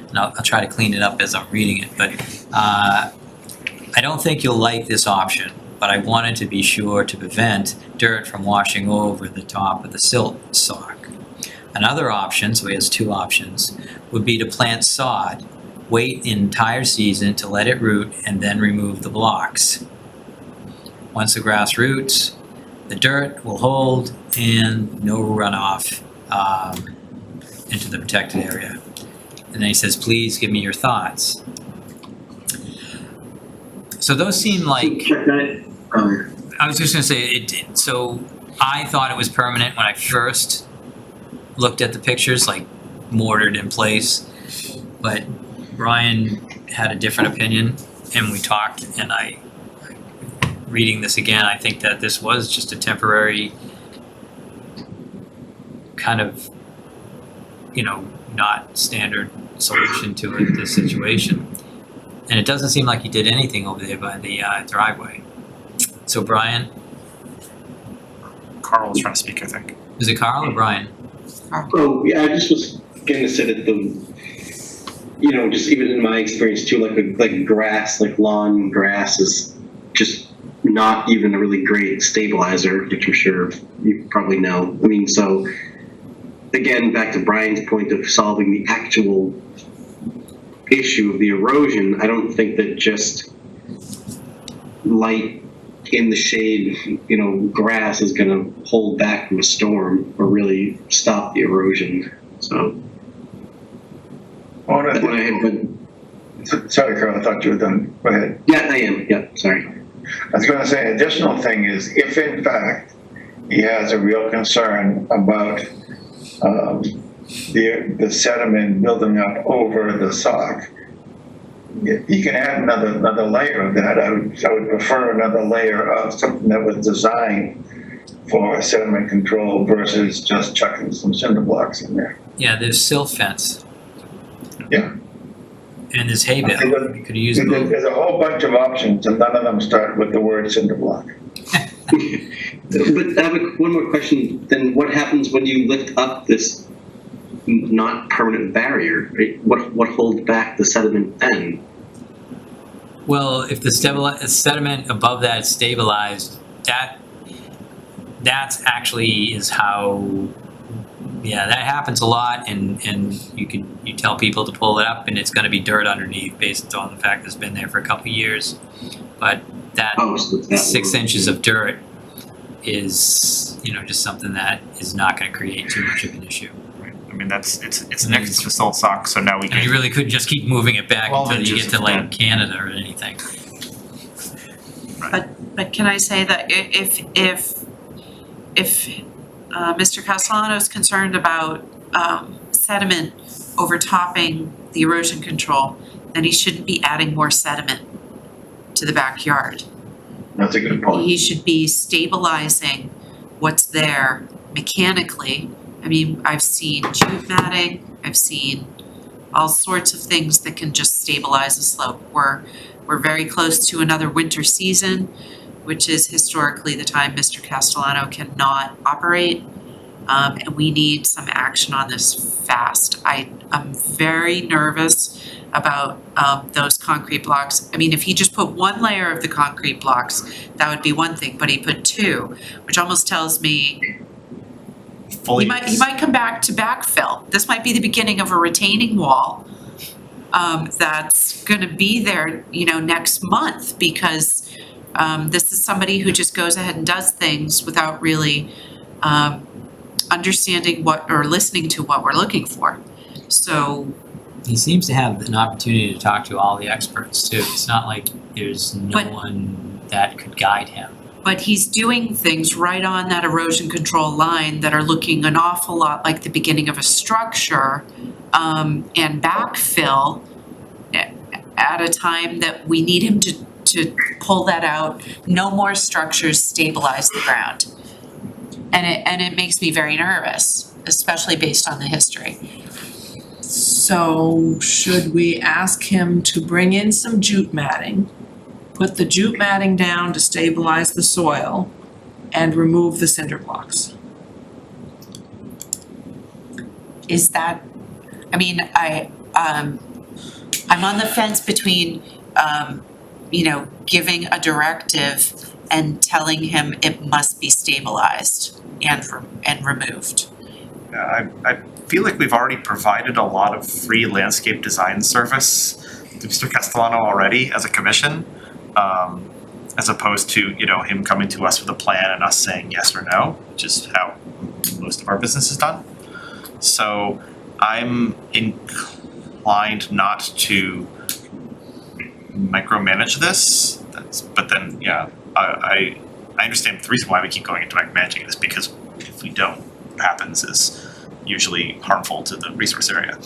and I'll try to clean it up as I'm reading it, but I don't think you'll like this option, but I wanted to be sure to prevent dirt from washing over the top of the silt sock. Another option, so he has two options, would be to plant sod, wait the entire season to let it root, and then remove the blocks. Once the grass roots, the dirt will hold and no runoff into the protected area. And then he says, please give me your thoughts. So those seem like, I was just gonna say, so I thought it was permanent when I first looked at the pictures, like mortared in place. But Brian had a different opinion and we talked, and reading this again, I think that this was just a temporary kind of, not standard solution to this situation. And it doesn't seem like he did anything over there by the driveway. So Brian, Carl was trying to speak, I think. is it Carl or Brian? Oh, yeah, I just was gonna say that just even in my experience too, like grass, like lawn grass is just not even a really great stabilizer, which I'm sure you probably know. I mean, so again, back to Brian's point of solving the actual issue of the erosion, I don't think that just light in the shade, grass is gonna hold back from a storm or really stop the erosion, so. Sorry, Carl, I thought you were done. Go ahead. Yeah, I am. Yeah, sorry. I was going to say, additional thing is, if in fact he has a real concern about the sediment building up over the sock, you can add another layer of that. I would prefer another layer of something that was designed for sediment control versus just chucking some cinder blocks in there. Yeah, there's silt fence. Yeah. And there's hay bale. You could use both. There's a whole bunch of options, and none of them start with the word cinder block. But I have one more question. Then what happens when you lift up this not permanent barrier? Right? What holds back the sediment then? Well, if the sediment above that is stabilized, that's actually is how. Yeah, that happens a lot, and you tell people to pull it up, and it's going to be dirt underneath based on the fact that it's been there for a couple of years. But that 6 inches of dirt is, just something that is not going to create too much of an issue. Right. I mean, it's next to the salt sock, so now we And can. you really could just keep moving it back 12 until you inches get to of like Canada or anything. But can I say that if Mr. Castellano is concerned about sediment overtopping the erosion control, then he shouldn't be adding more sediment to the backyard. That's a good point. He should be stabilizing what's there mechanically. I mean, I've seen jute matting, I've seen all sorts of things that can just stabilize a slope. We're We're very close to another winter season, which is historically the time Mr. Castellano cannot operate. And we need some action on this fast. I'm very nervous about those concrete blocks. I mean, if he just put one layer of the concrete blocks, that would be one thing, but he put two, which almost tells me he might come back to backfill. This might be the beginning of a retaining wall that's gonna be there, next month, because this is somebody who just goes ahead and does things without really understanding or listening to what we're looking for. So He seems to have an opportunity to talk to all the experts too. It's not like there's no one that could guide him. but he's doing things right on that erosion control line that are looking an awful lot like the beginning of a structure, and backfill at a time that we need him to pull that out. No more structures, stabilize the ground. And it makes me very nervous, especially based on the history. So should we ask him to bring in some jute matting, put the jute matting down to stabilize the soil, and remove the cinder blocks? Is that, I mean, I'm on the fence between, giving a directive and telling him it must be stabilized and removed. Yeah, I feel like we've already provided a lot of free landscape design service to Mr. Castellano already as a commission, as opposed to, him coming to us with a plan and us saying yes or no, which is how most of our business is done. So I'm inclined not to micromanage this. But then, yeah, I understand the reason why we keep going into micromanaging this, because if we don't, what happens is usually harmful to the resource area.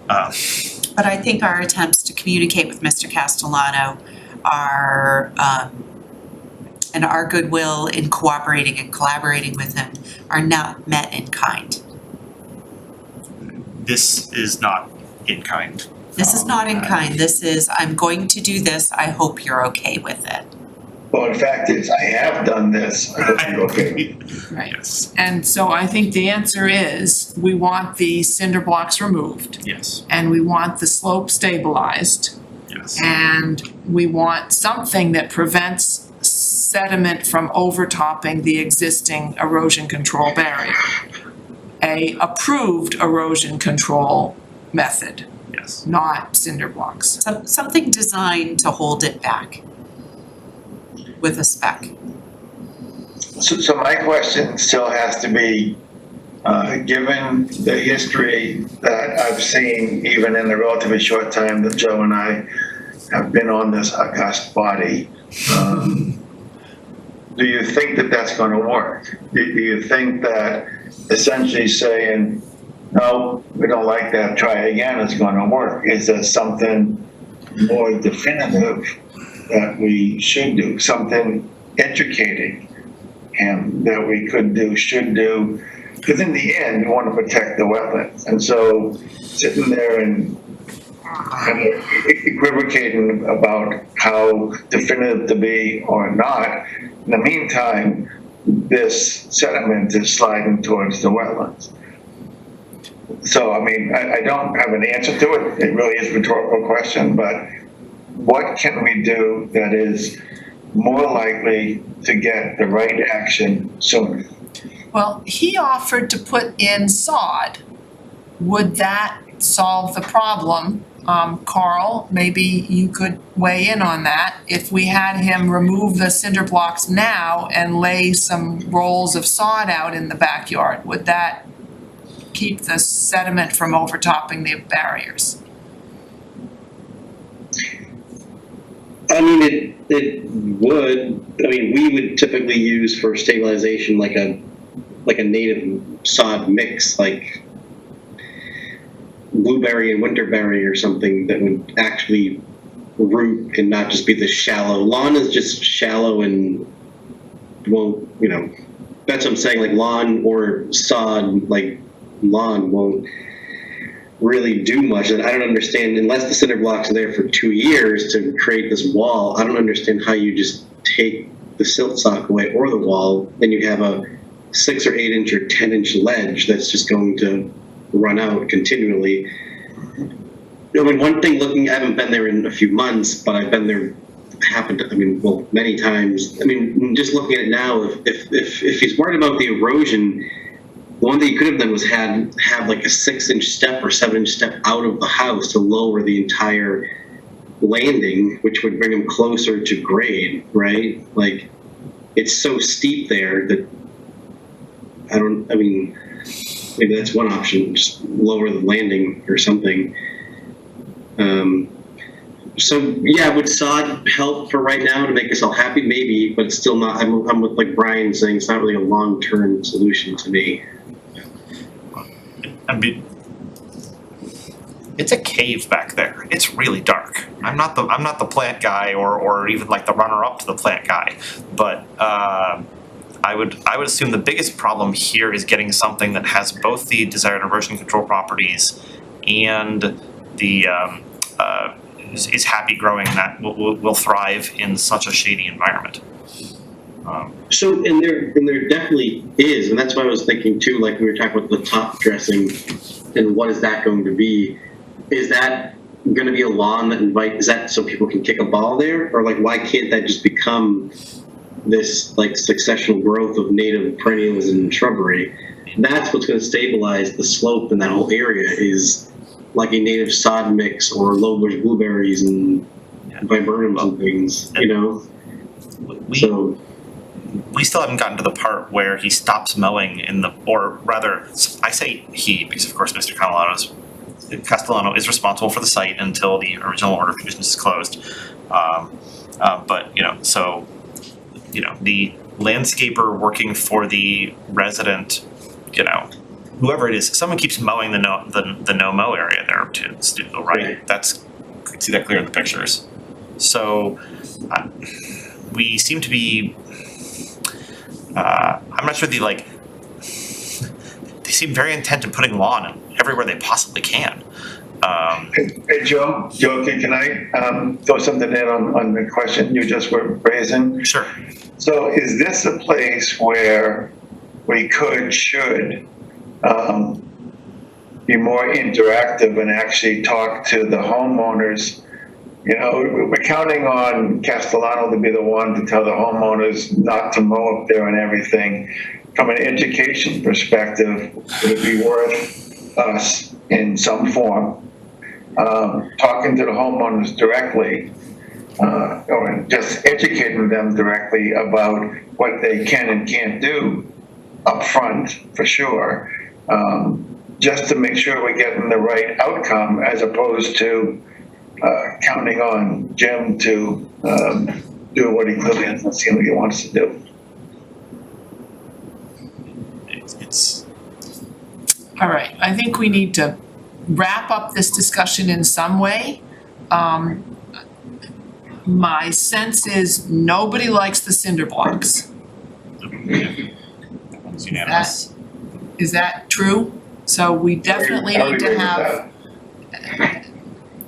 But I think our attempts to communicate with Mr. Castellano are, and our goodwill in cooperating and collaborating with him are not met in kind. This is not in kind. This is not in kind. This is, I'm going to do this. I hope you're okay with it. Well, in fact, I have done this. I hope you're okay. Right. Yes. And so I think the answer is, we want the cinder blocks removed, Yes. and we want the slope stabilized, Yes. and we want something that prevents sediment from overtopping the existing erosion control barrier. A approved erosion control method, Yes. not cinder blocks. Something designed to hold it back with a spec. So my question still has to be, given the history that I've seen, even in the relatively short time that Joe and I have been on this august body, do you think that that's going to work? Do you think that essentially saying, no, we don't like that, try again, is going to work? Is there something more definitive that we should do, something educating him that we could do, should do? Because in the end, we want to protect the wetlands. And so sitting there and kind of equivocating about how definitive to be or not, in the meantime, this sediment is sliding towards the wetlands. So, I mean, I don't have an answer to it. It really is a rhetorical question, but what can we do that is more likely to get the right action sooner? Well, he offered to put in sod. Would that solve the problem? Carl, maybe you could weigh in on that. If we had him remove the cinder blocks now and lay some rolls of sod out in the backyard, would that keep the sediment from overtopping the barriers? I mean, it would. I mean, we would typically use for stabilization like a native sod mix, like blueberry and winterberry or something that would actually root and not just be the shallow. Lawn is just shallow and won't, that's what I'm saying, like lawn or sod, like lawn won't really do much. And I don't understand, unless the cinder blocks are there for 2 years to create this wall, I don't understand how you just take the silt sock away or the wall, then you have a 6 or 8 inch or 10 inch ledge that's just going to run out continually. I mean, one thing looking, I haven't been there in a few months, but I've been there many times. I mean, just looking at it now, if he's worried about the erosion, the one thing he could have done was have like a 6 inch step or 7 inch step out of the house to lower the entire landing, which would bring him closer to grade, right? Like, it's so steep there that maybe that's one option, just lower the landing or something. So yeah, would sod help for right now to make us all happy? Maybe, but it's still not. I'm with like Brian saying it's not really a long-term solution to me. I mean, it's a cave back there. It's really dark. I'm not the plant guy or even like the runner-up to the plant guy, but I would assume the biggest problem here is getting something that has both the desired erosion control properties and the is happy growing, that will thrive in such a shady environment. So, and there definitely is, and that's why I was thinking too, like we were talking about the top dressing, and what is that going to be? Is that going to be a lawn that is that so people can kick a ball there? Or like, why can't that just become this like successional growth of native perennials and shrubbery? That's what's going to stabilize the slope in that whole area, is like a native sod mix or low bush blueberries and viburnums and things, you know? We still haven't gotten to the part where he stops mowing or rather, I say he, because of course Mr. Castellano is responsible for the site until the original order of conditions is closed. But, the landscaper working for the resident, whoever it is, someone keeps mowing the no-mow area there too, right? You can see that clear in the pictures. So we seem to be, I'm not sure they seem very intent in putting lawn everywhere they possibly can. Hey, Joe, can I throw something in on the question you just were raising? Sure. So is this a place where we should be more interactive and actually talk to the homeowners? We're counting on Castellano to be the one to tell the homeowners not to mow up there and everything. From an education perspective, would it be worth us in some form talking to the homeowners directly, or just educating them directly about what they can and can't do up front, for sure, just to make sure we're getting the right outcome, as opposed to counting on Jim to do what he clearly doesn't seem like he wants to do. All right, I think we need to wrap up this discussion in some way. My sense is nobody likes the cinder blocks. It's unanimous. Is that true? So we definitely need to have,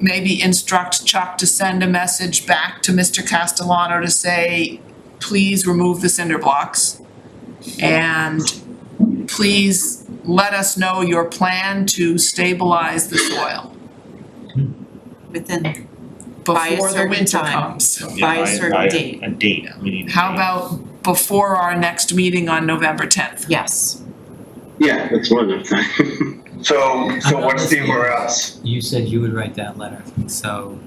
maybe instruct Chuck to send a message back to Mr. Castellano to say, please remove the cinder blocks. And please let us know your plan to stabilize the soil before the winter comes. By a certain date. A date. We need. How about before our next meeting on November 10th? Yes. Yeah, that's one enough time. So what's the else? You said you would write that letter, so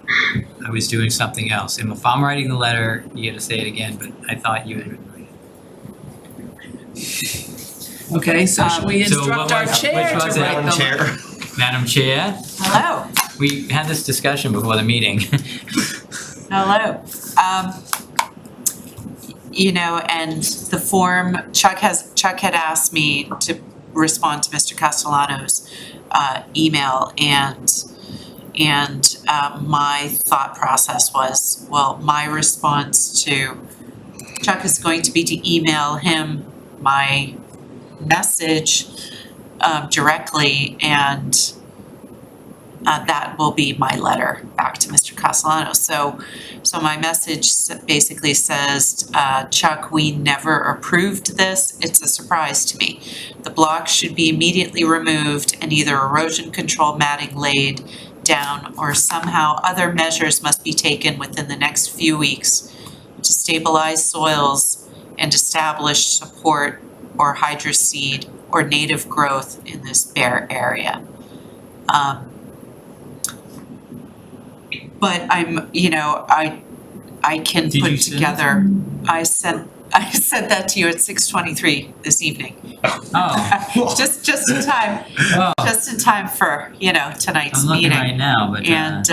I was doing something else. And if I'm writing the letter, you gotta say it again, but I thought you had written it. Okay, so should we instruct our chair to write the letter? Madam Chair, Hello. we had this discussion before the meeting. Hello. And the form, Chuck had asked me to respond to Mr. Castellano's email, and my thought process was, well, my response to Chuck is going to be to email him my message directly and that will be my letter back to Mr. Castellano. So my message basically says, Chuck, we never approved this. It's a surprise to me. The blocks should be immediately removed and either erosion control matting laid down or somehow other measures must be taken within the next few weeks to stabilize soils and establish support or hydroseed or native growth in this bare area. But I'm, I can Did you put send together, I sent that to you at 6:23 this evening. Oh, Just in time, well, just in time for, tonight's I'm looking meeting. right now, but And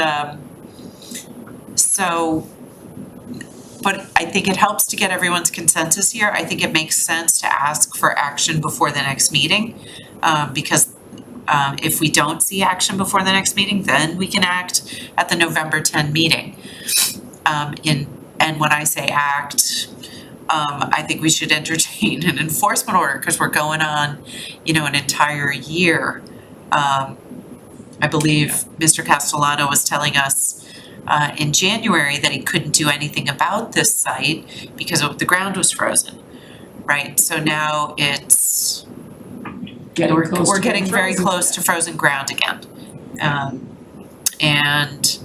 but I think it helps to get everyone's consensus here. I think it makes sense to ask for action before the next meeting, because if we don't see action before the next meeting, then we can act at the November 10 meeting. And when I say act, I think we should entertain an enforcement order because we're going on, an entire year. I believe Mr. Castellano was telling us in January that he couldn't do anything about this site because the ground was frozen, right? So now it's we're getting very close to frozen ground again. And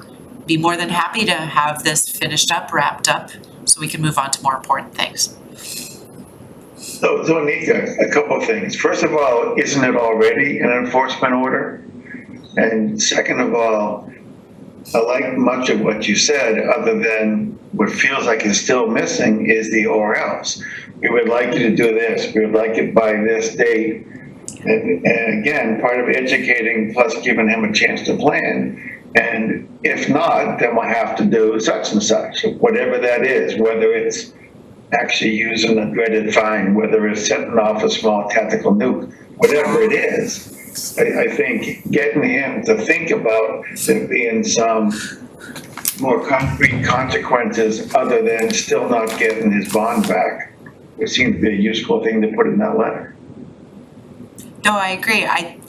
be more than happy to have this finished up, wrapped up, so we can move on to more important things. So Anika, a couple of things. First of all, isn't it already an enforcement order? And second of all, I like much of what you said, other than what feels like is still missing is the or else. We would like you to do this. We would like it by this date. And again, part of educating plus giving him a chance to plan. And if not, then we'll have to do such and such, whatever that is, whether it's actually using a dreaded fine, whether it's setting off a small tactical nuke, whatever it is. I think getting him to think about there being some more concrete consequences other than still not getting his bond back, it seems to be a useful thing to put in that letter. No, I agree. I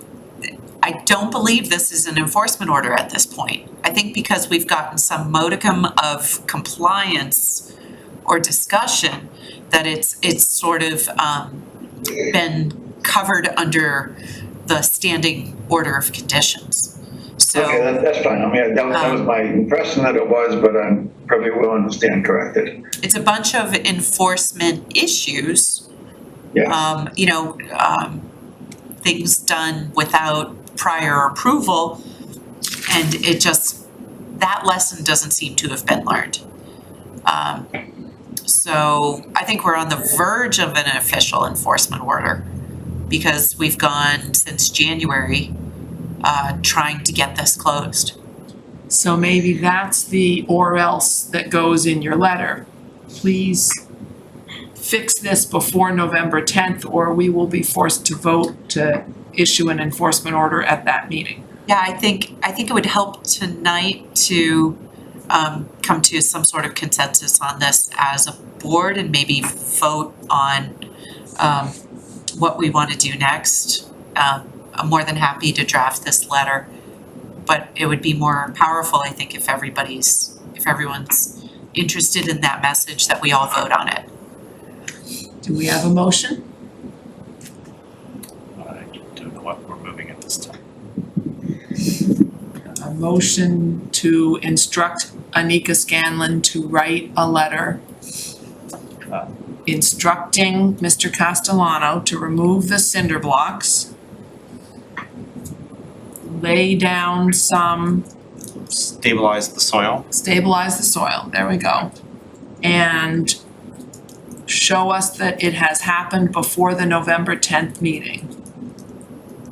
don't believe this is an enforcement order at this point. I think because we've gotten some modicum of compliance or discussion that it's sort of been covered under the standing order of conditions. So Okay, that's fine. I mean, that was my impression that it was, but I'm probably willing to stand corrected. it's a bunch of enforcement issues. Yeah. Things done without prior approval, and it just, that lesson doesn't seem to have been learned. So I think we're on the verge of an official enforcement order because we've gone since January trying to get this closed. So maybe that's the or else that goes in your letter. Please fix this before November 10th, or we will be forced to vote to issue an enforcement order at that meeting. Yeah, I think it would help tonight to come to some sort of consensus on this as a board and maybe vote on what we want to do next. I'm more than happy to draft this letter, but it would be more powerful, I think, if everyone's interested in that message, that we all vote on it. Do we have a motion? I don't know what we're moving at this time. A motion to instruct Anika Scanlon to write a letter instructing Mr. Castellano to remove the cinder blocks, lay down some, Stabilize the soil. stabilize the soil, there we go, and show us that it has happened before the November 10th meeting.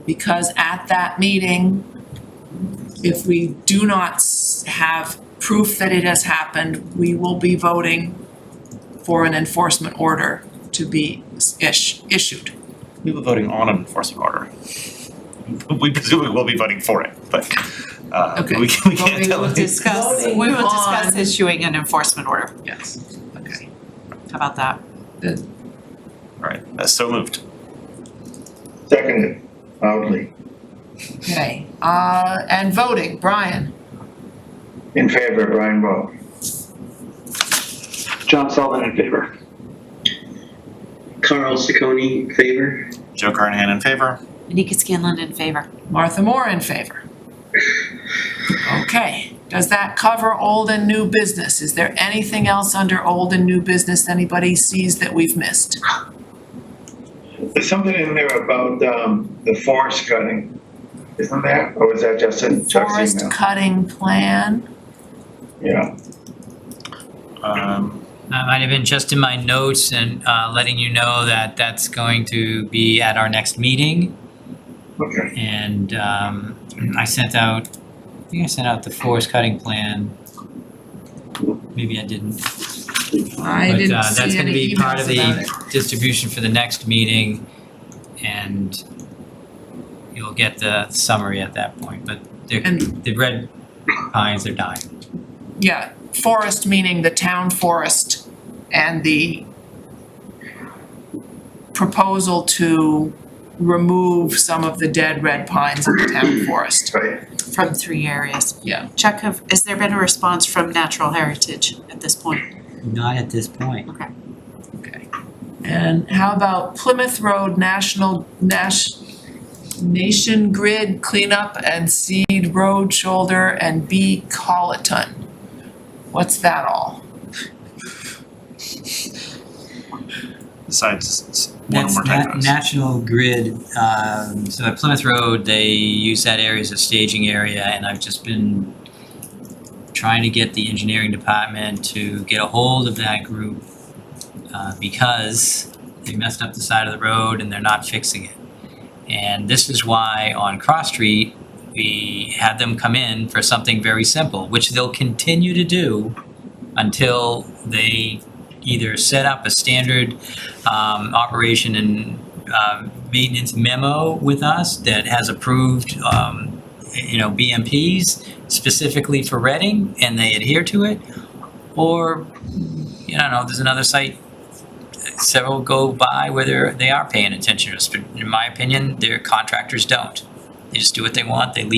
Because at that meeting, if we do not have proof that it has happened, we will be voting for an enforcement order to be issued. We were voting on an enforcement order. We presumably will be voting for it, but Okay. we can't tell. We will discuss on- issuing an enforcement order. Yes. Okay. How about that? All right, so moved. Seconded, loudly. Okay, and voting, Brian, In favor, Brian Bowe. John Sullivan in favor. Carl Ciccone, in favor. Joe Carnahan in favor. Anika Scanlon in favor. Martha Moore in favor. Okay, does that cover old and new business? Is there anything else under old and new business anybody sees that we've missed? There's something in there about the forest cutting, isn't there? Or was that just in Chuck's Forest email? cutting plan, Yeah. That might have been just in my notes and letting you know that that's going to be at our next meeting. Okay. And I sent out the forest cutting plan. Maybe I didn't. I didn't But that's see gonna any be part of emails about it. the distribution for the next meeting. And you'll get the summary at that point, but the red pines are dying. Yeah, forest meaning the town forest and the proposal to remove some of the dead red pines in the town forest. Right. From 3 areas. Yeah. Chuck, has there been a response from Natural Heritage at this point? Not at this point. Okay. Okay. And how about Plymouth Road Nation Grid cleanup and seed road shoulder and B Colleton? What's that all? Besides, one That's more typos. National Grid, so at Plymouth Road, they use that area as a staging area, and I've just been trying to get the engineering department to get a hold of that group because they messed up the side of the road and they're not fixing it. And this is why on Cross Street, we had them come in for something very simple, which they'll continue to do until they either set up a standard operation and maintenance memo with us that has approved BMPs specifically for Reading and they adhere to it, or there's another site several go by where they are paying attention to us, but in my opinion their contractors don't. They just do what they want. They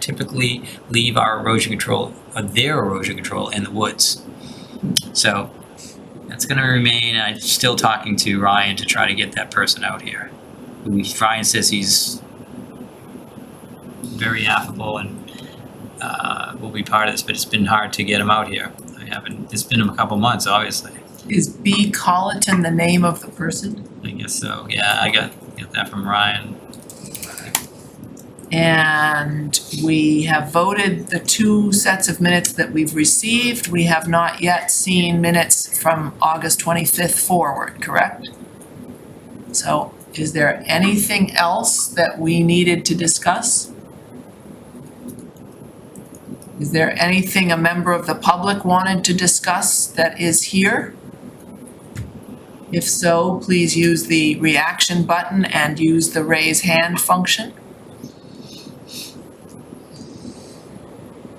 typically leave our erosion control, or their erosion control, in the woods. So that's going to remain. I'm still talking to Ryan to try to get that person out here. Ryan says he's very affable and will be part of this, but it's been hard to get him out here. It's been a couple months, obviously. Is B Colleton the name of the person? I guess so. Yeah, I got that from Ryan. And we have voted the 2 sets of minutes that we've received. We have not yet seen minutes from August 25th forward, correct? So is there anything else that we needed to discuss? Is there anything a member of the public wanted to discuss that is here? If so, please use the reaction button and use the raise hand function.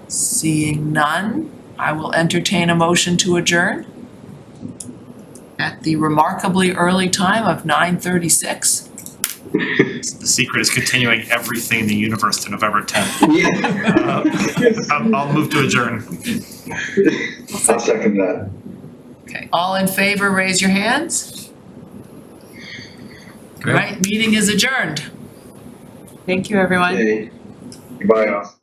Seeing none, I will entertain a motion to adjourn at the remarkably early time of 9:36. The secret is continuing everything in the universe to November 10th. Yeah. I'll move to adjourn. I'll second that. Okay, all in favor, raise your hands. All right, meeting is adjourned. Thank you, everyone. Okay. Goodbye, all.